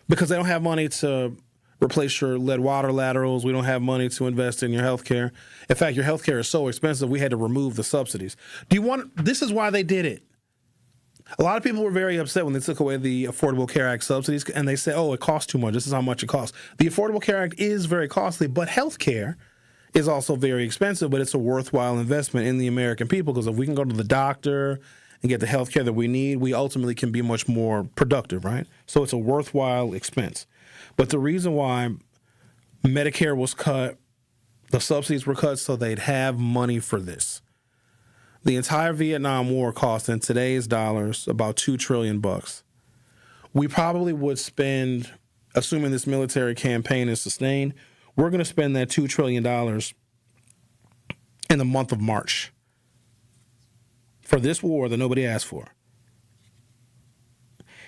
Because they don't have money to replace your lead water laterals. We don't have money to invest in your health care. In fact, your health care is so expensive, we had to remove the subsidies. This is why they did it. A lot of people were very upset when they took away the Affordable Care Act subsidies, and they said, oh, it costs too much. This is how much it costs. The Affordable Care Act is very costly, but health care is also very expensive, but it's a worthwhile investment in the American people, because if we can go to the doctor and get the health care that we need, we ultimately can be much more productive, right? So it's a worthwhile expense. But the reason why Medicare was cut, the subsidies were cut, so they'd have money for this. The entire Vietnam War cost in today's dollars about $2 trillion. We probably would spend, assuming this military campaign is sustained, we're going to spend that $2 trillion in the month of March for this war that nobody asked for.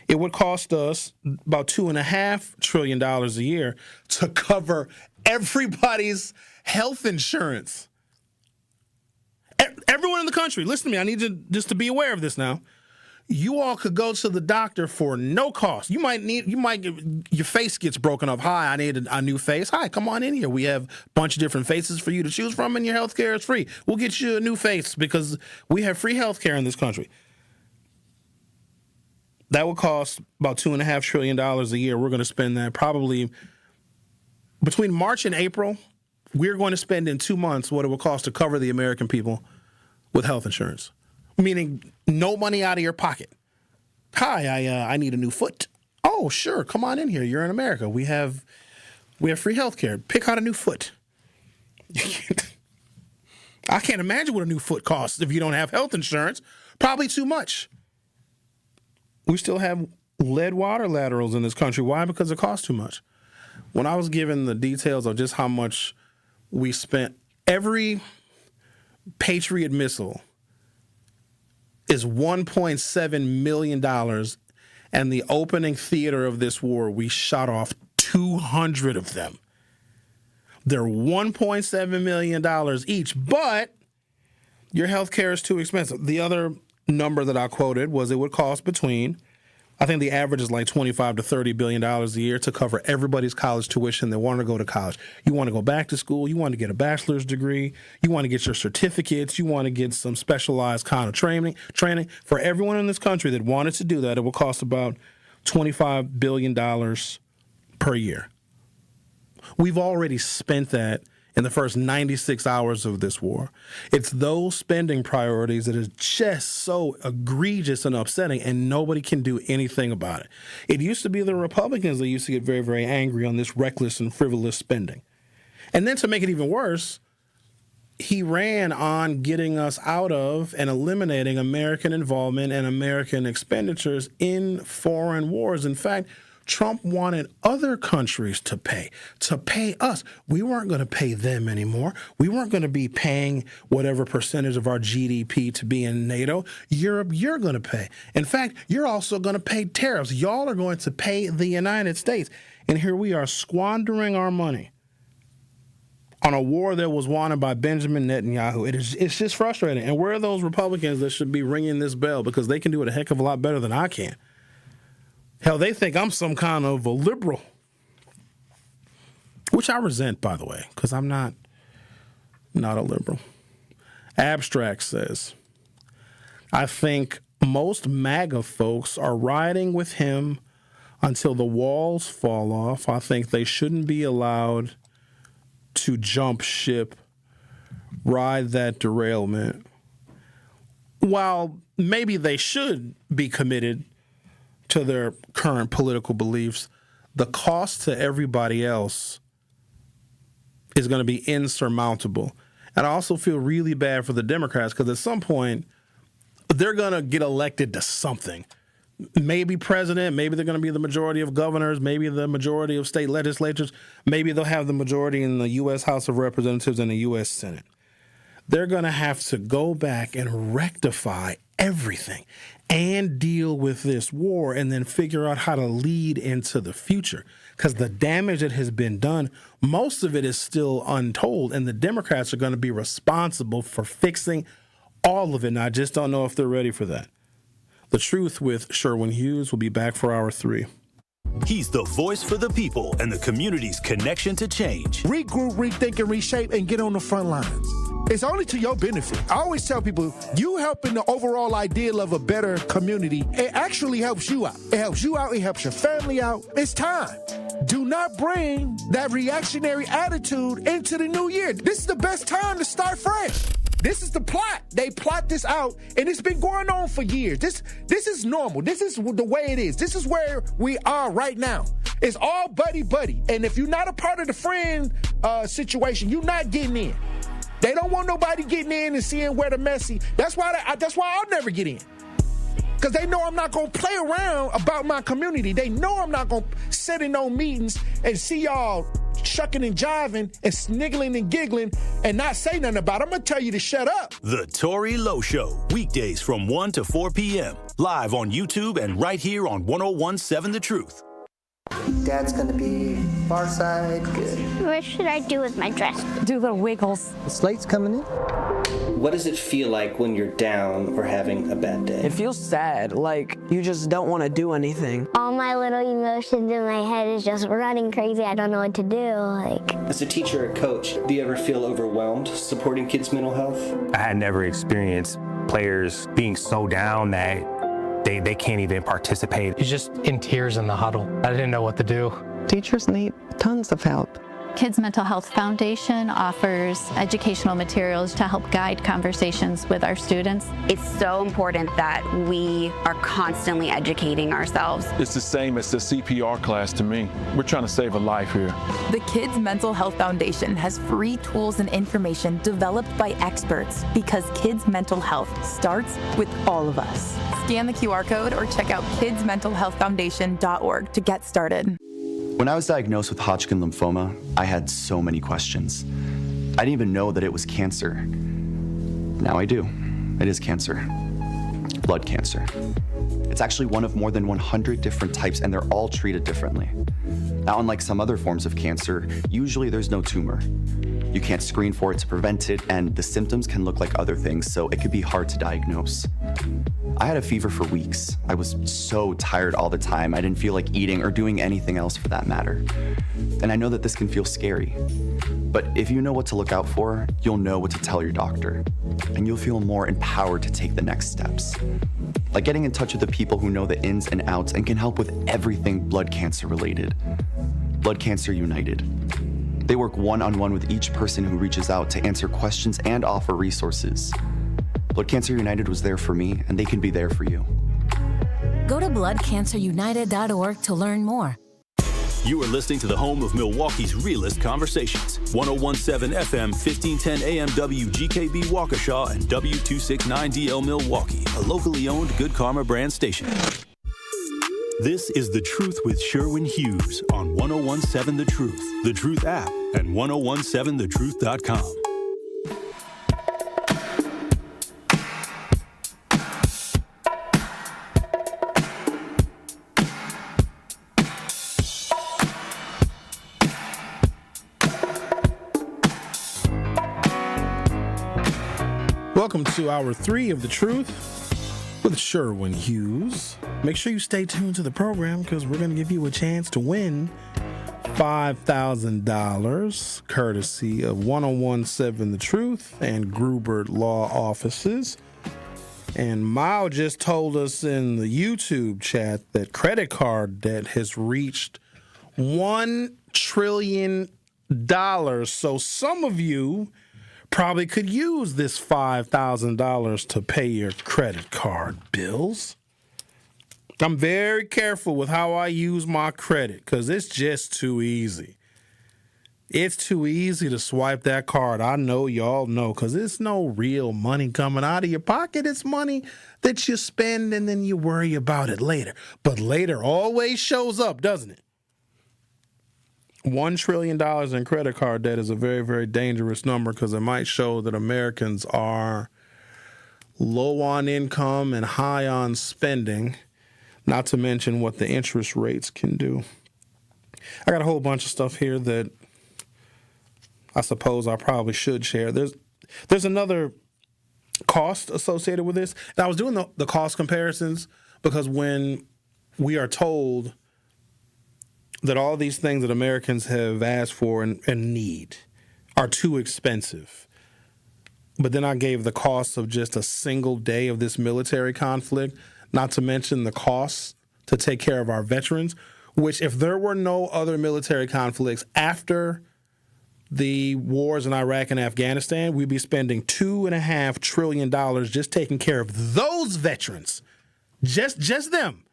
It would cost us about $2.5 trillion a year to cover everybody's health insurance. Everyone in the country, listen to me. I need you just to be aware of this now. You all could go to the doctor for no cost. Your face gets broken up. Hi, I need a new face. Hi, come on in here. We have a bunch of different faces for you to choose from, and your health care is free. We'll get you a new face because we have free health care in this country. That would cost about $2.5 trillion a year. We're going to spend that probably between March and April. We're going to spend in 2 months what it will cost to cover the American people with health insurance, meaning no money out of your pocket. Hi, I need a new foot. Oh, sure, come on in here. You're in America. We have free health care. Pick out a new foot. I can't imagine what a new foot costs if you don't have health insurance. Probably too much. We still have lead water laterals in this country. Why? Because it costs too much. When I was given the details of just how much we spent, every Patriot missile is $1.7 million. And the opening theater of this war, we shot off 200 of them. They're $1.7 million each, but your health care is too expensive. The other number that I quoted was it would cost between, I think the average is like $25 to $30 billion a year to cover everybody's college tuition that want to go to college. You want to go back to school, you want to get a bachelor's degree, you want to get your certificates, you want to get some specialized kind of training. For everyone in this country that wanted to do that, it will cost about $25 billion per year. We've already spent that in the first 96 hours of this war. It's those spending priorities that is just so egregious and upsetting, and nobody can do anything about it. It used to be the Republicans that used to get very, very angry on this reckless and frivolous spending. And then to make it even worse, he ran on getting us out of and eliminating American involvement and American expenditures in foreign wars. In fact, Trump wanted other countries to pay us. We weren't going to pay them anymore. We weren't going to be paying whatever percentage of our GDP to be in NATO. Europe, you're going to pay. In fact, you're also going to pay tariffs. Y'all are going to pay the United States. And here we are squandering our money on a war that was wanted by Benjamin Netanyahu. It's just frustrating. And where are those Republicans that should be ringing this bell? Because they can do it a heck of a lot better than I can. Hell, they think I'm some kind of a liberal, which I resent, by the way, because I'm not a liberal. Abstract says, I think most MAGA folks are riding with him until the walls fall off. I think they shouldn't be allowed to jump ship, ride that derailment. While maybe they should be committed to their current political beliefs, the cost to everybody else is going to be insurmountable. And I also feel really bad for the Democrats because at some point, they're going to get elected to something. Maybe president, maybe they're going to be the majority of governors, maybe the majority of state legislatures, maybe they'll have the majority in the U.S. House of Representatives and the U.S. Senate. They're going to have to go back and rectify everything and deal with this war and then figure out how to lead into the future. Because the damage that has been done, most of it is still untold, and the Democrats are going to be responsible for fixing all of it. And I just don't know if they're ready for that. The Truth with Sherwin Hughes will be back for Hour 3. He's the voice for the people and the community's connection to change. Regroup, rethink, and reshape, and get on the front lines. It's only to your benefit. I always tell people, you helping the overall ideal of a better community, it actually helps you out. It helps you out. It helps your family out. It's time. Do not bring that reactionary attitude into the new year. This is the best time to start fresh. This is the plot. They plot this out, and it's been going on for years. This is normal. This is the way it is. This is where we are right now. It's all buddy-buddy. And if you're not a part of the friend situation, you're not getting in. They don't want nobody getting in and seeing where the messy. That's why I'll never get in. Because they know I'm not going to play around about my community. They know I'm not going to sit in no meetings and see y'all shucking and jiving and sniggling and giggling and not say nothing about it. I'm going to tell you to shut up. The Tory Lowe Show, weekdays from 1 to 4 p.m. Live on YouTube and right here on 101.7 The Truth. Dad's going to be far side. Good. What should I do with my dress? Do little wiggles. The slate's coming in. What does it feel like when you're down or having a bad day? It feels sad, like you just don't want to do anything. All my little emotions in my head is just running crazy. I don't know what to do. As a teacher or coach, do you ever feel overwhelmed supporting kids' mental health? I had never experienced players being so down that they can't even participate. He's just in tears in the huddle. I didn't know what to do. Teachers need tons of help. Kids Mental Health Foundation offers educational materials to help guide conversations with our students. It's so important that we are constantly educating ourselves. It's the same as the CPR class to me. We're trying to save a life here. The Kids Mental Health Foundation has free tools and information developed by experts because kids' mental health starts with all of us. Scan the QR code or check out kidsmentalhealthfoundation.org to get started. When I was diagnosed with Hodgkin lymphoma, I had so many questions. I didn't even know that it was cancer. Now I do. It is cancer. Blood cancer. It's actually one of more than 100 different types, and they're all treated differently. Now, unlike some other forms of cancer, usually there's no tumor. You can't screen for it to prevent it, and the symptoms can look like other things, so it could be hard to diagnose. I had a fever for weeks. I was so tired all the time. I didn't feel like eating or doing anything else for that matter. And I know that this can feel scary. But if you know what to look out for, you'll know what to tell your doctor. And you'll feel more empowered to take the next steps. Like getting in touch with the people who know the ins and outs and can help with everything blood cancer related. Blood Cancer United. They work one-on-one with each person who reaches out to answer questions and offer resources. Blood Cancer United was there for me, and they can be there for you. Go to bloodcancerunited.org to learn more. You are listening to the home of Milwaukee's realest conversations. 1017 FM, 1510 AM WGKB Waukesha, and W269DL Milwaukee, a locally owned Good Karma brand station. This is The Truth with Sherwin Hughes on 1017 The Truth, The Truth app, and 1017thetruth.com. Welcome to Hour 3 of The Truth with Sherwin Hughes. Make sure you stay tuned to the program because we're going to give you a chance to win $5,000 courtesy of 1017 The Truth and Gruber Law Offices. And Mao just told us in the YouTube chat that credit card debt has reached $1 trillion. So some of you probably could use this $5,000 to pay your credit card bills. I'm very careful with how I use my credit because it's just too easy. It's too easy to swipe that card. I know y'all know because it's no real money coming out of your pocket. It's money that you spend and then you worry about it later. But later always shows up, doesn't it? $1 trillion in credit card debt is a very, very dangerous number because it might show that Americans are low on income and high on spending, not to mention what the interest rates can do. I got a whole bunch of stuff here that I suppose I probably should share. There's another cost associated with this. And I was doing the cost comparisons because when we are told that all these things that Americans have asked for and need are too expensive. But then I gave the cost of just a single day of this military conflict, not to mention the costs to take care of our veterans, which if there were no other military conflicts after the wars in Iraq and Afghanistan, we'd be spending $2.5 trillion just taking care of those veterans, just them.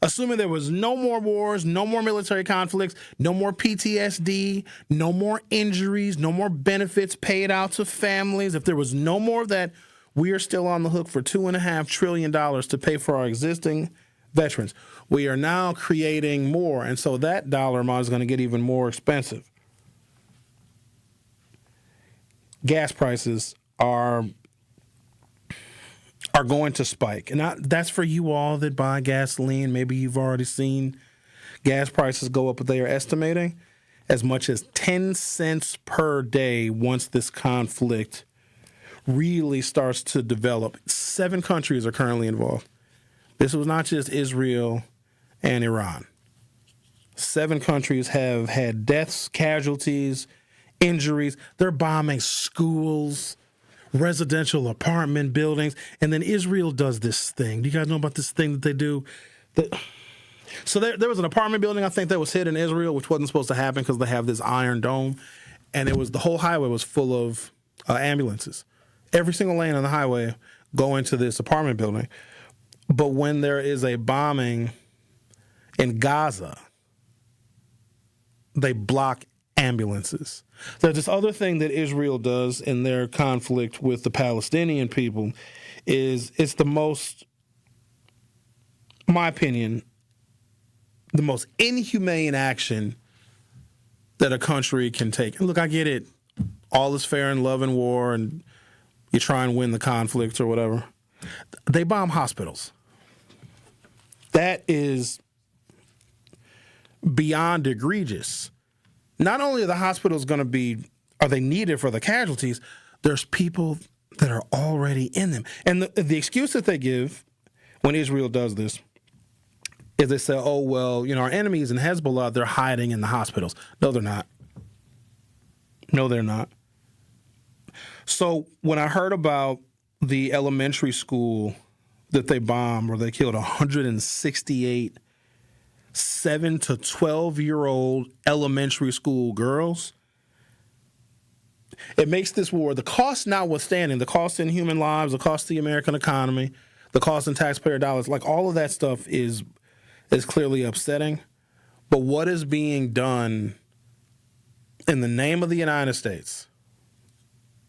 Assuming there was no more wars, no more military conflicts, no more PTSD, no more injuries, no more benefits paid out to families. If there was no more of that, we are still on the hook for $2.5 trillion to pay for our existing veterans. We are now creating more, and so that dollar amount is going to get even more expensive. Gas prices are going to spike. And that's for you all that buy gasoline. Maybe you've already seen gas prices go up, but they are estimating as much as 10 cents per day once this conflict really starts to develop. 7 countries are currently involved. This was not just Israel and Iran. 7 countries have had deaths, casualties, injuries. They're bombing schools, residential apartment buildings, and then Israel does this thing. Do you guys know about this thing that they do? So there was an apartment building, I think, that was hit in Israel, which wasn't supposed to happen because they have this iron dome. And the whole highway was full of ambulances. Every single lane on the highway going to this apartment building. But when there is a bombing in Gaza, they block ambulances. There's this other thing that Israel does in their conflict with the Palestinian people is it's the most, in my opinion, the most inhumane action that a country can take. And look, I get it. All is fair in love and war, and you try and win the conflict or whatever. They bomb hospitals. That is beyond egregious. Not only are the hospitals are they needed for the casualties, there's people that are already in them. And the excuse that they give when Israel does this is they say, oh, well, our enemies in Hezbollah, they're hiding in the hospitals. No, they're not. No, they're not. So when I heard about the elementary school that they bombed, where they killed 168 7 to 12-year-old elementary school girls, it makes this war, the cost notwithstanding, the cost in human lives, the cost to the American economy, the cost in taxpayer dollars, like all of that stuff is clearly upsetting. But what is being done in the name of the United States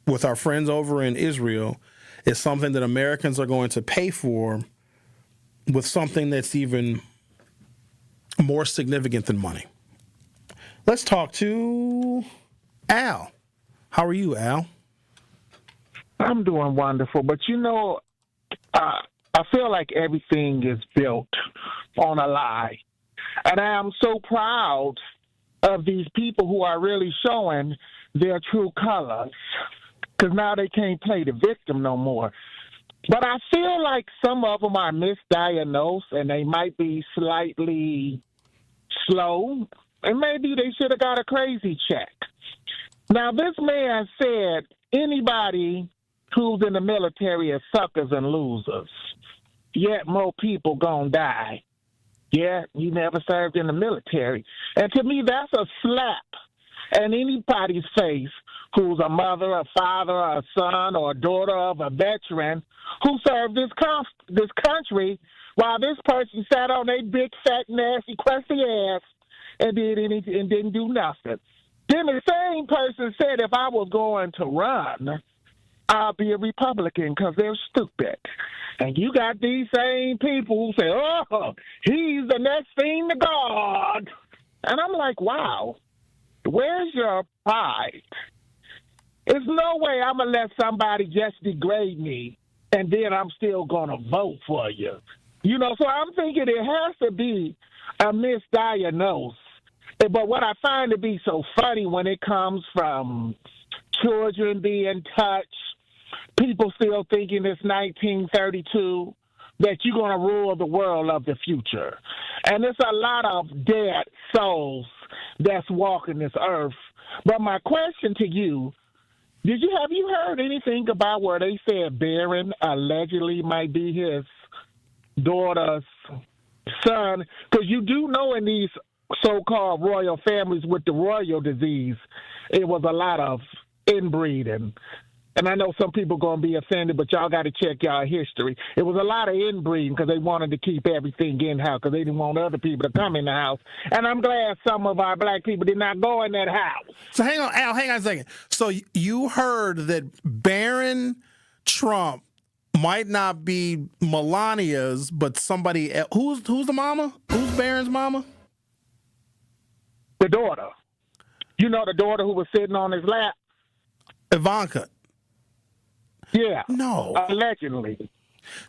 with our friends over in Israel is something that Americans are going to pay for with something that's even more significant than money. Let's talk to Al. How are you, Al? I'm doing wonderful, but I feel like everything is built on a lie. And I am so proud of these people who are really showing their true colors, because now they can't play the victim no more. But I feel like some of them are misdiagnosed, and they might be slightly slow, and maybe they should have got a crazy check. Now, this man said anybody who's in the military is suckers and losers, yet more people gonna die. Yeah, you never served in the military. And to me, that's a slap in anybody's face who's a mother, a father, a son, or a daughter of a veteran who served this country while this person sat on a big, fat, nasty, crusty ass and didn't do nothing. Then the same person said if I was going to run, I'll be a Republican because they're stupid. And you got these same people who say, oh, he's the next thing to God. And I'm like, wow, where's your pride? There's no way I'm going to let somebody just degrade me and then I'm still going to vote for you. So I'm thinking it has to be a misdiagnosis. But what I find to be so funny when it comes from children being touched, people still thinking it's 1932, that you're going to rule the world of the future. And it's a lot of dead souls that's walking this earth. But my question to you, have you heard anything about where they said Barron allegedly might be his daughter's son? Because you do know in these so-called royal families with the royal disease, it was a lot of inbreeding. And I know some people going to be offended, but y'all got to check y'all history. It was a lot of inbreeding because they wanted to keep everything in-house because they didn't want other people to come in the house. And I'm glad some of our black people did not go in that house. So hang on, Al, hang on a second. So you heard that Barron Trump might not be Melania's, but somebody else. Who's the mama? Who's Barron's mama? The daughter. The daughter who was sitting on his lap? Ivanka. Yeah. No. Allegedly.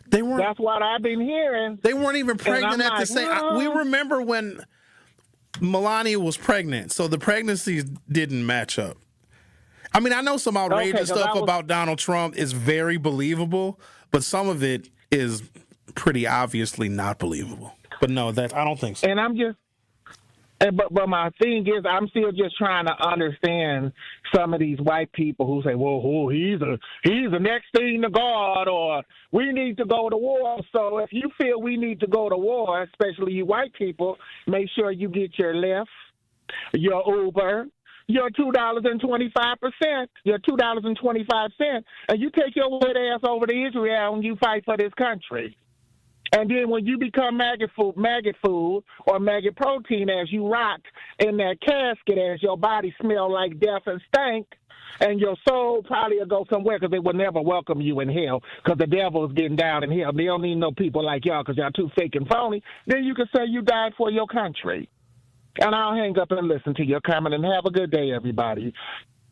They weren't. That's what I've been hearing. They weren't even pregnant at the same. We remember when Melania was pregnant, so the pregnancies didn't match up. I mean, I know some outrageous stuff about Donald Trump is very believable, but some of it is pretty obviously not believable. But no, I don't think so. And But my thing is, I'm still just trying to understand some of these white people who say, "Well, he's the next thing to God," or "We need to go to war." So if you feel we need to go to war, especially you white people, make sure you get your Lyft, your Uber, your $2.25, your $2.25, and you take your white ass over to Israel and you fight for this country. And then when you become maggot food or maggot protein as you rot in that casket, as your body smell like death and stank, and your soul probably will go somewhere because they will never welcome you in hell because the devil is getting down in hell. They don't need no people like y'all because y'all too fake and phony. Then you can say you died for your country. And I'll hang up and listen to your comment, and have a good day, everybody.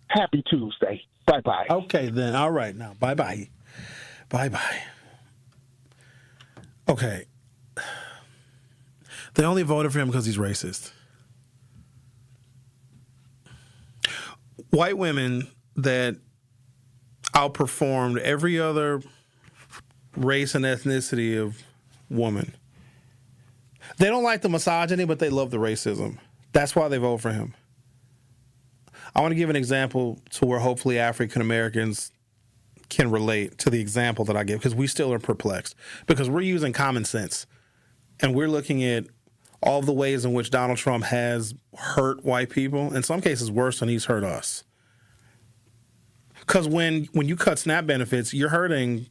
Happy Tuesday. Bye-bye. Okay, then. All right, now. Bye-bye. Bye-bye. Okay. They only voted for him because he's racist. White women that outperformed every other race and ethnicity of woman. They don't like the misogyny, but they love the racism. That's why they vote for him. I want to give an example to where hopefully African Americans can relate to the example that I give, because we still are perplexed, because we're using common sense and we're looking at all the ways in which Donald Trump has hurt white people, in some cases worse than he's hurt us. Because when you cut SNAP benefits, you're hurting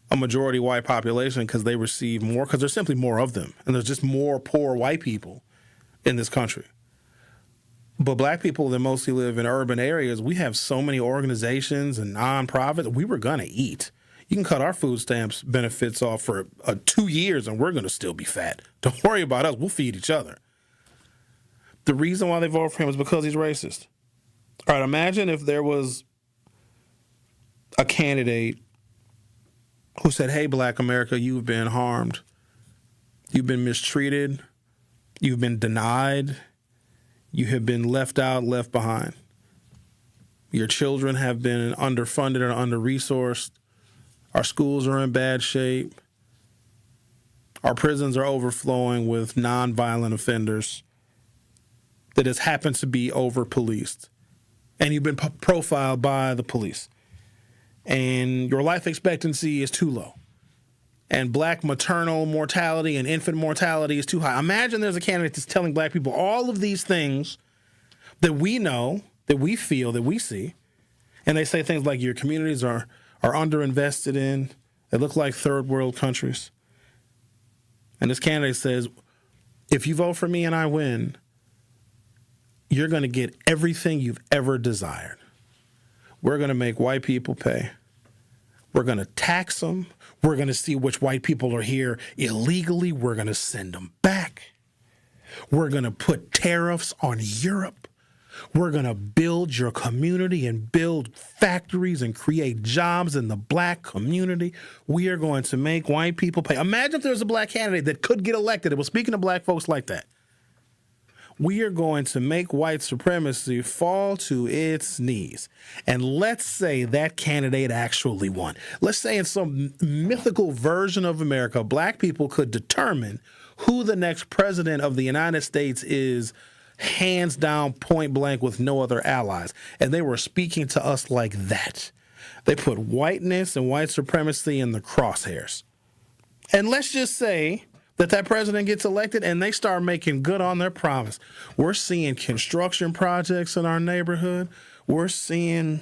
a majority white population because they receive more, because there's simply more of them, and there's just more poor white people in this country. But black people that mostly live in urban areas, we have so many organizations and nonprofits. We were going to eat. You can cut our food stamps benefits off for 2 years and we're going to still be fat. Don't worry about us. We'll feed each other. The reason why they voted for him is because he's racist. All right, imagine if there was a candidate who said, "Hey, Black America, you've been harmed. You've been mistreated. You've been denied. You have been left out, left behind. Your children have been underfunded and under-resourced. Our schools are in bad shape. Our prisons are overflowing with nonviolent offenders that has happened to be over-policed. And you've been profiled by the police. And your life expectancy is too low. And black maternal mortality and infant mortality is too high." Imagine there's a candidate that's telling black people all of these things that we know, that we feel, that we see. And they say things like your communities are underinvested in. They look like third world countries. And this candidate says, if you vote for me and I win, you're going to get everything you've ever desired. We're going to make white people pay. We're going to tax them. We're going to see which white people are here illegally. We're going to send them back. We're going to put tariffs on Europe. We're going to build your community and build factories and create jobs in the black community. We are going to make white people pay. Imagine if there was a black candidate that could get elected. It was speaking to black folks like that. We are going to make white supremacy fall to its knees. And let's say that candidate actually won. Let's say in some mythical version of America, black people could determine who the next president of the United States is, hands down, point blank, with no other allies. And they were speaking to us like that. They put whiteness and white supremacy in the crosshairs. And let's just say that president gets elected and they start making good on their promise. We're seeing construction projects in our neighborhood. We're seeing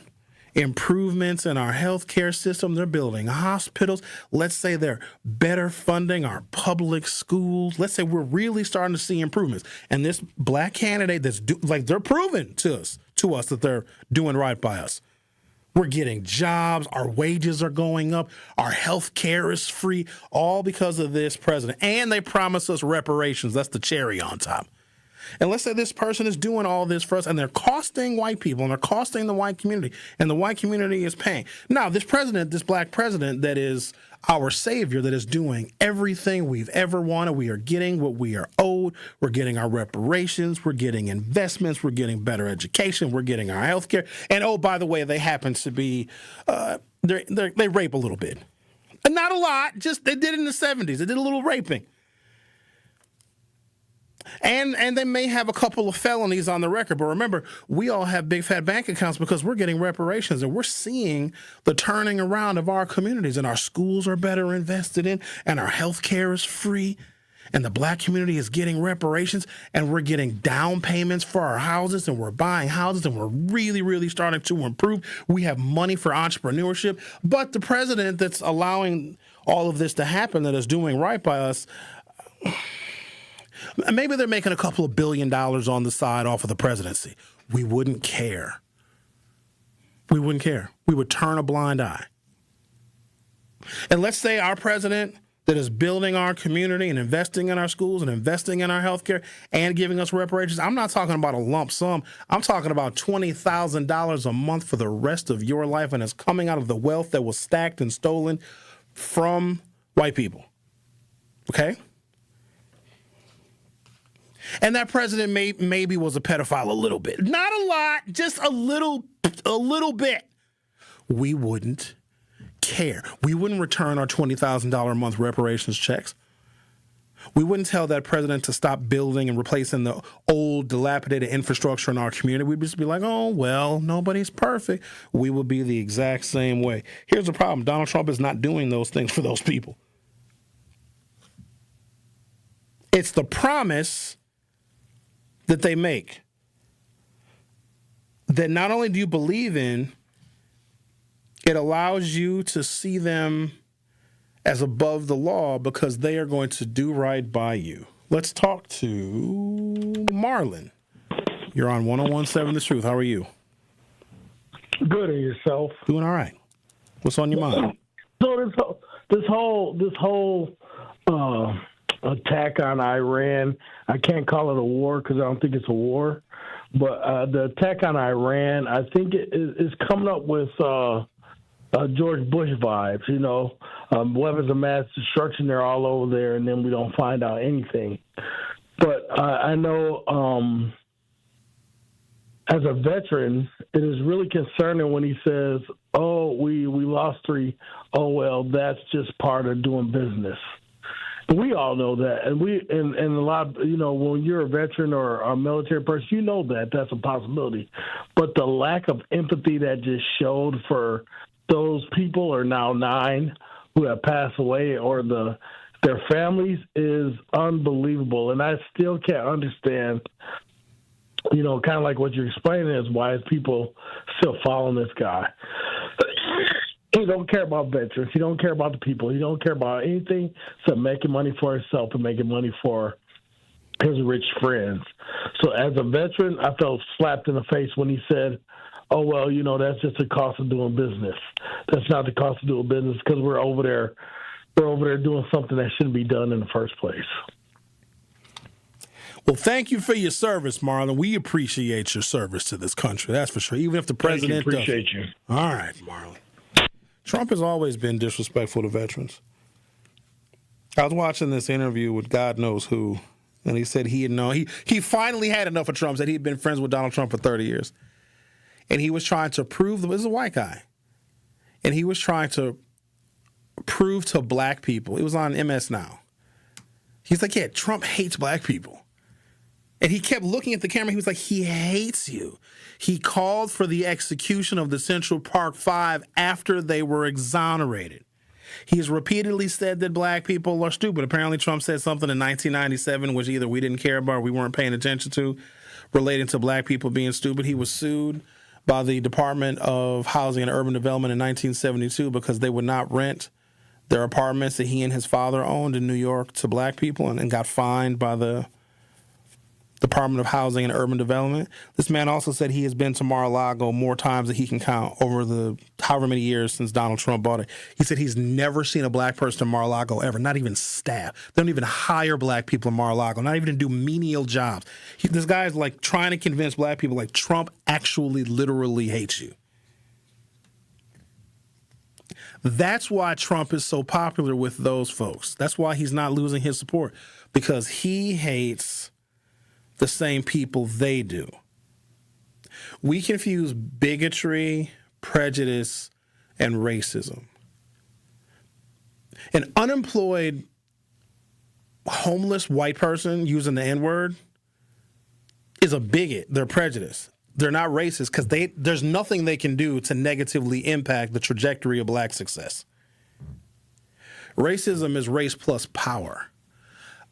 improvements in our healthcare system. They're building hospitals. Let's say they're better funding our public schools. Let's say we're really starting to see improvements. And this black candidate they're proving to us that they're doing right by us. We're getting jobs. Our wages are going up. Our health care is free, all because of this president. And they promise us reparations. That's the cherry on top. And let's say this person is doing all this for us, and they're costing white people, and they're costing the white community, and the white community is paying. Now, this president, this black president that is our savior, that is doing everything we've ever wanted, we are getting what we are owed. We're getting our reparations. We're getting investments. We're getting better education. We're getting our health care. And, oh, by the way, they happen to be, they rape a little bit. And not a lot, just they did it in the 70s. They did a little raping. And they may have a couple of felonies on the record. But remember, we all have big fat bank accounts because we're getting reparations and we're seeing the turning around of our communities, and our schools are better invested in, and our health care is free, and the black community is getting reparations, and we're getting down payments for our houses, and we're buying houses, and we're really, really starting to improve. We have money for entrepreneurship. But the president that's allowing all of this to happen, that is doing right by us, maybe they're making a couple of $1 billion on the side off of the presidency. We wouldn't care. We wouldn't care. We would turn a blind eye. And let's say our president that is building our community and investing in our schools and investing in our healthcare and giving us reparations. I'm not talking about a lump sum. I'm talking about $20,000 a month for the rest of your life, and it's coming out of the wealth that was stacked and stolen from white people. Okay? And that president maybe was a pedophile a little bit. Not a lot, just a little bit. We wouldn't care. We wouldn't return our $20,000 a month reparations checks. We wouldn't tell that president to stop building and replacing the old, dilapidated infrastructure in our community. We'd just be like, oh, well, nobody's perfect. We would be the exact same way. Here's the problem. Donald Trump is not doing those things for those people. It's the promise that they make that not only do you believe in, it allows you to see them as above the law because they are going to do right by you. Let's talk to Marlon. You're on 101.7 The Truth. How are you? Good, and yourself? Doing all right. What's on your mind? So this whole attack on Iran, I can't call it a war because I don't think it's a war, but the attack on Iran, I think it's coming up with George Bush vibes, weapons of mass destruction, they're all over there, and then we don't find out anything. But I know as a veteran, it is really concerning when he says, oh, we lost 3. Oh, well, that's just part of doing business. We all know that, and a lot, when you're a veteran or a military person, you know that that's a possibility. But the lack of empathy that just showed for those people, or now 9, who have passed away, or their families, is unbelievable. And I still can't understand, kind of like what you're explaining is why is people still following this guy. He don't care about veterans. He don't care about the people. He don't care about anything except making money for himself and making money for his rich friends. So as a veteran, I felt slapped in the face when he said, oh, well, that's just the cost of doing business. That's not the cost of doing business because we're over there doing something that shouldn't be done in the first place. Well, thank you for your service, Marlon. We appreciate your service to this country. That's for sure. Even if the president appreciate you. All right, Marlon. Trump has always been disrespectful to veterans. I was watching this interview with God knows who, and he said he finally had enough of Trump, said he had been friends with Donald Trump for 30 years. And he was trying to prove, this is a white guy, and he was trying to prove to black people, it was on MS Now. He's like, yeah, Trump hates black people. And he kept looking at the camera. He was like, he hates you. He called for the execution of the Central Park 5 after they were exonerated. He has repeatedly said that black people are stupid. Apparently, Trump said something in 1997, which either we didn't care about or we weren't paying attention to, relating to black people being stupid. He was sued by the Department of Housing and Urban Development in 1972 because they would not rent their apartments that he and his father owned in New York to black people, and got fined by the Department of Housing and Urban Development. This man also said he has been to Mar-a-Lago more times than he can count over the however many years since Donald Trump bought it. He said he's never seen a black person in Mar-a-Lago ever, not even staff. They don't even hire black people in Mar-a-Lago, not even to do menial jobs. This guy is like trying to convince black people like Trump actually literally hates you. That's why Trump is so popular with those folks. That's why he's not losing his support, because he hates the same people they do. We confuse bigotry, prejudice, and racism. An unemployed homeless white person using the N-word is a bigot. They're prejudiced. They're not racist because there's nothing they can do to negatively impact the trajectory of black success. Racism is race plus power.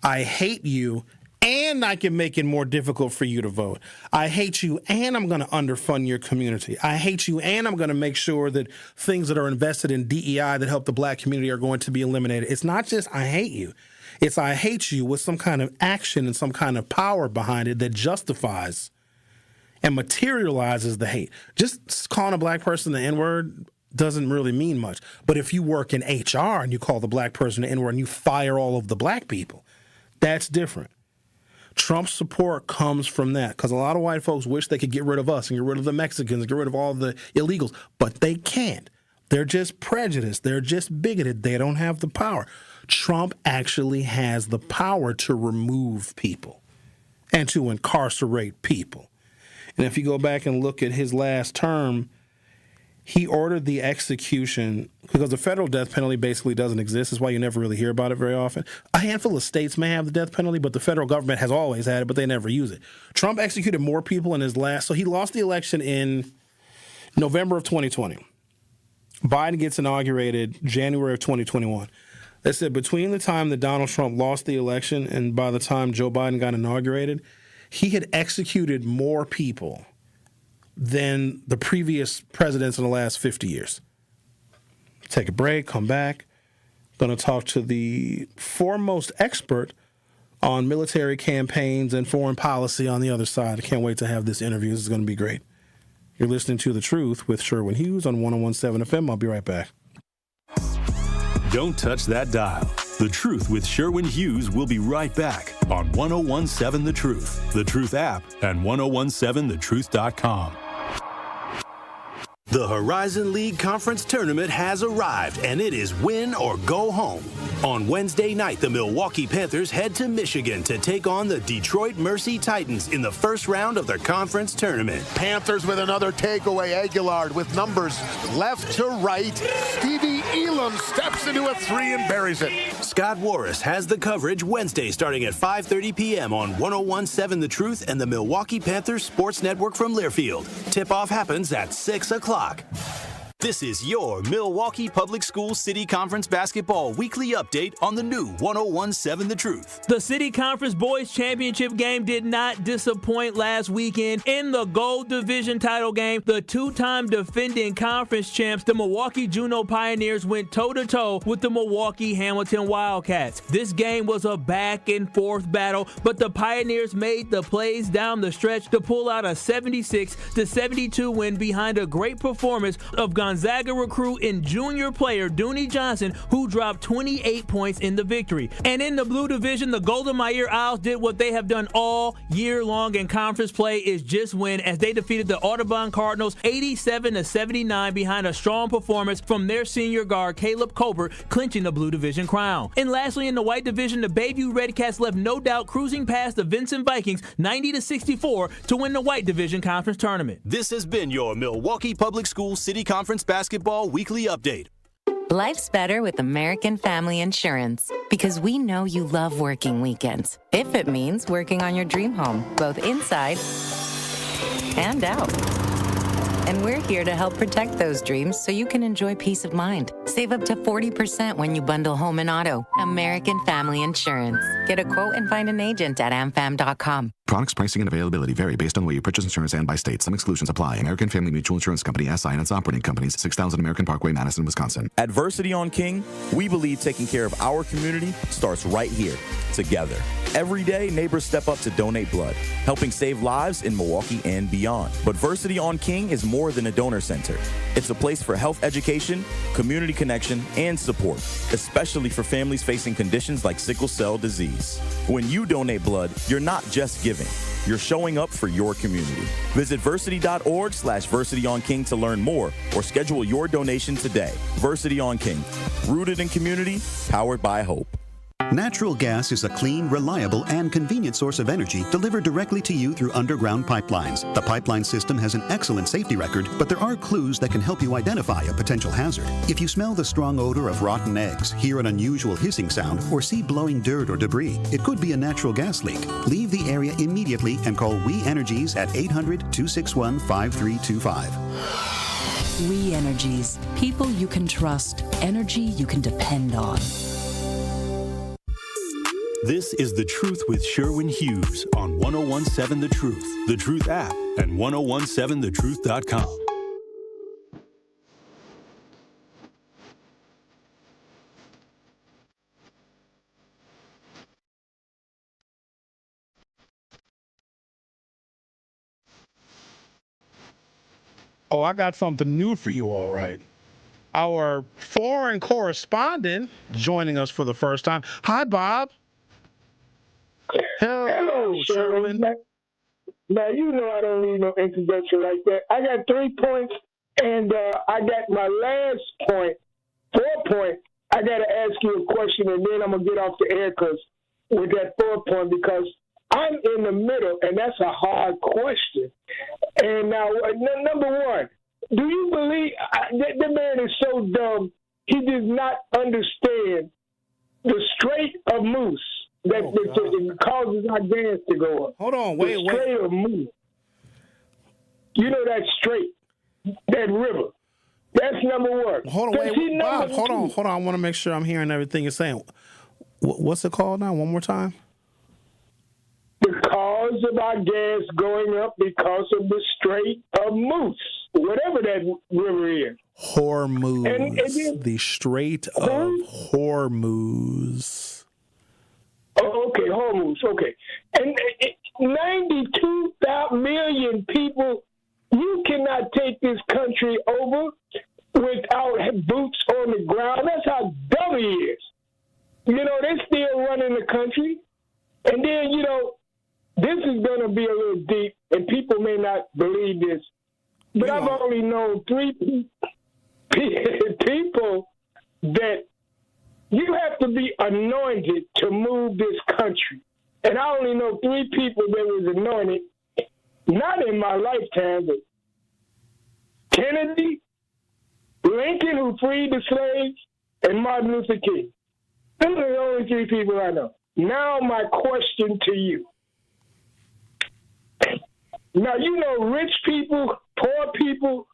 I hate you, and I can make it more difficult for you to vote. I hate you, and I'm going to underfund your community. I hate you, and I'm going to make sure that things that are invested in DEI that help the black community are going to be eliminated. It's not just I hate you. It's I hate you with some kind of action and some kind of power behind it that justifies and materializes the hate. Just calling a black person the N-word doesn't really mean much. But if you work in HR and you call the black person the N-word and you fire all of the black people, that's different. Trump's support comes from that because a lot of white folks wish they could get rid of us and get rid of the Mexicans and get rid of all the illegals, but they can't. They're just prejudiced. They're just bigoted. They don't have the power. Trump actually has the power to remove people and to incarcerate people. And if you go back and look at his last term, he ordered the execution because the federal death penalty basically doesn't exist. That's why you never really hear about it very often. A handful of states may have the death penalty, but the federal government has always had it, but they never use it. Trump executed more people in his last, so he lost the election in November of 2020. Biden gets inaugurated January of 2021. They said between the time that Donald Trump lost the election and by the time Joe Biden got inaugurated, he had executed more people than the previous presidents in the last 50 years. Take a break, come back. Going to talk to the foremost expert on military campaigns and foreign policy on the other side. I can't wait to have this interview. This is going to be great. You're listening to The Truth with Sherwin Hughes on 101.7 FM. I'll be right back. Don't touch that dial. The Truth with Sherwin Hughes will be right back on 101.7 The Truth, The Truth app, and 1017thetruth.com. The Horizon League Conference Tournament has arrived, and it is win or go home. On Wednesday night, the Milwaukee Panthers head to Michigan to take on the Detroit Mercy Titans in the first round of their conference tournament. Panthers with another takeaway. Aguilar with numbers left to right. Stevie Elam steps into a three and buries it. Scott Warris has the coverage Wednesday starting at 5:30 p.m. on 101.7 The Truth and the Milwaukee Panthers Sports Network from Learfield. Tip-off happens at 6 o'clock. This is your Milwaukee Public Schools City Conference Basketball Weekly Update on the new 101.7 The Truth. The City Conference Boys Championship game did not disappoint last weekend. In the Gold Division title game, the two-time defending conference champs, the Milwaukee Juneau Pioneers, went toe-to-toe with the Milwaukee Hamilton Wildcats. This game was a back-and-forth battle, but the Pioneers made the plays down the stretch to pull out a 76-72 win behind a great performance of Gonzaga recruit and junior player Dooney Johnson, who dropped 28 points in the victory. And in the Blue Division, the Golden Meyer Owls did what they have done all year long in conference play, is just win, as they defeated the Audubon Cardinals 87-79 behind a strong performance from their senior guard Caleb Colbert, clinching the Blue Division crown. And lastly, in the White Division, the Bayview Redcats left no doubt cruising past the Vincent Vikings 90-64 to win the White Division Conference Tournament. This has been your Milwaukee Public Schools City Conference Basketball Weekly Update. Life's better with American Family Insurance because we know you love working weekends. If it means working on your dream home, both inside and out. And we're here to help protect those dreams so you can enjoy peace of mind. Save up to 40% when you bundle home and auto. American Family Insurance. Get a quote and find an agent at amfam.com. Products, pricing, and availability vary based on where you purchase insurance and by state. Some exclusions apply. American Family Mutual Insurance Company, SI, and its operating companies, 6000 American Parkway, Madison, Wisconsin. Adversity on King, we believe taking care of our community starts right here, together. Every day, neighbors step up to donate blood, helping save lives in Milwaukee and beyond. But Versity on King is more than a donor center. It's a place for health education, community connection, and support, especially for families facing conditions like sickle cell disease. When you donate blood, you're not just giving. You're showing up for your community. Visit versity.org/VersityOnKing to learn more or schedule your donation today. Versity on King, rooted in community, powered by hope. Natural gas is a clean, reliable, and convenient source of energy delivered directly to you through underground pipelines. The pipeline system has an excellent safety record, but there are clues that can help you identify a potential hazard. If you smell the strong odor of rotten eggs, hear an unusual hissing sound, or see blowing dirt or debris, it could be a natural gas leak. Leave the area immediately and call We Energies at 800-261-5325. We Energies. People you can trust. Energy you can depend on. This is The Truth with Sherwin Hughes on 1017 The Truth, The Truth app, and 1017thetruth.com. Oh, I got something new for you, all right. Our foreign correspondent joining us for the first time. Hi, Bob. Hello, Sherwin. Now, you know I don't need no introduction like that. I got 3 points, and I got my last point, 4 points. I got to ask you a question, and then I'm going to get off the air with that 4 point because I'm in the middle, and that's a hard question. And now, number one, do you believe the man is so dumb, he does not understand the Strait of Moose? That causes our gas to go up. Hold on, wait. Strait of Moose. You know that strait, that river. That's number one. Hold on, Bob, hold on. I want to make sure I'm hearing everything you're saying. What's it called now? One more time. The cause of our gas going up because of the Strait of Moose, whatever that river is. Hormuz. And the Strait of Hormuz. Oh, okay, Hormuz, okay. And 92 million people, you cannot take this country over without boots on the ground. That's how dumb he is. You know, they're still running the country. And then, you know, this is going to be a little deep, and people may not believe this. But I've only known 3 people that you have to be anointed to move this country. And I only know 3 people that was anointed, not in my lifetime, but Kennedy, Lincoln, who freed the slaves, and Martin Luther King. Those are the only 3 people I know. Now my question to you. Now, you know, rich people, poor people,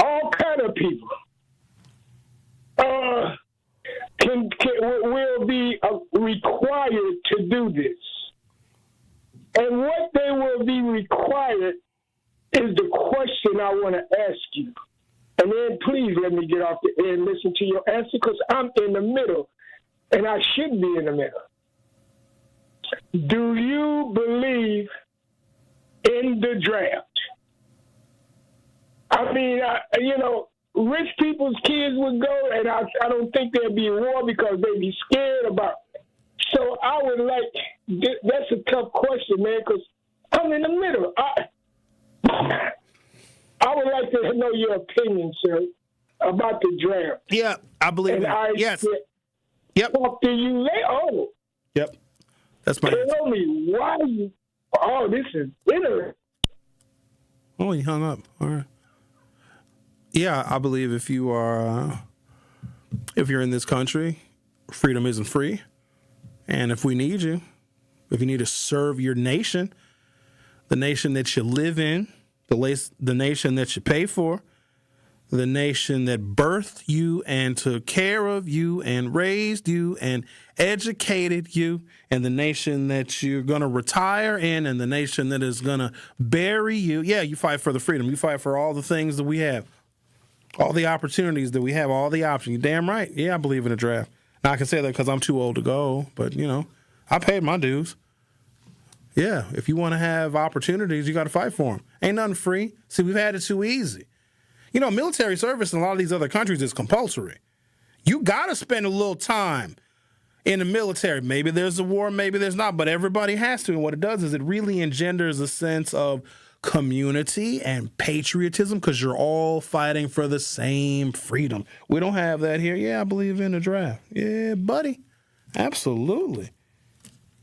all kind of people will be required to do this. And what they will be required is the question I want to ask you. And then please let me get off the air and listen to your answer because I'm in the middle, and I should be in the middle. Do you believe in the draft? I mean, you know, rich people's kids would go, and I don't think there'd be a war because they'd be scared about it. So I would like, that's a tough question, man, because I'm in the middle. I would like to know your opinion, sir, about the draft. Yeah, I believe it. Yes. Yep. Talk to you later. Oh. Yep. That's my answer. Tell me why you. Oh, this is interesting. Oh, he hung up. All right. Yeah, I believe if you're in this country, freedom isn't free. And if we need you, if you need to serve your nation, the nation that you live in, the nation that you pay for, the nation that birthed you and took care of you and raised you and educated you, and the nation that you're going to retire in, and the nation that is going to bury you. Yeah, you fight for the freedom. You fight for all the things that we have, all the opportunities that we have, all the options. You're damn right. Yeah, I believe in a draft. Now, I can say that because I'm too old to go, but, you know, I paid my dues. Yeah, if you want to have opportunities, you got to fight for them. Ain't nothing free. See, we've had it too easy. You know, military service in a lot of these other countries is compulsory. You got to spend a little time in the military. Maybe there's a war, maybe there's not, but everybody has to. And what it does is it really engenders a sense of community and patriotism because you're all fighting for the same freedom. We don't have that here. Yeah, I believe in the draft. Yeah, buddy. Absolutely.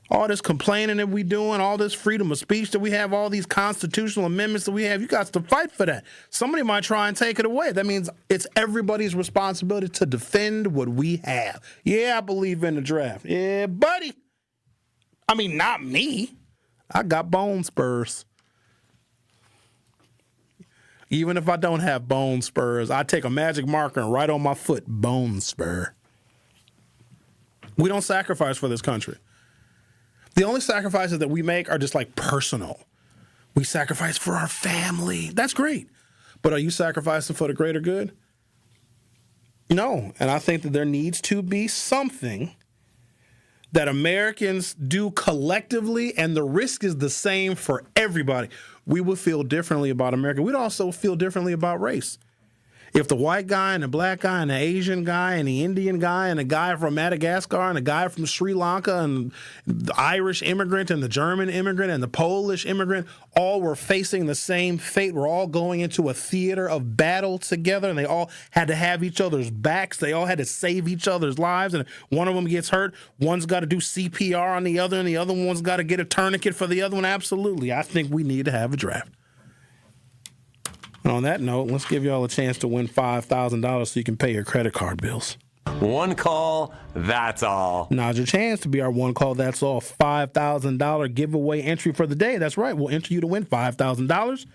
All this complaining that we doing, all this freedom of speech that we have, all these constitutional amendments that we have, you got to fight for that. Somebody might try and take it away. That means it's everybody's responsibility to defend what we have. Yeah, I believe in the draft. Yeah, buddy. I mean, not me. I got bone spurs. Even if I don't have bone spurs, I take a magic marker and write on my foot, bone spur. We don't sacrifice for this country. The only sacrifices that we make are just like personal. We sacrifice for our family. That's great. But are you sacrificing for the greater good? No. And I think that there needs to be something that Americans do collectively, and the risk is the same for everybody. We would feel differently about America. We'd also feel differently about race. If the white guy and the black guy and the Asian guy and the Indian guy and the guy from Madagascar and the guy from Sri Lanka and the Irish immigrant and the German immigrant and the Polish immigrant all were facing the same fate, we're all going into a theater of battle together, and they all had to have each other's backs. They all had to save each other's lives, and if one of them gets hurt, one's got to do CPR on the other, and the other one's got to get a tourniquet for the other one. Absolutely. I think we need to have a draft. And on that note, let's give y'all a chance to win $5,000 so you can pay your credit card bills. One call, that's all. Now's your chance to be our one call, that's all $5,000 giveaway entry for the day. That's right. We'll enter you to win $5,000.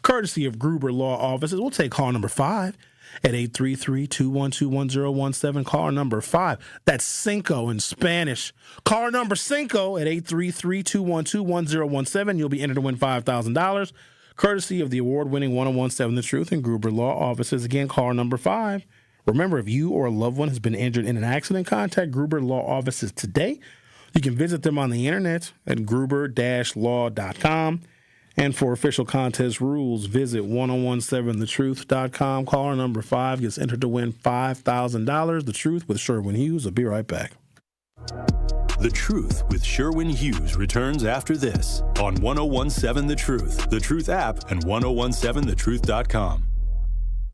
Courtesy of Gruber Law Offices. We'll take call number 5 at 833-212-1017. Call number 5. That's cinco in Spanish. Call number cinco at 833-212-1017. You'll be entered to win $5,000. Courtesy of the award-winning 1017 The Truth and Gruber Law Offices. Again, call number 5. Remember, if you or a loved one has been injured in an accident, contact Gruber Law Offices today. You can visit them on the internet at gruber-law.com. And for official contest rules, visit 1017thetruth.com. Caller number 5 gets entered to win $5,000. The Truth with Sherwin Hughes. I'll be right back. The Truth with Sherwin Hughes returns after this on 1017 The Truth app, and 1017thetruth.com.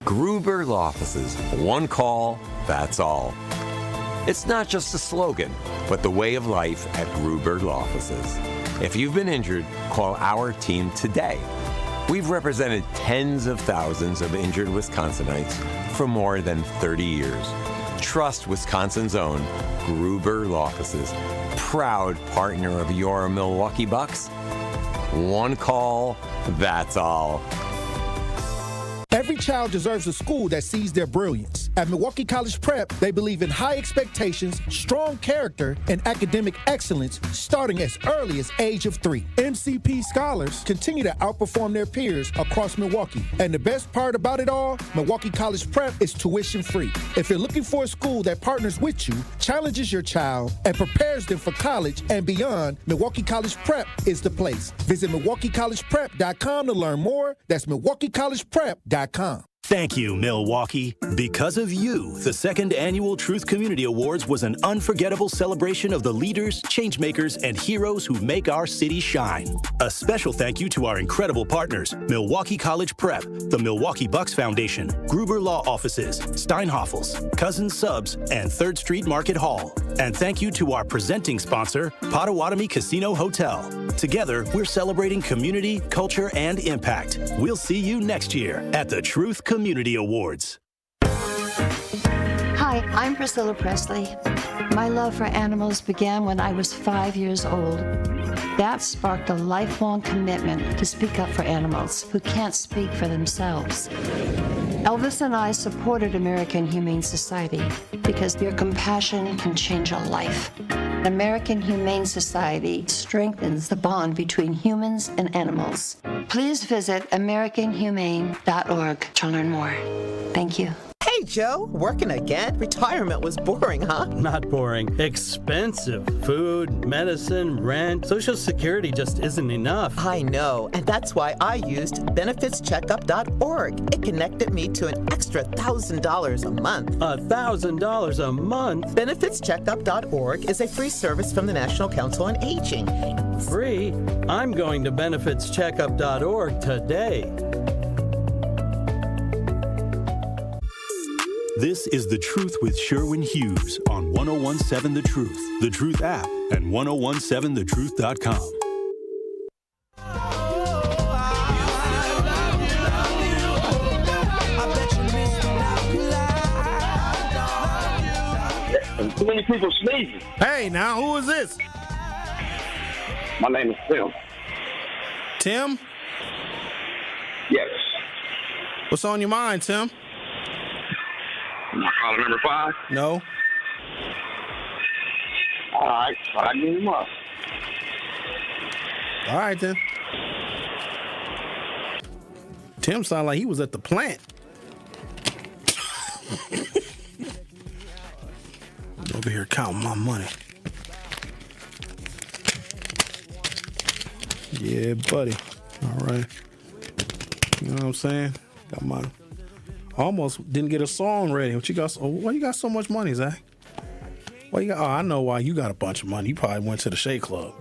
Gruber Law Offices. One call, that's all. It's not just a slogan, but the way of life at Gruber Law Offices. If you've been injured, call our team today. We've represented tens of thousands of injured Wisconsinites for more than 30 years. Trust Wisconsin's own Gruber Law Offices, proud partner of your Milwaukee Bucks. One call, that's all. Every child deserves a school that sees their brilliance. At Milwaukee College Prep, they believe in high expectations, strong character, and academic excellence starting as early as age of 3. MCP scholars continue to outperform their peers across Milwaukee. And the best part about it all, Milwaukee College Prep is tuition free. If you're looking for a school that partners with you, challenges your child, and prepares them for college and beyond, Milwaukee College Prep is the place. Visit MilwaukeeCollegePrep.com to learn more. That's MilwaukeeCollegePrep.com. Thank you, Milwaukee. Because of you, the second annual Truth Community Awards was an unforgettable celebration of the leaders, changemakers, and heroes who make our city shine. A special thank you to our incredible partners, Milwaukee College Prep, the Milwaukee Bucks Foundation, Gruber Law Offices, Steinhoffels, Cousins Subs, and 3rd Street Market Hall. And thank you to our presenting sponsor, Potawatomi Casino Hotel. Together, we're celebrating community, culture, and impact. We'll see you next year at the Truth Community Awards. Hi, I'm Priscilla Presley. My love for animals began when I was 5 years old. That sparked a lifelong commitment to speak up for animals who can't speak for themselves. Elvis and I supported American Humane Society because your compassion can change a life. American Humane Society strengthens the bond between humans and animals. Please visit AmericanHumane.org to learn more. Thank you. Hey, Joe, working again? Retirement was boring, huh? Not boring. Expensive. Food, medicine, rent. Social Security just isn't enough. I know, and that's why I used benefitscheckup.org. It connected me to an extra $1,000 a month. $1,000 a month? Benefitscheckup.org is a free service from the National Council on Aging. Free? I'm going to benefitscheckup.org today. This is The Truth with Sherwin Hughes on 1017 The Truth, The Truth app, and 1017thetruth.com. Too many people sneezing. Hey, now, who is this? My name is Tim. Tim? Yes. What's on your mind, Tim? Caller number 5? No. All right. I give him up. All right, then. Tim sounded like he was at the plant. Over here counting my money. Yeah, buddy. All right. You know what I'm saying? Got my almost didn't get a song ready. What you got? Why you got so much money, Zach? Why you got? Oh, I know why you got a bunch of money. You probably went to the Shake Club.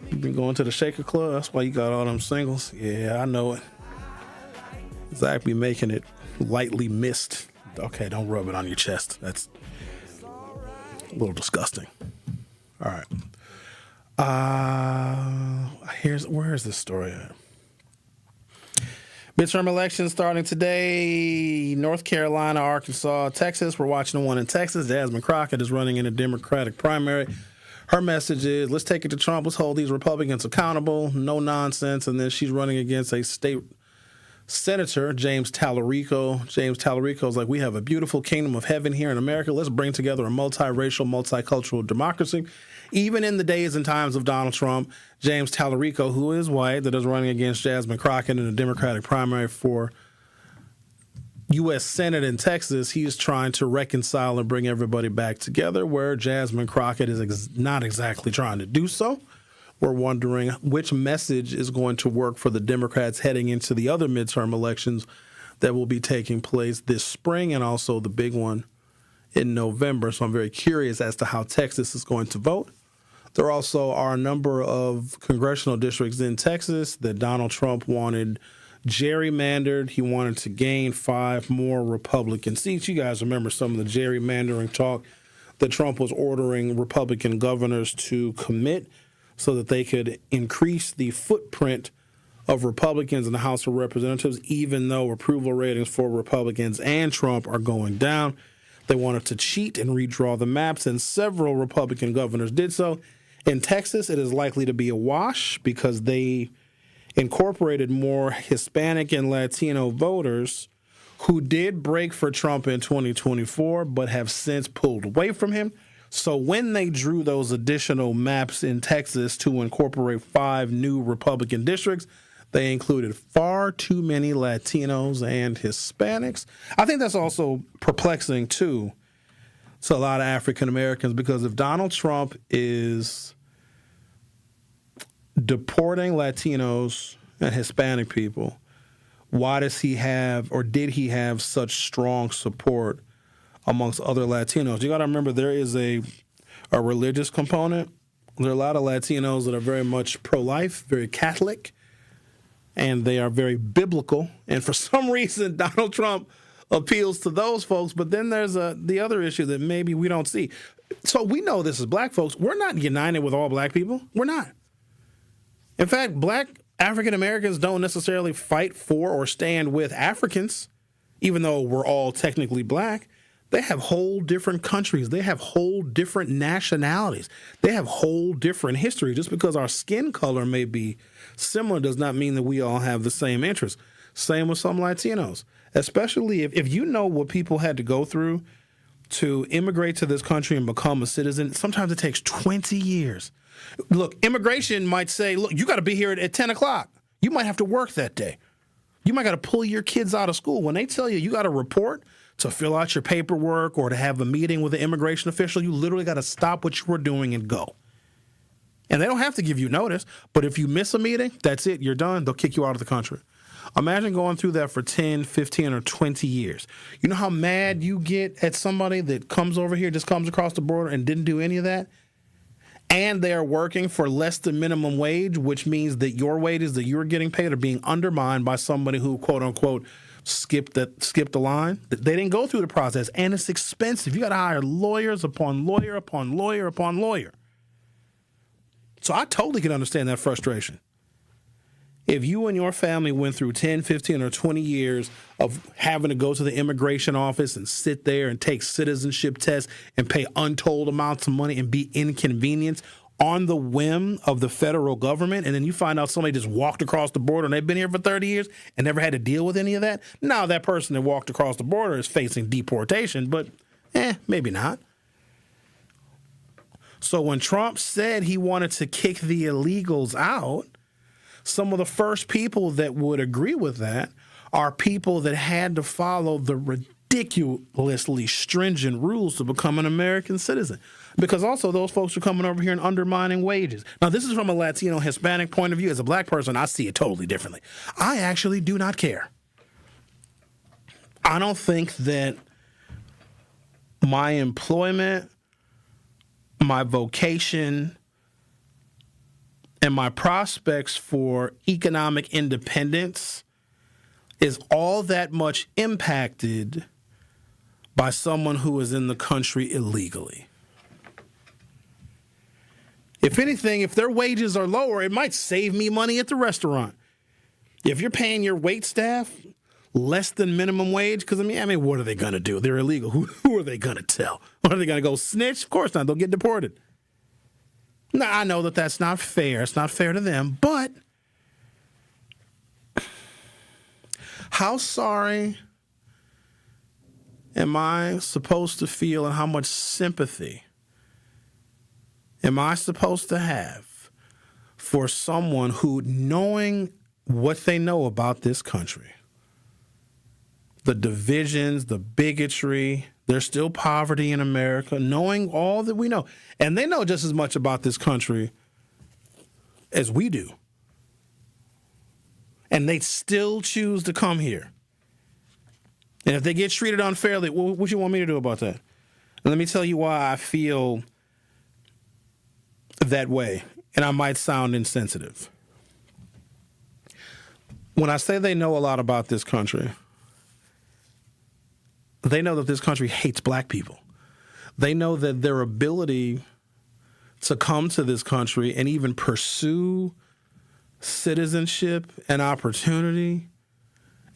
You been going to the Shaker Club. That's why you got all them singles. Yeah, I know it. Zach be making it lightly mist. Okay, don't rub it on your chest. That's a little disgusting. All right. Where is this story at? Midterm elections starting today. North Carolina, Arkansas, Texas. We're watching the one in Texas. Jasmine Crockett is running in a Democratic primary. Her message is, let's take it to Trump. Let's hold these Republicans accountable. No nonsense. And then she's running against a state senator, James Tallarico. James Tallarico is like, we have a beautiful kingdom of heaven here in America. Let's bring together a multiracial, multicultural democracy. Even in the days and times of Donald Trump, James Tallarico, who is white, that is running against Jasmine Crockett in a Democratic primary for U.S. Senate in Texas, he is trying to reconcile and bring everybody back together, where Jasmine Crockett is not exactly trying to do so. We're wondering which message is going to work for the Democrats heading into the other midterm elections that will be taking place this spring, and also the big one in November. So I'm very curious as to how Texas is going to vote. There also are a number of congressional districts in Texas that Donald Trump wanted gerrymandered. He wanted to gain 5 more Republican seats. You guys remember some of the gerrymandering talk that Trump was ordering Republican governors to commit so that they could increase the footprint of Republicans in the House of Representatives, even though approval ratings for Republicans and Trump are going down. They wanted to cheat and redraw the maps, and several Republican governors did so. In Texas, it is likely to be a wash because they incorporated more Hispanic and Latino voters who did break for Trump in 2024 but have since pulled away from him. So when they drew those additional maps in Texas to incorporate 5 new Republican districts, they included far too many Latinos and Hispanics. I think that's also perplexing, too, to a lot of African Americans, because if Donald Trump is deporting Latinos and Hispanic people, why does he have, or did he have, such strong support amongst other Latinos? You got to remember, there is a religious component. There are a lot of Latinos that are very much pro-life, very Catholic, and they are very biblical. And for some reason, Donald Trump appeals to those folks. But then there's the other issue that maybe we don't see. So we know this as black folks. We're not united with all black people. We're not. In fact, black African Americans don't necessarily fight for or stand with Africans, even though we're all technically black. They have whole different countries. They have whole different nationalities. They have whole different history. Just because our skin color may be similar does not mean that we all have the same interests. Same with some Latinos, especially if you know what people had to go through to immigrate to this country and become a citizen. Sometimes it takes 20 years. Look, immigration might say, look, you got to be here at 10 o'clock. You might have to work that day. You might got to pull your kids out of school. When they tell you got to report to fill out your paperwork or to have a meeting with an immigration official, you literally got to stop what you were doing and go. And they don't have to give you notice, but if you miss a meeting, that's it. You're done. They'll kick you out of the country. Imagine going through that for 10, 15, or 20 years. You know how mad you get at somebody that comes over here, just comes across the border and didn't do any of that? And they are working for less than minimum wage, which means that your wages that you're getting paid are being undermined by somebody who, quote unquote, skip the line. They didn't go through the process, and it's expensive. You got to hire lawyers upon lawyer upon lawyer upon lawyer. So I totally can understand that frustration. If you and your family went through 10, 15, or 20 years of having to go to the immigration office and sit there and take citizenship tests and pay untold amounts of money and be inconvenienced on the whim of the federal government, and then you find out somebody just walked across the border and they've been here for 30 years and never had to deal with any of that, now that person that walked across the border is facing deportation, but maybe not. So when Trump said he wanted to kick the illegals out, some of the first people that would agree with that are people that had to follow the ridiculously stringent rules to become an American citizen. Because also those folks are coming over here and undermining wages. Now, this is from a Latino Hispanic point of view. As a black person, I see it totally differently. I actually do not care. I don't think that my employment, my vocation, and my prospects for economic independence is all that much impacted by someone who is in the country illegally. If anything, if their wages are lower, it might save me money at the restaurant. If you're paying your wait staff less than minimum wage, because I mean, what are they going to do? They're illegal. Who are they going to tell? Are they going to go snitch? Of course not. They'll get deported. Now, I know that that's not fair. It's not fair to them, but how sorry am I supposed to feel, and how much sympathy am I supposed to have for someone who, knowing what they know about this country, the divisions, the bigotry, there's still poverty in America, knowing all that we know. And they know just as much about this country as we do. And they still choose to come here. And if they get treated unfairly, what you want me to do about that? And let me tell you why I feel that way. And I might sound insensitive. When I say they know a lot about this country, they know that this country hates black people. They know that their ability to come to this country and even pursue citizenship and opportunity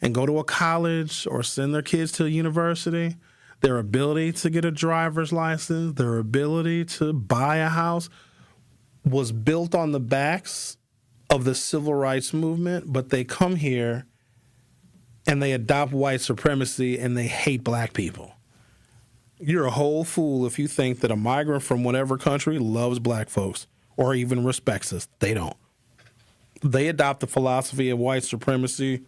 and go to a college or send their kids to a university, their ability to get a driver's license, their ability to buy a house was built on the backs of the civil rights movement, but they come here and they adopt white supremacy and they hate black people. You're a whole fool if you think that a migrant from whatever country loves black folks or even respects us. They don't. They adopt the philosophy of white supremacy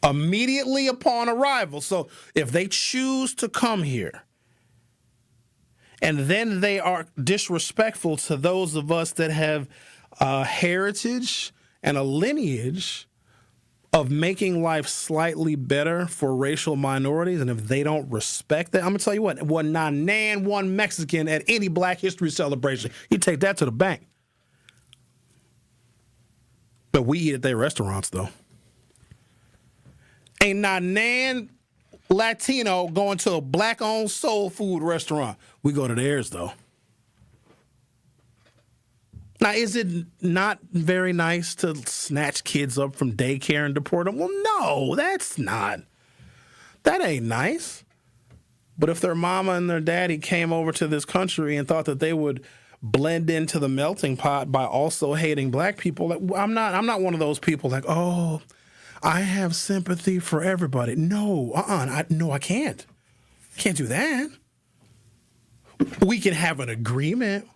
immediately upon arrival. So if they choose to come here and then they are disrespectful to those of us that have a heritage and a lineage of making life slightly better for racial minorities, and if they don't respect that, I'm going to tell you what, one non-nan, one Mexican at any Black History celebration, you take that to the bank. But we eat at their restaurants, though. Ain't not nan Latino going to a black-owned soul food restaurant. We go to theirs, though. Now, is it not very nice to snatch kids up from daycare and deport them? Well, no, that's not. That ain't nice. But if their mama and their daddy came over to this country and thought that they would blend into the melting pot by also hating black people, I'm not one of those people like, oh, I have sympathy for everybody. No, I can't. Can't do that. We can have an agreement.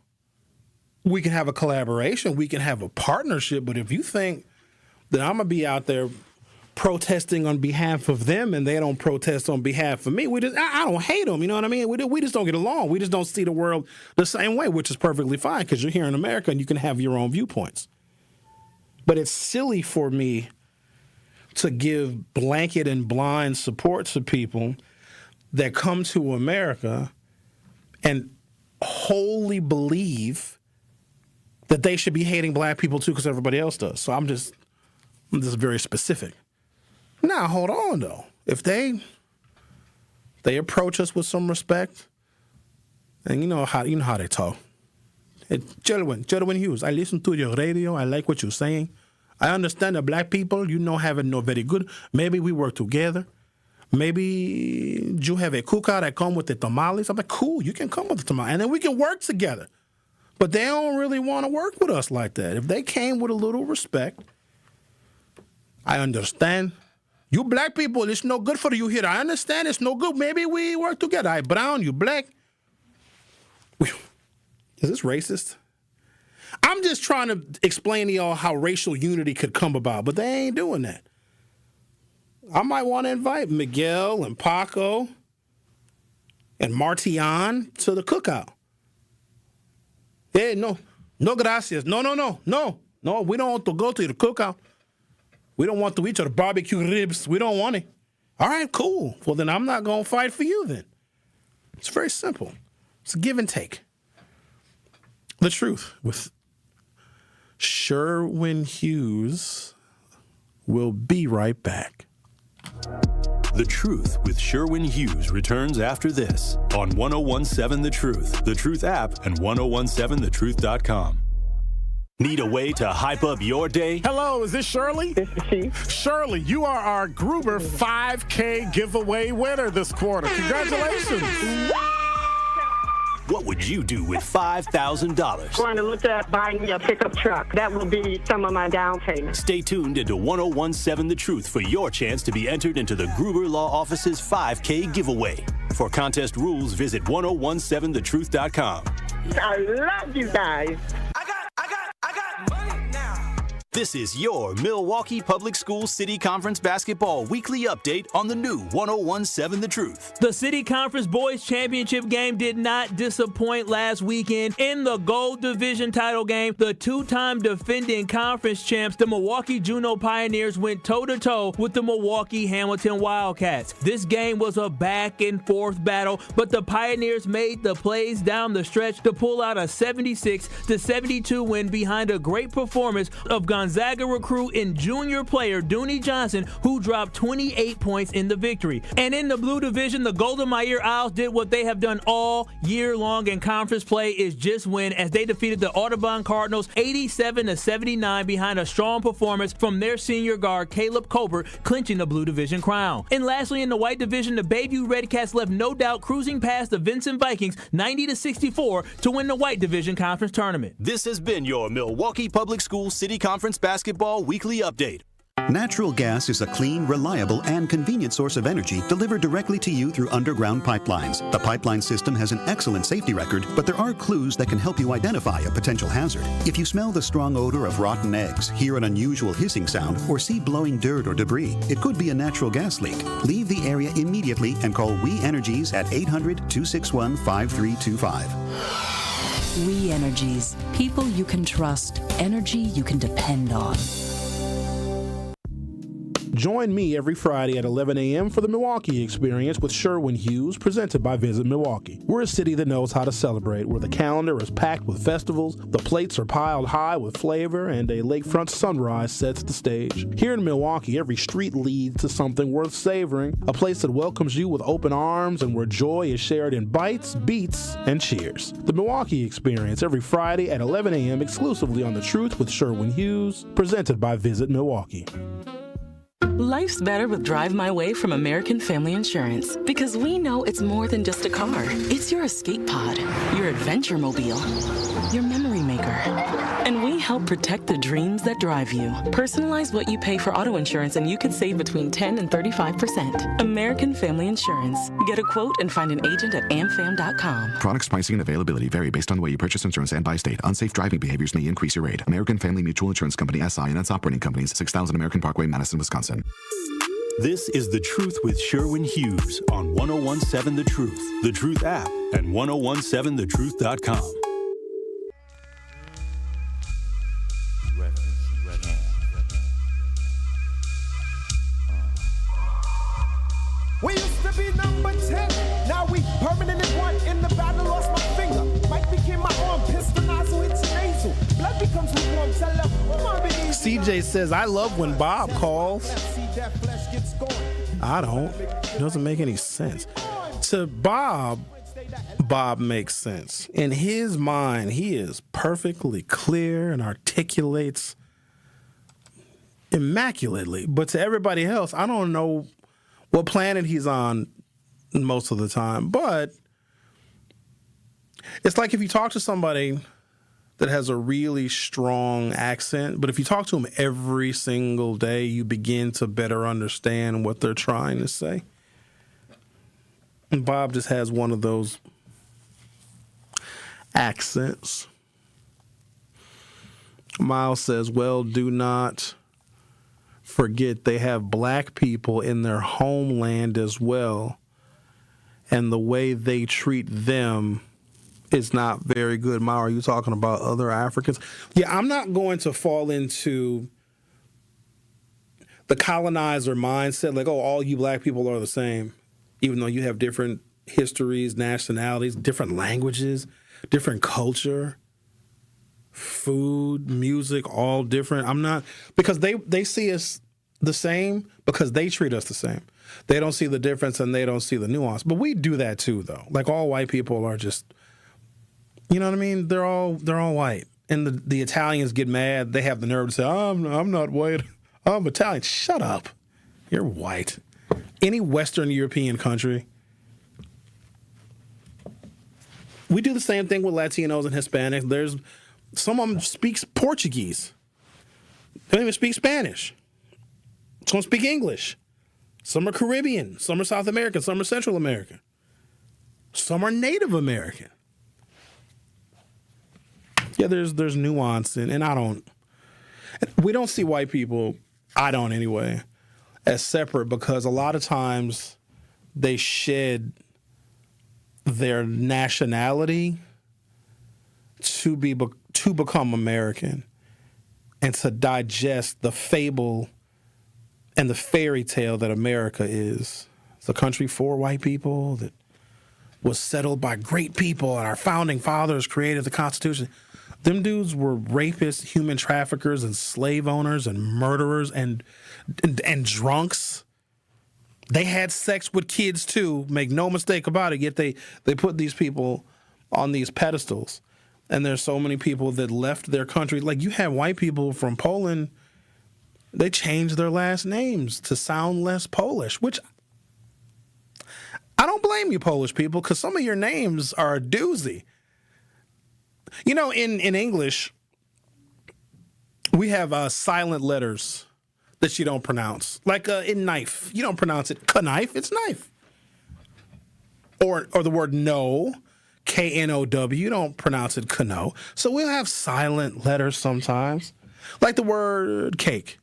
We can have a collaboration. We can have a partnership. But if you think that I'm going to be out there protesting on behalf of them and they don't protest on behalf of me, I don't hate them. You know what I mean? We just don't get along. We just don't see the world the same way, which is perfectly fine because you're here in America and you can have your own viewpoints. But it's silly for me to give blanket and blind support to people that come to America and wholly believe that they should be hating black people too because everybody else does. So I'm just very specific. Now, hold on, though. if they approach us with some respect, and you know how they talk. Hey, Sherwin Hughes, I listen to your radio. I like what you're saying. I understand that black people, haven't no very good. Maybe we work together. Maybe you have a cookout that come with the tamales. I'm like, cool, you can come with the tamales, and then we can work together. But they don't really want to work with us like that. If they came with a little respect, I understand. You black people, it's no good for you here. I understand it's no good. Maybe we work together. I brown, you black. Is this racist? I'm just trying to explain to y'all how racial unity could come about, but they ain't doing that. I might want to invite Miguel and Paco and Martian to the cookout. Hey, no gracias. No, we don't want to go to the cookout. We don't want to eat your barbecue ribs. We don't want it. All right, cool. Well, then I'm not going to fight for you then. It's very simple. It's a give and take. The Truth with Sherwin Hughes. We'll be right back. The Truth with Sherwin Hughes returns after this on 1017 The Truth app, and 1017thetruth.com. Need a way to hype up your day? Hello, is this Shirley? This is she. Shirley, you are our Gruber 5K giveaway winner this quarter. Congratulations. What would you do with $5,000? Going to look at buying me a pickup truck. That will be some of my down payment. Stay tuned into 1017 The Truth for your chance to be entered into the Gruber Law Office's 5K giveaway. For contest rules, visit 1017thetruth.com. I love you guys. I got money now. This is your Milwaukee Public Schools City Conference Basketball Weekly Update on the new 1017 The Truth. The City Conference Boys Championship game did not disappoint last weekend. In the Gold Division title game, the two-time defending conference champs, the Milwaukee Juno Pioneers, went toe-to-toe with the Milwaukee Hamilton Wildcats. This game was a back-and-forth battle, but the Pioneers made the plays down the stretch to pull out a 76-72 win behind a great performance of Gonzaga recruit and junior player Dooney Johnson, who dropped 28 points in the victory. And in the Blue Division, the Golden Meyer Owls did what they have done all year long in conference play, is just win, as they defeated the Audubon Cardinals 87-79 behind a strong performance from their senior guard Caleb Colbert, clinching the Blue Division crown. And lastly, in the White Division, the Bayview Redcats left no doubt cruising past the Vincent Vikings 90-64 to win the White Division Conference tournament. This has been your Milwaukee Public Schools City Conference Basketball Weekly Update. Natural gas is a clean, reliable, and convenient source of energy delivered directly to you through underground pipelines. The pipeline system has an excellent safety record, but there are clues that can help you identify a potential hazard. If you smell the strong odor of rotten eggs, hear an unusual hissing sound, or see blowing dirt or debris, it could be a natural gas leak. Leave the area immediately and call We Energies at 800-261-5325. We Energies. People you can trust. Energy you can depend on. Join me every Friday at 11 a.m. for the Milwaukee Experience with Sherwin Hughes, presented by Visit Milwaukee. We're a city that knows how to celebrate, where the calendar is packed with festivals, the plates are piled high with flavor, and a lakefront sunrise sets the stage. Here in Milwaukee, every street leads to something worth savoring, a place that welcomes you with open arms and where joy is shared in bites, beats, and cheers. The Milwaukee Experience every Friday at 11 a.m. exclusively on The Truth with Sherwin Hughes, presented by Visit Milwaukee. Life's better with Drive My Way from American Family Insurance, because we know it's more than just a car. It's your escape pod, your adventure mobile, your memory maker. And we help protect the dreams that drive you. Personalize what you pay for auto insurance and you could save between 10 and 35%. American Family Insurance. Get a quote and find an agent at amfam.com. Products, pricing, and availability vary based on the way you purchase insurance and by state. Unsafe driving behaviors may increase your rate. American Family Mutual Insurance Company, SI, and its operating companies, 6000 American Parkway, Madison, Wisconsin. This is The Truth with Sherwin Hughes on 1017 The Truth, The Truth app, and 1017thetruth.com. We used to be number 10, now we permanently one. In the battle, lost my finger. Mike became my arm, pistol nozzle hits your nasal. Blood becomes lukewarm, tell them, CJ says, I love when Bob calls. I I don't. It doesn't make any sense. To Bob makes sense. In his mind, he is perfectly clear and articulates immaculately. But to everybody else, I don't know what planet he's on most of the time. But it's like if you talk to somebody that has a really strong accent, but if you talk to them every single day, you begin to better understand what they're trying to say. And Bob just has one of those accents. Miles says, well, do not forget they have black people in their homeland as well, and the way they treat them is not very good. Ma, are you talking about other Africans? Yeah, I'm not going to fall into the colonizer mindset, like, oh, all you black people are the same, even though you have different histories, nationalities, different languages, different culture, food, music, all different. I'm not, because they see us the same because they treat us the same. They don't see the difference and they don't see the nuance. But we do that too, though. Like, all white people are just, you know what I mean? They're all white. And the Italians get mad. They have the nerve to say, I'm not white. I'm Italian. Shut up. You're white. Any Western European country. We do the same thing with Latinos and Hispanics. There's some of them speaks Portuguese. They don't even speak Spanish. Some speak English. Some are Caribbean. Some are South American. Some are Central American. Some are Native American. Yeah, there's nuance, and we don't see white people, I don't anyway, as separate, because a lot of times they shed their nationality to become American and to digest the fable and the fairy tale that America is. It's a country for white people that was settled by great people, and our founding fathers created the Constitution. Them dudes were rapists, human traffickers, and slave owners, and murderers, and drunks. They had sex with kids too. Make no mistake about it. Yet they put these people on these pedestals, and there's so many people that left their country. Like, you had white people from Poland. They changed their last names to sound less Polish, which I don't blame you, Polish people, because some of your names are a doozy. You know, in English, we have silent letters that you don't pronounce. Like in knife, you don't pronounce it knife, it's knife. Or the word no, K-N-O-W, you don't pronounce it kno. So we'll have silent letters sometimes. Like the word cake,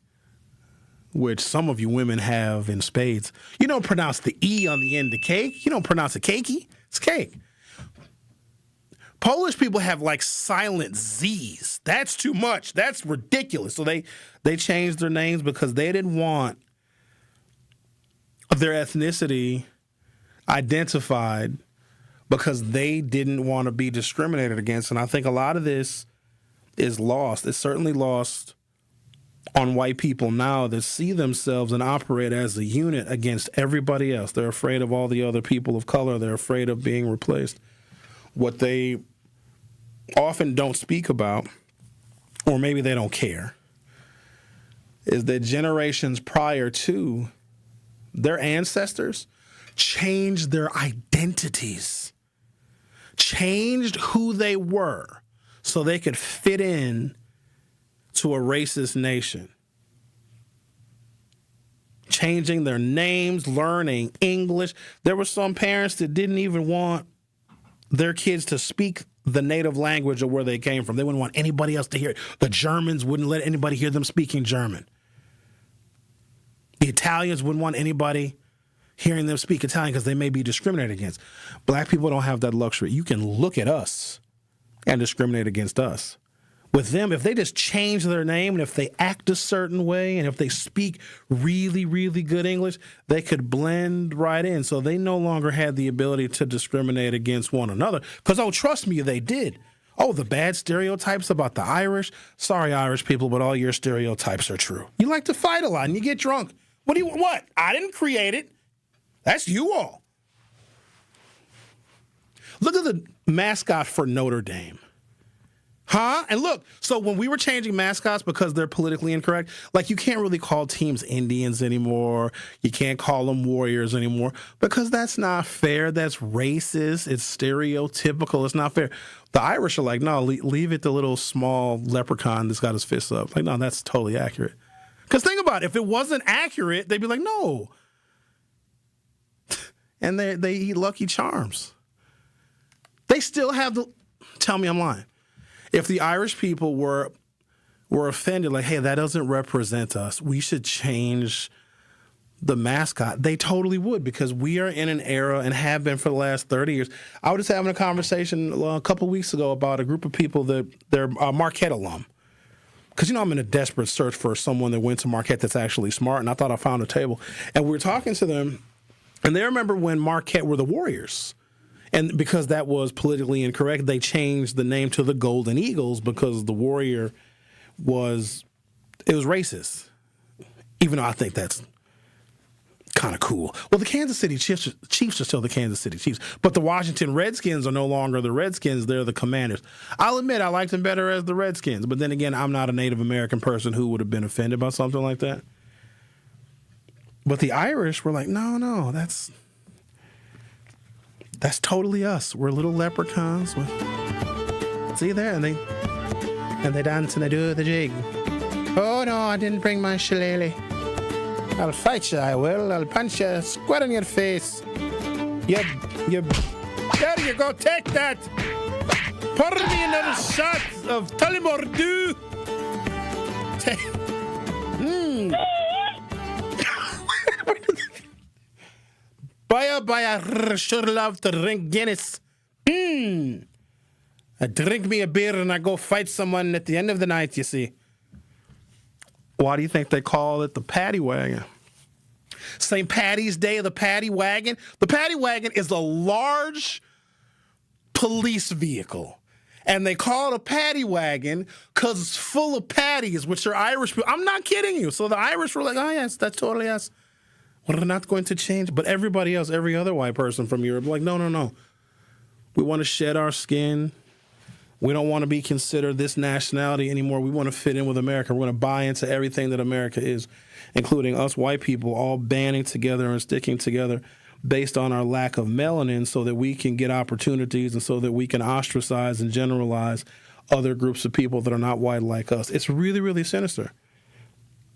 which some of you women have in spades. You don't pronounce the E on the end of cake. You don't pronounce it cakey. It's cake. Polish people have like silent Z's. That's too much. That's ridiculous. So they changed their names because they didn't want their ethnicity identified, because they didn't want to be discriminated against. And I think a lot of this is lost. It's certainly lost on white people now that see themselves and operate as a unit against everybody else. They're afraid of all the other people of color. They're afraid of being replaced. What they often don't speak about, or maybe they don't care, is that generations prior to their ancestors changed their identities, changed who they were so they could fit in to a racist nation. Changing their names, learning English. There were some parents that didn't even want their kids to speak the native language of where they came from. They wouldn't want anybody else to hear it. The Germans wouldn't let anybody hear them speaking German. The Italians wouldn't want anybody hearing them speak Italian because they may be discriminated against. Black people don't have that luxury. You can look at us and discriminate against us. With them, if they just change their name and if they act a certain way and if they speak really, really good English, they could blend right in. So they no longer had the ability to discriminate against one another. Because, oh, trust me, they did. Oh, the bad stereotypes about the Irish? Sorry, Irish people, but all your stereotypes are true. You like to fight a lot and you get drunk. What? I didn't create it. That's you all. Look at the mascot for Notre Dame. Huh? And look, so when we were changing mascots because they're politically incorrect, like you can't really call teams Indians anymore. You can't call them Warriors anymore because that's not fair. That's racist. It's stereotypical. It's not fair. The Irish are like, no, leave it the little small leprechaun that's got his fists up. Like, no, that's totally accurate. Because think about it. If it wasn't accurate, they'd be like, no. And they eat Lucky Charms. They still have the... Tell me I'm lying. If the Irish people were offended, like, hey, that doesn't represent us, we should change the mascot, they totally would, because we are in an era and have been for the last 30 years. I was just having a conversation a couple weeks ago about a group of people that they're Marquette alum. Because, I'm in a desperate search for someone that went to Marquette that's actually smart, and I thought I found a table. And we were talking to them, and they remember when Marquette were the Warriors. And because that was politically incorrect, they changed the name to the Golden Eagles because the Warrior was racist. Even though I think that's kind of cool. Well, the Kansas City Chiefs are still the Kansas City Chiefs, but the Washington Redskins are no longer the Redskins. They're the Commanders. I'll admit I liked them better as the Redskins, but then again, I'm not a Native American person who would have been offended by something like that. But the Irish were like, no, that's totally us. We're little leprechauns. See there, and they dance and they do the jig. Oh no, I didn't bring my shillelagh. I'll fight you, I will. I'll punch you square in your face. You. There you go. Take that. Pour me another shot of Tullamore Dew. Baya, sure love to drink Guinness. I drink me a beer and I go fight someone at the end of the night, you see. Why do you think they call it the paddy wagon? St. Paddy's Day, the paddy wagon. The paddy wagon is a large police vehicle. And they call it a paddy wagon because it's full of paddies, which are Irish people. I'm not kidding you. So the Irish were like, oh, yes, that's totally us. We're not going to change. But everybody else, every other white person from Europe, like, no. We want to shed our skin. We don't want to be considered this nationality anymore. We want to fit in with America. We're going to buy into everything that America is, including us white people all banding together and sticking together based on our lack of melanin so that we can get opportunities and so that we can ostracize and generalize other groups of people that are not white like us. It's really, really sinister.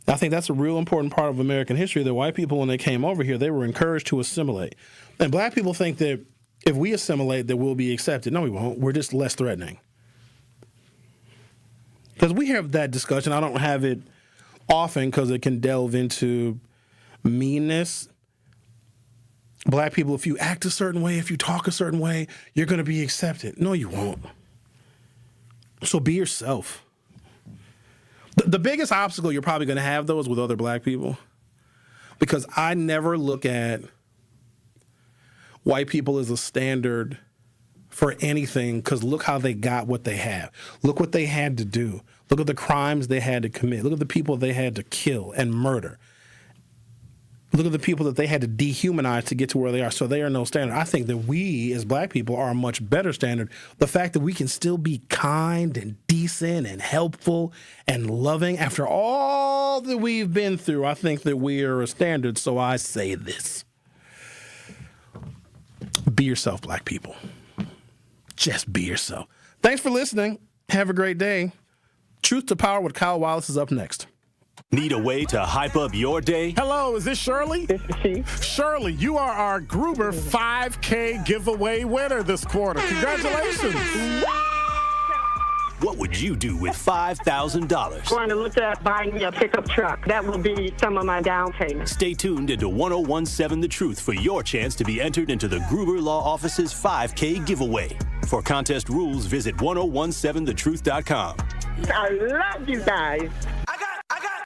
I think that's a real important part of American history, that white people, when they came over here, they were encouraged to assimilate. And black people think that if we assimilate, that we'll be accepted. No, we won't. We're just less threatening. Because we have that discussion. I don't have it often because it can delve into meanness. Black people, if you act a certain way, if you talk a certain way, you're going to be accepted. No, you won't. So be yourself. The biggest obstacle you're probably going to have, though, is with other black people. Because I never look at white people as a standard for anything, because look how they got what they have. Look what they had to do. Look at the crimes they had to commit. Look at the people they had to kill and murder. Look at the people that they had to dehumanize to get to where they are. So they are no standard. I think that we, as black people, are a much better standard. The fact that we can still be kind and decent and helpful and loving after all that we've been through, I think that we are a standard. So I say this. Be yourself, black people. Just be yourself. Thanks for listening. Have a great day. Truth to Power with Kyle Wallace is up next. Need a way to hype up your day? Hello, is this Shirley? This is she. Shirley, you are our Gruber 5K giveaway winner this quarter. Congratulations. What would you do with $5,000? Going to look at buying me a pickup truck. That will be some of my down payment. Stay tuned into 1017 The Truth for your chance to be entered into the Gruber Law Office's 5K giveaway. For contest rules, visit 1017thetruth.com. I love you guys.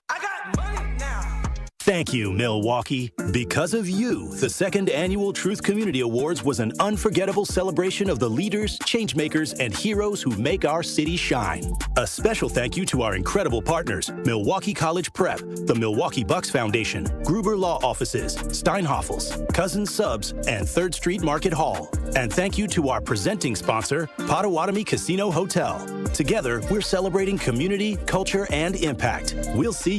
I got money now. Thank you, Milwaukee. Because of you, the second annual Truth Community Awards was an unforgettable celebration of the leaders, changemakers, and heroes who make our city shine. A special thank you to our incredible partners, Milwaukee College Prep, the Milwaukee Bucks Foundation, Gruber Law Offices, Steinhoffels, Cousins Subs, and 3rd Street Market Hall. And thank you to our presenting sponsor, Potawatomi Casino Hotel. Together, we're celebrating community, culture, and impact. We'll see you